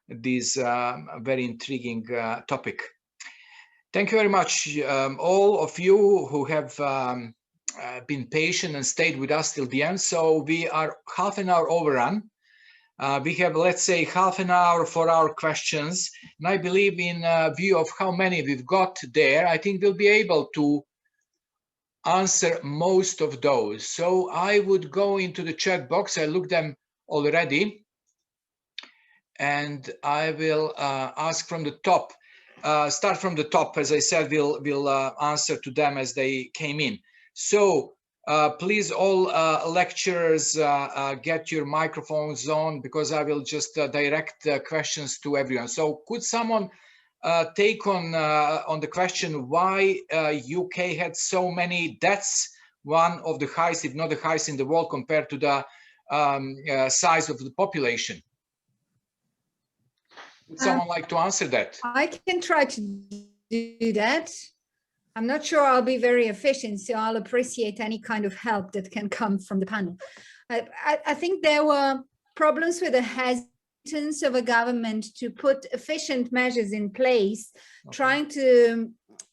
this very intriguing topic. Thank you very much, all of you who have been patient and stayed with us till the end. So we are half an hour overrun. We have, let's say, half an hour for our questions. And I believe in view of how many we've got there, I think we'll be able to answer most of those. So I would go into the chat box. I looked them already. And I will ask from the top. Start from the top. As I said, we'll answer to them as they came in. So please, all lecturers, get your microphones on, because I will just direct questions to everyone. So could someone take on the question why UK had so many deaths, one of the highest, if not the highest in the world, compared to the size of the population? Would someone like to answer that? I can try to do that. I'm not sure I'll be very efficient, so I'll appreciate any kind of help that can come from the panel. I think there were problems with the hesitance of a government to put efficient measures in place, trying to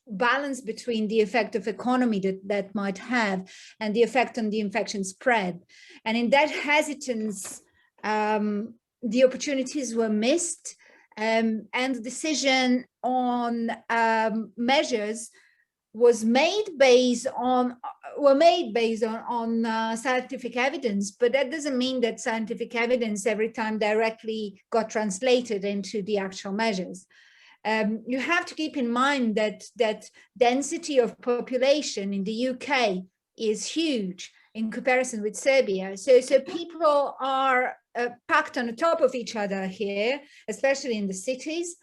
balance between the effect of economy that might have and the effect on the infection spread. And in that hesitance, the opportunities were missed, and the decision on measures was made based on scientific evidence, but that doesn't mean that scientific evidence every time directly got translated into the actual measures. You have to keep in mind that density of population in the UK is huge in comparison with Serbia. So people are packed on the top of each other here, especially in the cities.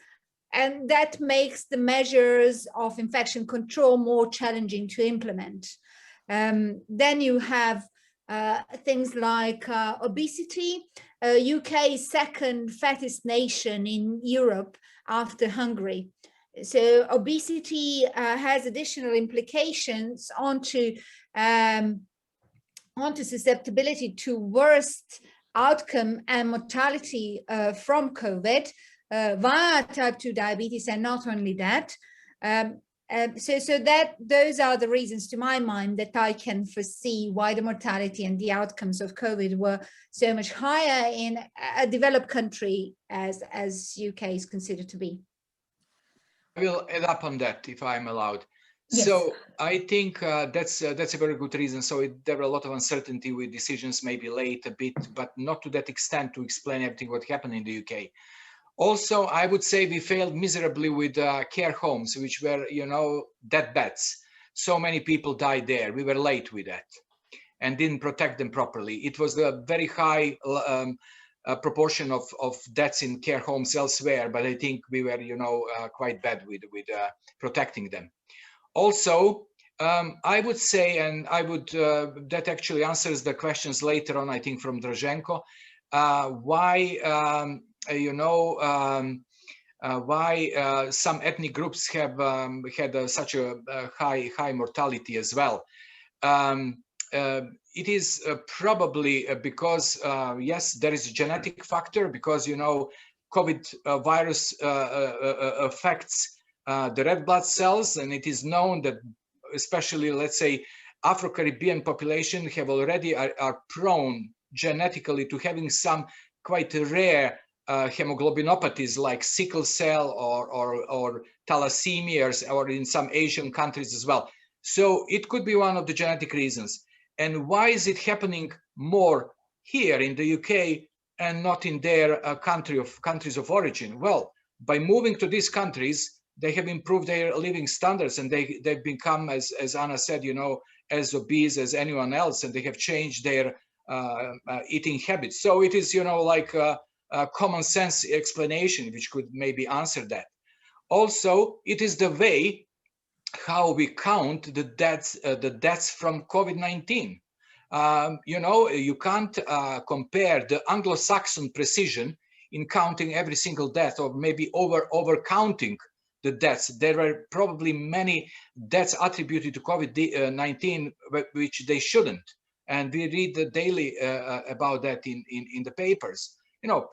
And that makes the measures of infection control more challenging to implement. Then you have things like obesity. UK is second fattest nation in Europe after Hungary. So obesity has additional implications onto susceptibility to worst outcome and mortality from COVID. Via type 2 diabetes, and not only that. Those are the reasons, to my mind, that I can foresee why the mortality and the outcomes of COVID were so much higher in a developed country as UK is considered to be. I will add up on that, if I'm allowed. Yes. So I think that's a very good reason. So there were a lot of uncertainty with decisions maybe late a bit, but not to that extent to explain everything what happened in the UK. Also, I would say we failed miserably with care homes, which were, deathbeds. So many people died there. We were late with that and didn't protect them properly. It was a very high proportion of deaths in care homes elsewhere, but I think we were, quite bad with protecting them. Also, I would say, and I would, that actually answers the questions later on, I think, from Draženko, why why some ethnic groups have had such a high mortality as well. It is probably because, yes, there is a genetic factor, because, you know, COVID virus affects the red blood cells, and it is known that especially, let's say, Afro-Caribbean population have already are prone genetically to having some quite rare hemoglobinopathies like sickle cell or thalassemia, or in some Asian countries as well. So it could be one of the genetic reasons. And why is it happening more here in the UK and not in their countries of origin? Well, by moving to these countries, they have improved their living standards, and they've become, as Anna said, you know, as obese as anyone else, and they have changed their eating habits. So it is, you know, like a common sense explanation which could maybe answer that. Also, it is the way how we count the deaths from COVID-19. You know, you can't compare the Anglo-Saxon precision in counting every single death, or maybe over counting the deaths. There were probably many deaths attributed to COVID-19 which they shouldn't. And we read daily about that in the papers. You know,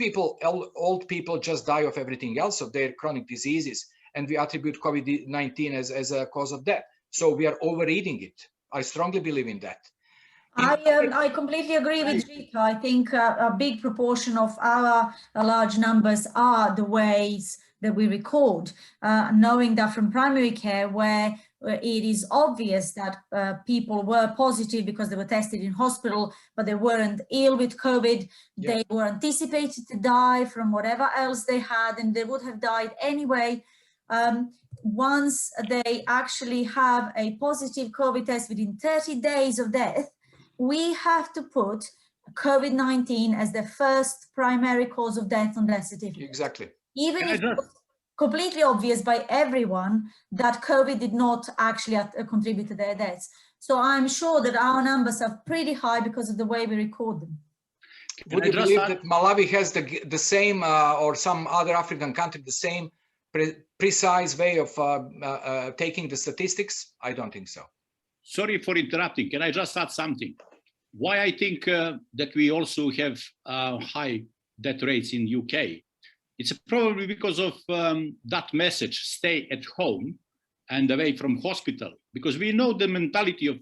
old people just die of everything else, of their chronic diseases, and we attribute COVID-19 as a cause of death. So we are overeating it. I strongly believe in that. I completely agree with Žika. I think a big proportion of our large numbers are the ways that we record, knowing that from primary care, where it is obvious that people were positive because they were tested in hospital, but they weren't ill with COVID. Yeah. They were anticipated to die from whatever else they had, and they would have died anyway. Once they actually have a positive COVID test within 30 days of death, we have to put COVID-19 as the first primary cause of death on death certificate. Exactly. Even if it was completely obvious by everyone that COVID did not actually contribute to their deaths. So I'm sure that our numbers are pretty high because of the way we record them. Would you believe that Malawi has the same, or some other African country, the same precise way of taking the statistics? I don't think so. Sorry for interrupting. Can I just add something? Why I think that we also have high death rates in UK? It's probably because of that message, stay at home and away from hospital. Because we know the mentality of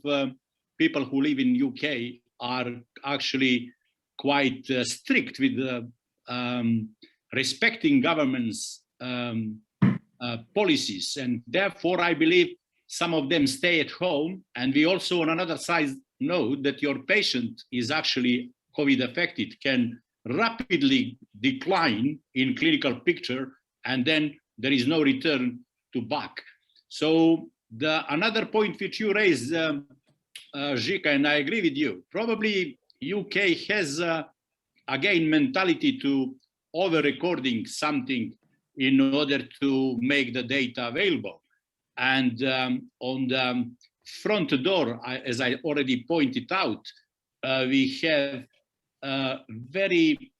people who live in UK are actually quite strict with respecting government's policies. And therefore, I believe some of them stay at home. And we also, on another side, know that your patient is actually COVID affected, can rapidly decline in clinical picture, and then there is no return to back. So another point which you raised, Žika, and I agree with you, probably UK has again mentality to over-recording something in order to make the data available. And on the front door, as I already pointed out, we have very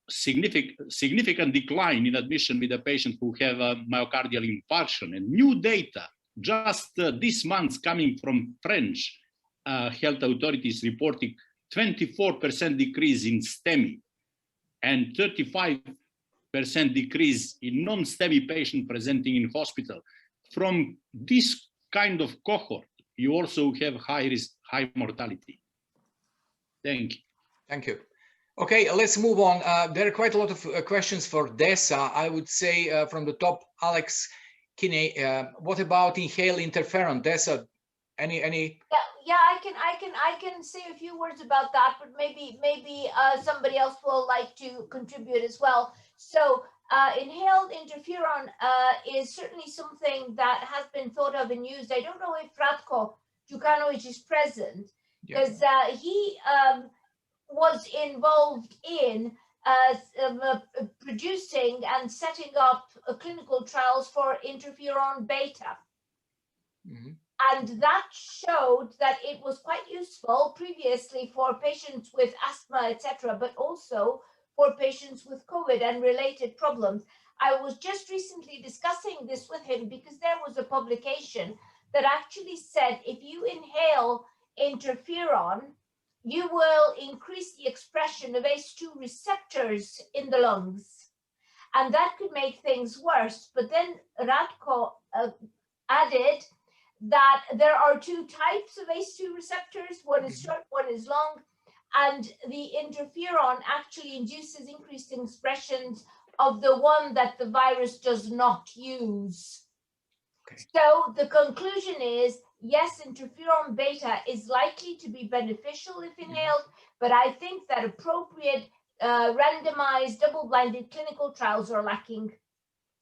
significant decline in admission with a patient who have a myocardial infarction. And new data just this month coming from French health authorities reporting 24% decrease in STEMI and 35% decrease in non-STEMI patient presenting in hospital. From this kind of cohort, you also have high risk, high mortality. Thank you. Thank you. Okay, let's move on. There are quite a lot of questions for Desa. I would say from the top, Alex Gynae, what about inhaled interferon? Desa, any? Yeah, I can say a few words about that, but maybe somebody else will like to contribute as well. So inhaled interferon is certainly something that has been thought of and used. I don't know if Ratko Đukanović is present, because he was involved in producing and setting up clinical trials for interferon beta. Mm-hmm. And that showed that it was quite useful previously for patients with asthma, etc., but also for patients with COVID and related problems. I was just recently discussing this with him because there was a publication that actually said if you inhale interferon, you will increase the expression of ACE2 receptors in the lungs. And that could make things worse. But then Ratko added that there are two types of ACE2 receptors. One is short, one is long. And the interferon actually induces increased expressions of the one that the virus does not use. Okay. So the conclusion is, yes, interferon beta is likely to be beneficial if inhaled, but I think that appropriate randomized double-blinded clinical trials are lacking.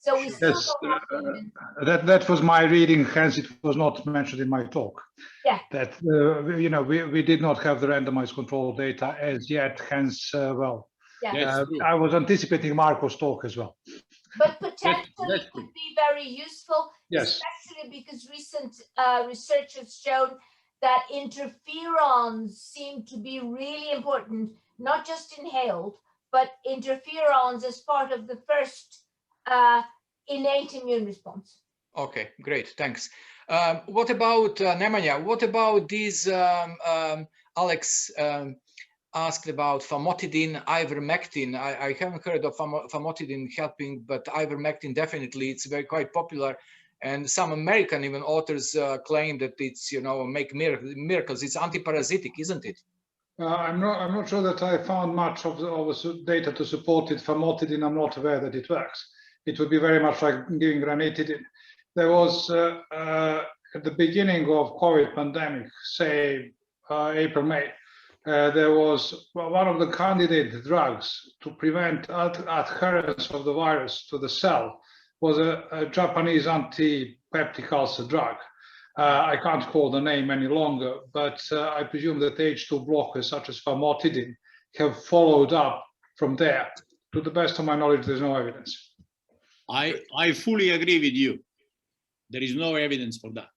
So we still don't have evidence. That was my reading, hence it was not mentioned in my talk. Yeah. That you know, we did not have the randomized control data as yet, hence well. Yeah. I was anticipating Marko's talk as well. But potentially could be very useful, yes, especially because recent research has shown that interferons seem to be really important, not just inhaled, but interferons as part of the first innate immune response. Okay, great, thanks. What about Nemanja? What about these? Alex asked about famotidine, ivermectin. I haven't heard of famotidine helping, but ivermectin definitely, it's quite popular. And some American even authors claim that it's, you know, make miracles. It's antiparasitic, isn't it? I'm not sure that I found much of the data to support it. Famotidine, I'm not aware that it works. It would be very much like giving ranitidine. There was at the beginning of COVID pandemic, say April, May, there was one of the candidate drugs to prevent adherence of the virus to the cell was a Japanese anti-peptic ulcer drug. I can't call the name any longer, but I presume that H2 blockers such as famotidine have followed up from there. To the best of my knowledge, there's no evidence. I fully agree with you. There is no evidence for that.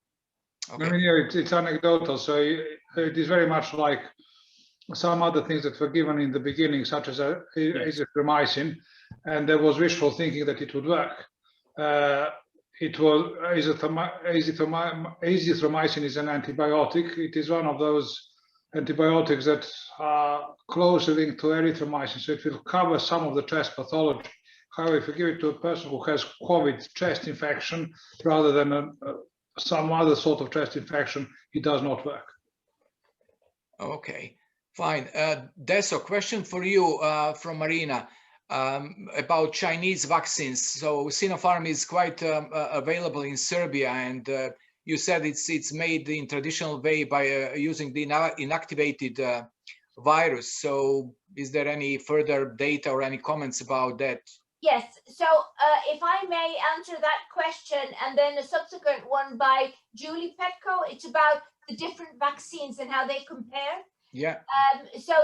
Okay. I mean, yeah, it's anecdotal, so it is very much like some other things that were given in the beginning, such as azithromycin, and there was wishful thinking that it would work. It was azithromycin is an antibiotic. It is one of those antibiotics that are closely linked to erythromycin, so it will cover some of the chest pathology. However, if you give it to a person who has COVID chest infection rather than some other sort of chest infection, it does not work. Okay, fine. Desa, question for you from Marina about Chinese vaccines. So Sinopharm is quite available in Serbia, and you said it's made in traditional way by using the inactivated virus. So is there any further data or any comments about that? Yes, so if I may answer that question, and then a subsequent one by Julie Petko, it's about the different vaccines and how they compare. Yeah. So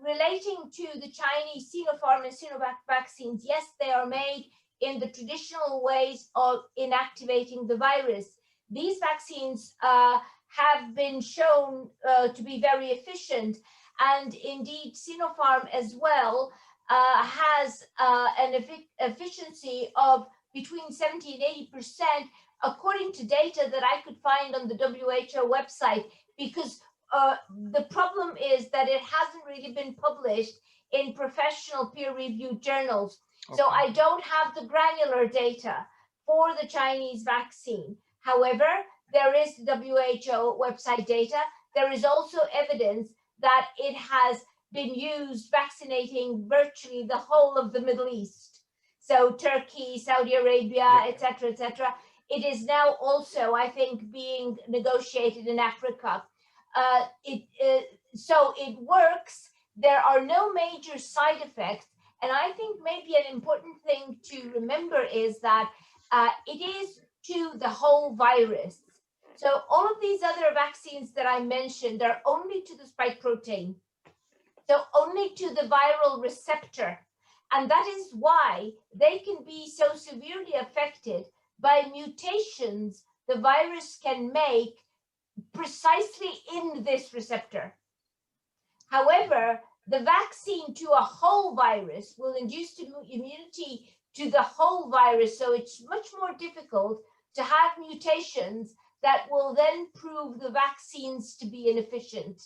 relating to the Chinese Sinopharm and Sinovac vaccines, yes, they are made in the traditional ways of inactivating the virus. These vaccines have been shown to be very efficient, and indeed Sinopharm as well has an efficiency of between 70 and 80%, according to data that I could find on the WHO website, because the problem is that it hasn't really been published in professional peer-reviewed journals. Okay. So I don't have the granular data for the Chinese vaccine. However, there is WHO website data. There is also evidence that it has been used vaccinating virtually the whole of the Middle East. So Turkey, Saudi Arabia, etc., etc. It is now also, I think, being negotiated in Africa. So it works. There are no major side effects. And I think maybe an important thing to remember is that it is to the whole virus. So all of these other vaccines that I mentioned are only to the spike protein. So only to the viral receptor. And that is why they can be so severely affected by mutations the virus can make precisely in this receptor. However, the vaccine to a whole virus will induce immunity to the whole virus. So it's much more difficult to have mutations that will then prove the vaccines to be inefficient.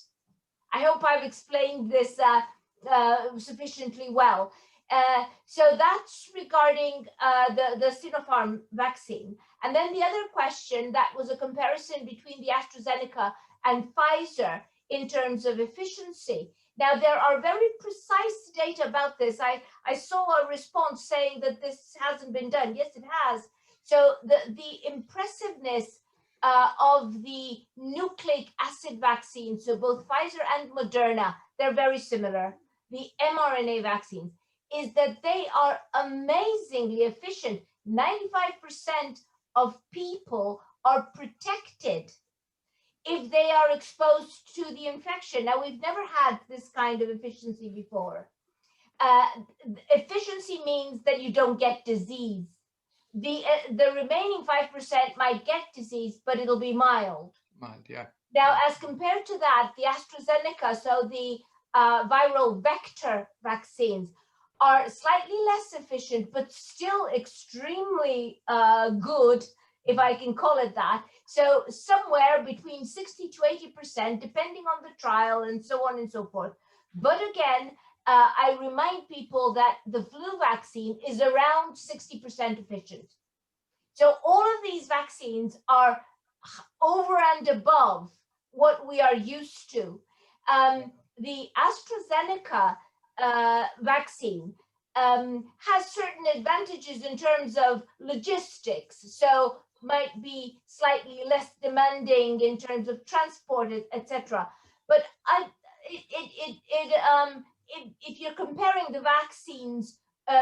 I hope I've explained this sufficiently well. So that's regarding the Sinopharm vaccine. And then the other question, that was a comparison between the AstraZeneca and Pfizer in terms of efficiency. Now, there are very precise data about this. I saw a response saying that this hasn't been done. Yes, it has. So the impressiveness of the nucleic acid vaccine, so both Pfizer and Moderna, they're very similar. The mRNA vaccines, is that they are amazingly efficient. 95% of people are protected if they are exposed to the infection. Now, we've never had this kind of efficiency before. Efficiency means that you don't get disease. The remaining 5% might get disease, but it'll be mild. Mild, yeah. Now, as compared to that, the AstraZeneca, so the viral vector vaccines, are slightly less efficient, but still extremely good, if I can call it that. So somewhere between 60 to 80%, depending on the trial and so on and so forth. But again, I remind people that the flu vaccine is around 60% efficient. So all of these vaccines are over and above what we are used to. The AstraZeneca vaccine has certain advantages in terms of logistics, so might be slightly less demanding in terms of transport, etc. But if you're comparing the vaccines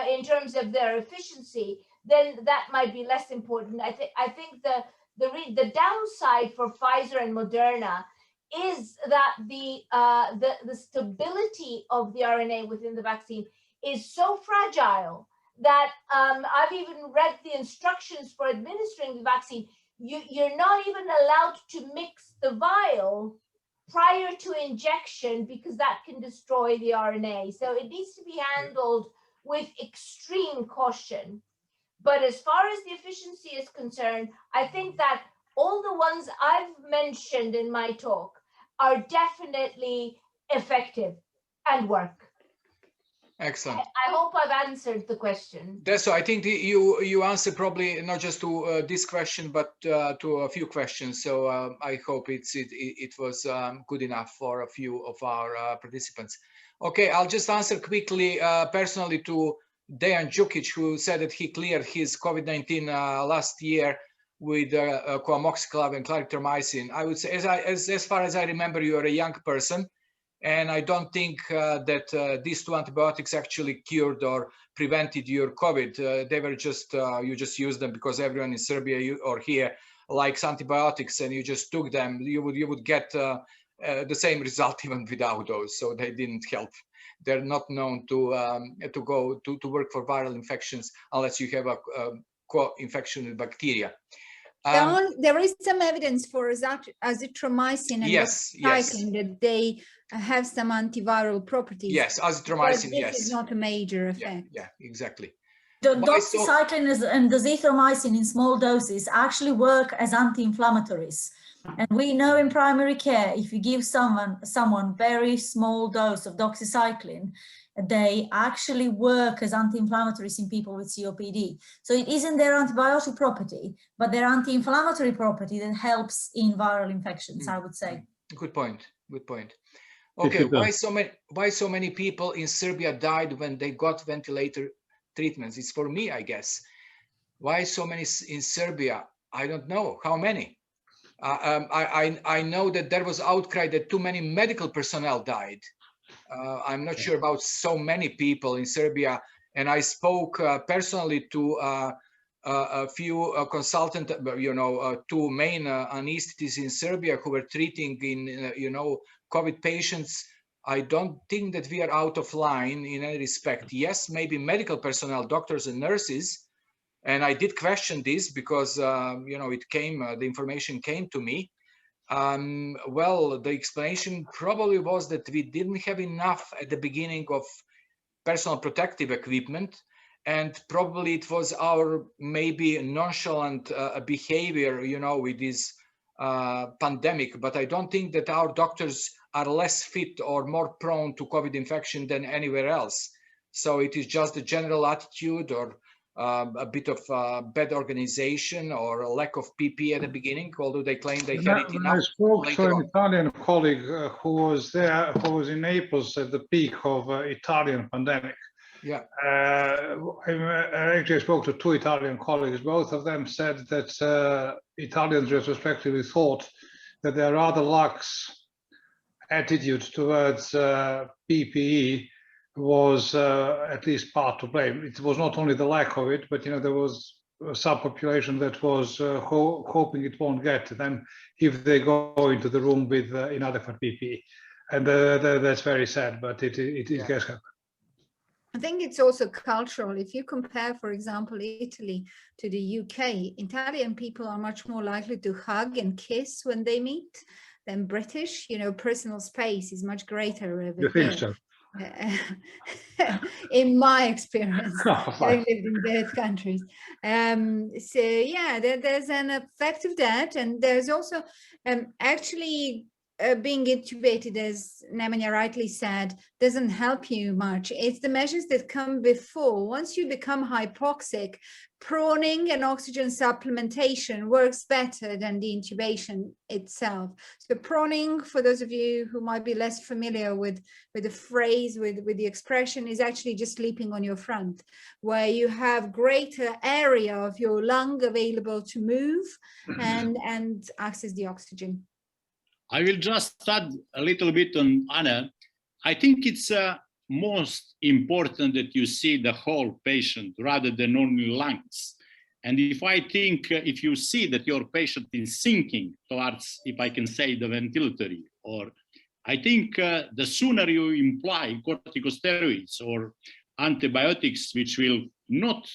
in terms of their efficiency, then that might be less important. I think the downside for Pfizer and Moderna is that the stability of the RNA within the vaccine is so fragile that I've even read the instructions for administering the vaccine. You're not even allowed to mix the vial prior to injection because that can destroy the RNA. So it needs to be handled with extreme caution. But as far as the efficiency is concerned, I think that all the ones I've mentioned in my talk are definitely effective and work. Excellent. I hope I've answered the question. So I think you answered probably not just to this question, but to a few questions. So I hope it was good enough for a few of our participants. Okay, I'll just answer quickly personally to Dejan Đukić, who said that he cleared his COVID-19 last year with coamoxiclav and clarithromycin. I would say, as far as I remember, you are a young person. And I don't think that these two antibiotics actually cured or prevented your COVID. They were just, you just used them because everyone in Serbia or here likes antibiotics and you just took them. You would get the same result even without those. So they didn't help. They're not known to work for viral infections unless you have a co-infection with bacteria. There is some evidence for azithromycin and doxycycline that they have some antiviral properties. Yes, azithromycin, yes. This is not a major effect. Yeah, exactly. The doxycycline and the azithromycin in small doses actually work as anti-inflammatories. And we know in primary care, if you give someone very small dose of doxycycline, they actually work as anti-inflammatories in people with COPD. So it isn't their antibiotic property, but their anti-inflammatory property that helps in viral infections, I would say. Good point. Good point. Okay, why so many people in Serbia died when they got ventilator treatments? It's for me, I guess. Why so many in Serbia? I don't know. How many? I know that there was outcry that too many medical personnel died. I'm not sure about so many people in Serbia, and I spoke personally to a few consultant, two main anesthetists in Serbia who were treating in, COVID patients. I don't think that we are out of line in any respect. Yes, maybe medical personnel, doctors and nurses, and I did question this because it came, the information came to me. Well, the explanation probably was that we didn't have enough at the beginning of personal protective equipment, and probably it was our maybe nonchalant behavior, you know, with this pandemic. But I don't think that our doctors are less fit or more prone to COVID infection than anywhere else. So it is just a general attitude, or a bit of bad organization, or a lack of PPE at the beginning, although they claim they had it enough. I spoke to later an on. Italian colleague who was there, who was in Naples at the peak of Italian pandemic. Yeah. I actually spoke to two Italian colleagues. Both of them said that Italians retrospectively thought that their rather lax attitude towards PPE was at least part to blame. It was not only the lack of it, but, you know, there was a subpopulation that was hoping it won't get them if they go into the room with inadequate PPE. And that's very sad, but it gets happen. I think it's also cultural. If you compare, for example, Italy to the UK, Italian people are much more likely to hug and kiss when they meet than British. You know, personal space is much greater over You think here. so? In my experience, Oh, having lived in both countries. So yeah, there's an effect of that. And there's also actually being intubated, as Nemanja rightly said, doesn't help you much. It's the measures that come before. Once you become hypoxic, proning and oxygen supplementation works better than the intubation itself. So proning, for those of you who might be less familiar with the phrase, with the expression, is actually just sleeping on your front, where you have greater area of your lung available to move and access the oxygen. I will just add a little bit on Anna. I think it's most important that you see the whole patient rather than only lungs. And if you see that your patient is sinking towards, if I can say, the ventilatory, or I think the sooner you imply corticosteroids or antibiotics, which will not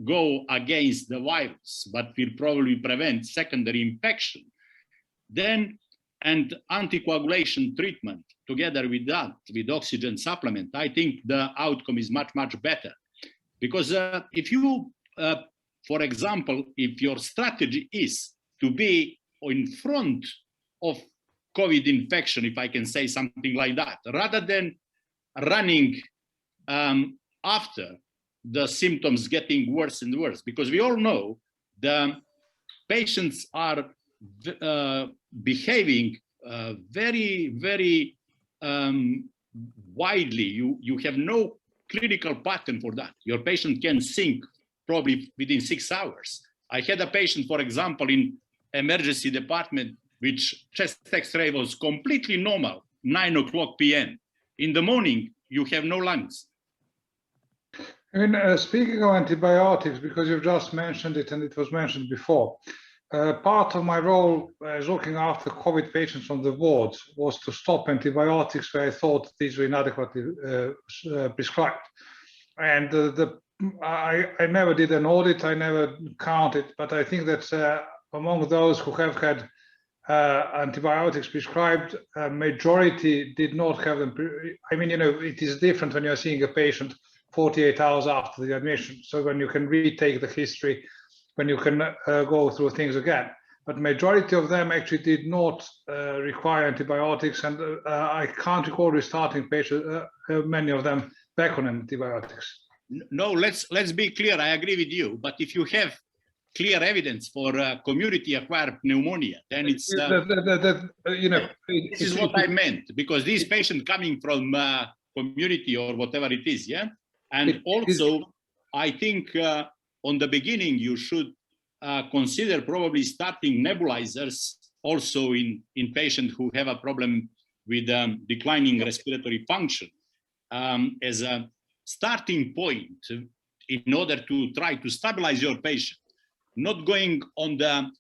go against the virus, but will probably prevent secondary infection, then and anticoagulation treatment together with that, with oxygen supplement, I think the outcome is much, much better. Because if you, for example, if your strategy is to be in front of COVID infection, if I can say something like that, rather than running after the symptoms getting worse and worse, because we all know the patients are behaving very, very widely. You have no clinical pattern for that. Your patient can sink probably within 6 hours. I had a patient, for example, in emergency department, which chest X-ray was completely normal, 9 o'clock p.m. In the morning, you have no lungs. I mean, speaking of antibiotics, because you've just mentioned it and it was mentioned before, part of my role as looking after COVID patients on the wards was to stop antibiotics where I thought these were inadequately prescribed. And I never did an audit, I never counted, but I think that among those who have had antibiotics prescribed, a majority did not have them. I mean, you know, it is different when you're seeing a patient 48 hours after the admission. So when you can retake the history, when you can go through things again. But majority of them actually did not require antibiotics, and I can't recall restarting patients, many of them back on antibiotics. No, let's be clear, I agree with you, but if you have clear evidence for community-acquired pneumonia, then it's, you know, this is what I meant, because these patients coming from community or whatever it is, yeah? And also, I think on the beginning, you should consider probably starting nebulizers also in patients who have a problem with declining respiratory function as a starting point in order to try to stabilize your patient, not going on the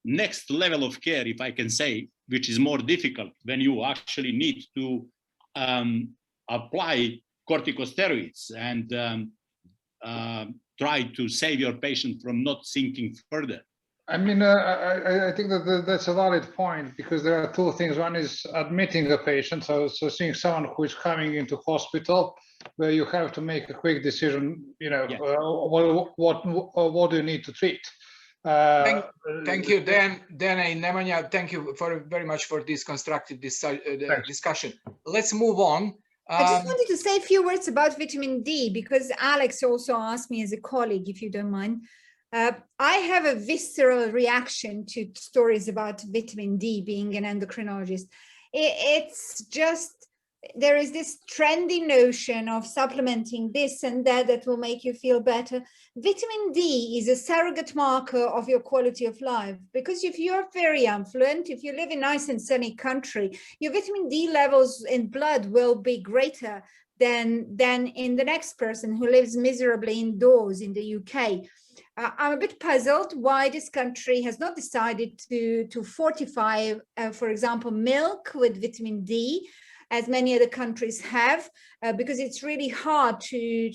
next level of care, if I can say, which is more difficult when you actually need to apply corticosteroids and try to save your patient from not sinking further. I mean, I think that that's a valid point, because there are two things. One is admitting a patient, so seeing someone who is coming into hospital, where you have to make a quick decision, you know, Yes. what do you need to treat. Thank you, Dan and Nemanja. Thank you very much for this constructive discussion. Let's move on. I just wanted to say a few words about vitamin D, because Alex also asked me as a colleague, if you don't mind. I have a visceral reaction to stories about vitamin D, being an endocrinologist. It's just, there is this trendy notion of supplementing this and that will make you feel better. Vitamin D is a surrogate marker of your quality of life, because if you're very affluent, if you live in a nice and sunny country, your vitamin D levels in blood will be greater than in the next person who lives miserably indoors in the UK. I'm a bit puzzled why this country has not decided to fortify, for example, milk with vitamin D, as many other countries have, because it's really hard to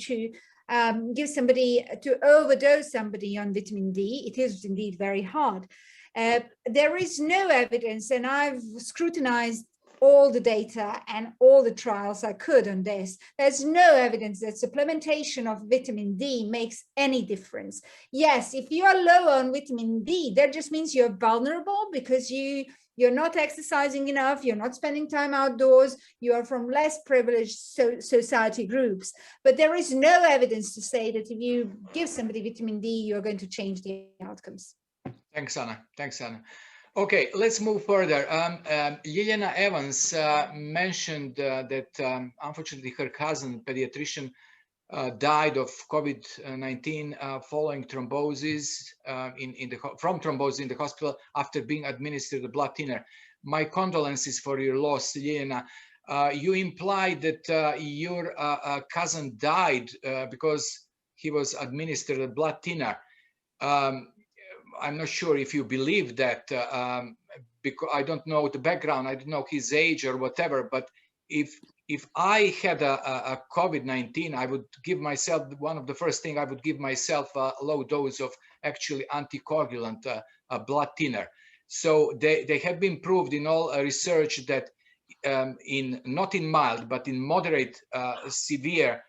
give somebody, to overdose somebody on vitamin D. It is indeed very hard. There is no evidence, and I've scrutinized all the data and all the trials I could on this. There's no evidence that supplementation of vitamin D makes any difference. Yes, if you are low on vitamin D, that just means you're vulnerable, because you're not exercising enough, you're not spending time outdoors, you are from less privileged society groups. But there is no evidence to say that if you give somebody vitamin D, you're going to change the outcomes. Thanks, Anna. Thanks, Anna. Okay, let's move further. Milena Evans mentioned that unfortunately her cousin, pediatrician, died of COVID-19 following thrombosis from thrombosis in the hospital after being administered a blood thinner. My condolences for your loss, Milena. You implied that your cousin died because he was administered a blood thinner. I'm not sure if you believe that, because I don't know the background, I don't know his age or whatever, but if I had a COVID-19, I would give myself, one of the first things I would give myself a low dose of actually anticoagulant, a blood thinner. So they have been proved in all research that not in mild, but in moderate, severe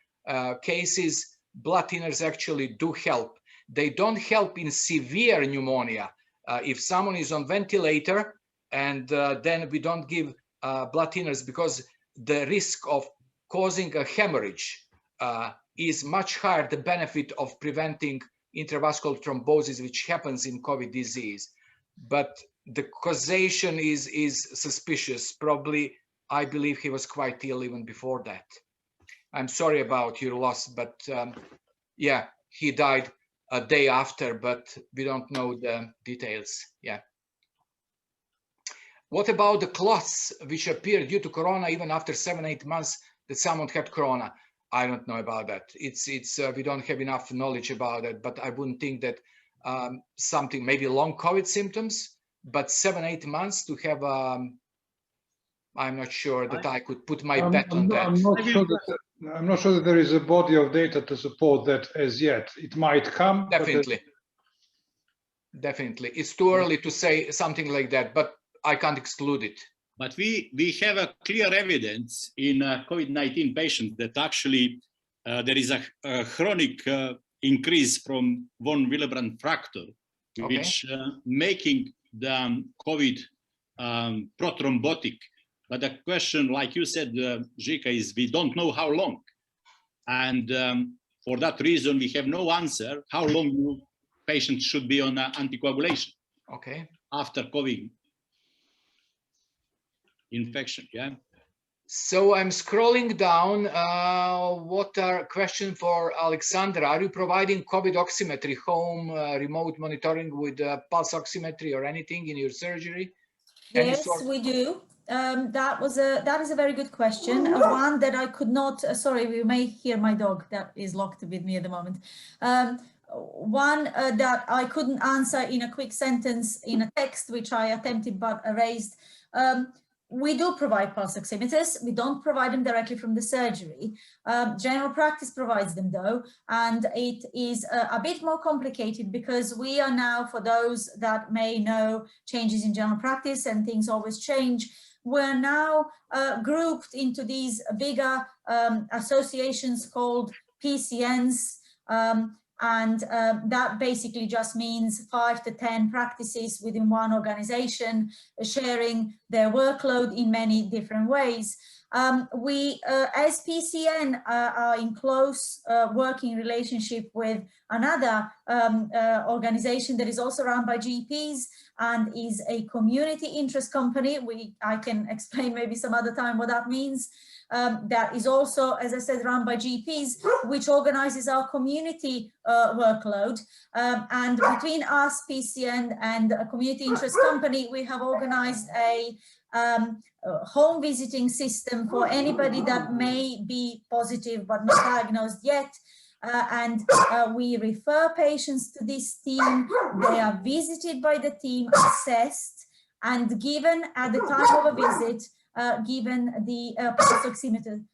cases, blood thinners actually do help. They don't help in severe pneumonia. If someone is on ventilator, and then we don't give blood thinners, because the risk of causing a hemorrhage is much higher, the benefit of preventing intravascular thrombosis, which happens in COVID disease. But the causation is suspicious. Probably, I believe he was quite ill even before that. I'm sorry about your loss, but yeah, he died a day after, but we don't know the details. Yeah. What about the clots which appear due to corona even after 7-8 months that someone had corona? I don't know about that. It's we don't have enough knowledge about it, but I wouldn't think that something, maybe long COVID symptoms, but 7-8 months to have, I'm not sure that I could put my bet on that. I'm not sure that there is a body of data to support that as yet. It might come. Definitely. Definitely. It's too early to say something like that, but I can't exclude it. But we have a clear evidence in COVID-19 patients that actually there is a chronic increase from von Willebrand factor, which making the COVID prothrombotic. But the question, like you said, Žika, is we don't know how long. And for that reason, we have no answer how long patients should be on anticoagulation after COVID infection. Yeah. So I'm scrolling down. What are questions for Aleksandra? Are you providing COVID oximetry, home remote monitoring with pulse oximetry or anything in your surgery? Yes, we do. That is a very good question. One that I could not, sorry, we may hear my dog that is locked with me at the moment. One that I couldn't answer in a quick sentence in a text, which I attempted but erased. we do provide pulse oximeters. We don't provide them directly from the surgery. General practice provides them though, and it is a bit more complicated because we are now, for those that may know changes in general practice and things always change, we're now grouped into these bigger associations called PCNs, and that basically just means 5 to 10 practices within one organization sharing their workload in many different ways. We, as PCN, are in close working relationship with another organization that is also run by GPs and is a community interest company. I can explain maybe some other time what that means. That is also, as I said, run by GPs, which organizes our community workload. And between us, PCN, and a community interest company, we have organized a home visiting system for anybody that may be positive but not diagnosed yet. And we refer patients to this team. They are visited by the team, assessed, and given at the time of a visit, given the pulse oximeter.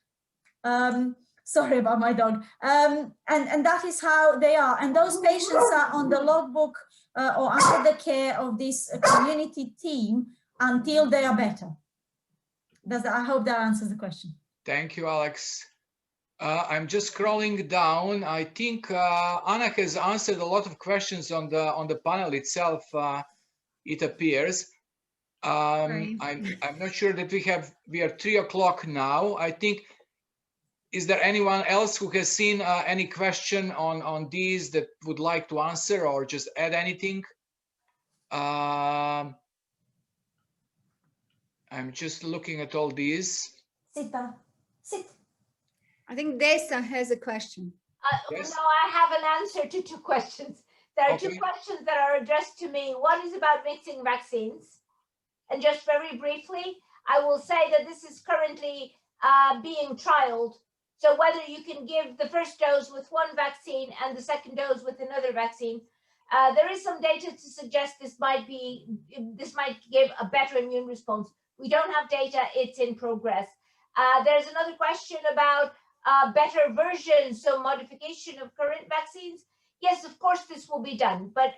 Sorry about my dog. And that is how they are. And those patients are on the logbook or under the care of this community team until they are better. I hope that answers the question. Thank you, Alex. I'm just scrolling down. I think Anna has answered a lot of questions on the panel itself, it appears. I'm not sure that we are 3 o'clock now. I think, is there anyone else who has seen any question on these that would like to answer or just add anything? I'm just looking at all these. Sit. I think Desa has a question. Yes? No, I have an answer to 2 questions. There are 2 questions that are addressed to me. One is about mixing vaccines. And just very briefly, I will say that this is currently being trialed. So whether you can give the first dose with one vaccine and the second dose with another vaccine, there is some data to suggest this might give a better immune response. We don't have data, it's in progress. There's another question about better versions, so modification of current vaccines. Yes, of course, this will be done, but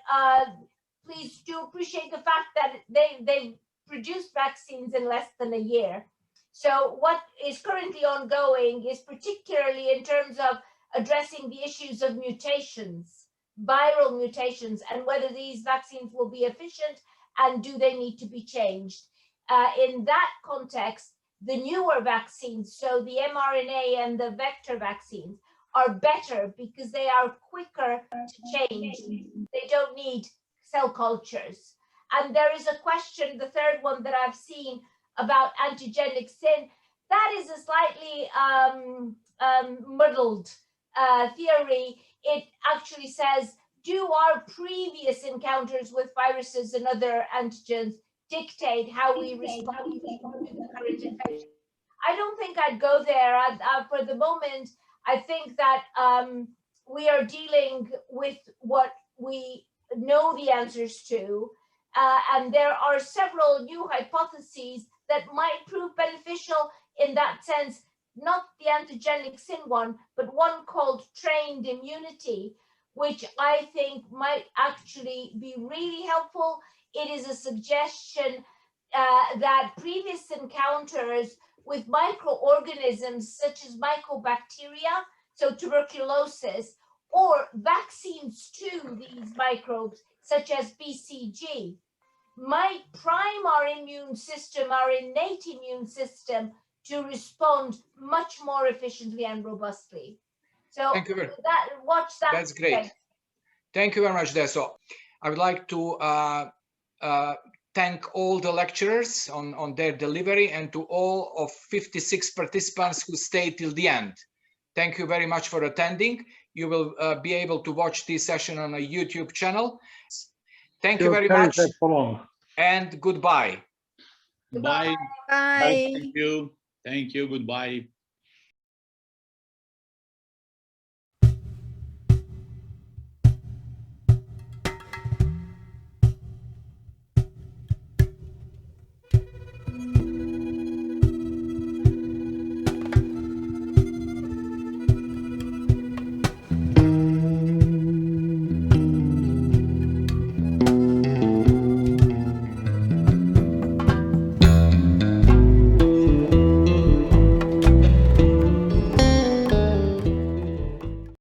please do appreciate the fact that they've produced vaccines in less than a year. So what is currently ongoing is particularly in terms of addressing the issues of mutations, viral mutations, and whether these vaccines will be efficient and do they need to be changed. In that context, the newer vaccines, so the mRNA and the vector vaccines, are better because they are quicker to change. They don't need cell cultures. And there is a question, the third one that I've seen, about antigenic sin. That is a slightly muddled theory. It actually says, do our previous encounters with viruses and other antigens dictate how we respond to the current infection? I don't think I'd go there. For the moment, I think that we are dealing with what we know the answers to. And there are several new hypotheses that might prove beneficial in that sense, not the antigenic sin one, but one called trained immunity, which I think might actually be really helpful. It is a suggestion that previous encounters with microorganisms such as mycobacteria, so tuberculosis, or vaccines to these microbes, such as BCG, might prime our immune system, our innate immune system, to respond much more efficiently and robustly. So thank you watch that. That's great. Space. Thank you very much, Desa. I would like to thank all the lecturers on their delivery and to all of 56 participants who stayed till the end. Thank you very much for attending. You will be able to watch this session on a YouTube channel. Thank you very much and goodbye. Bye. Bye. Thank you. Thank you. Goodbye.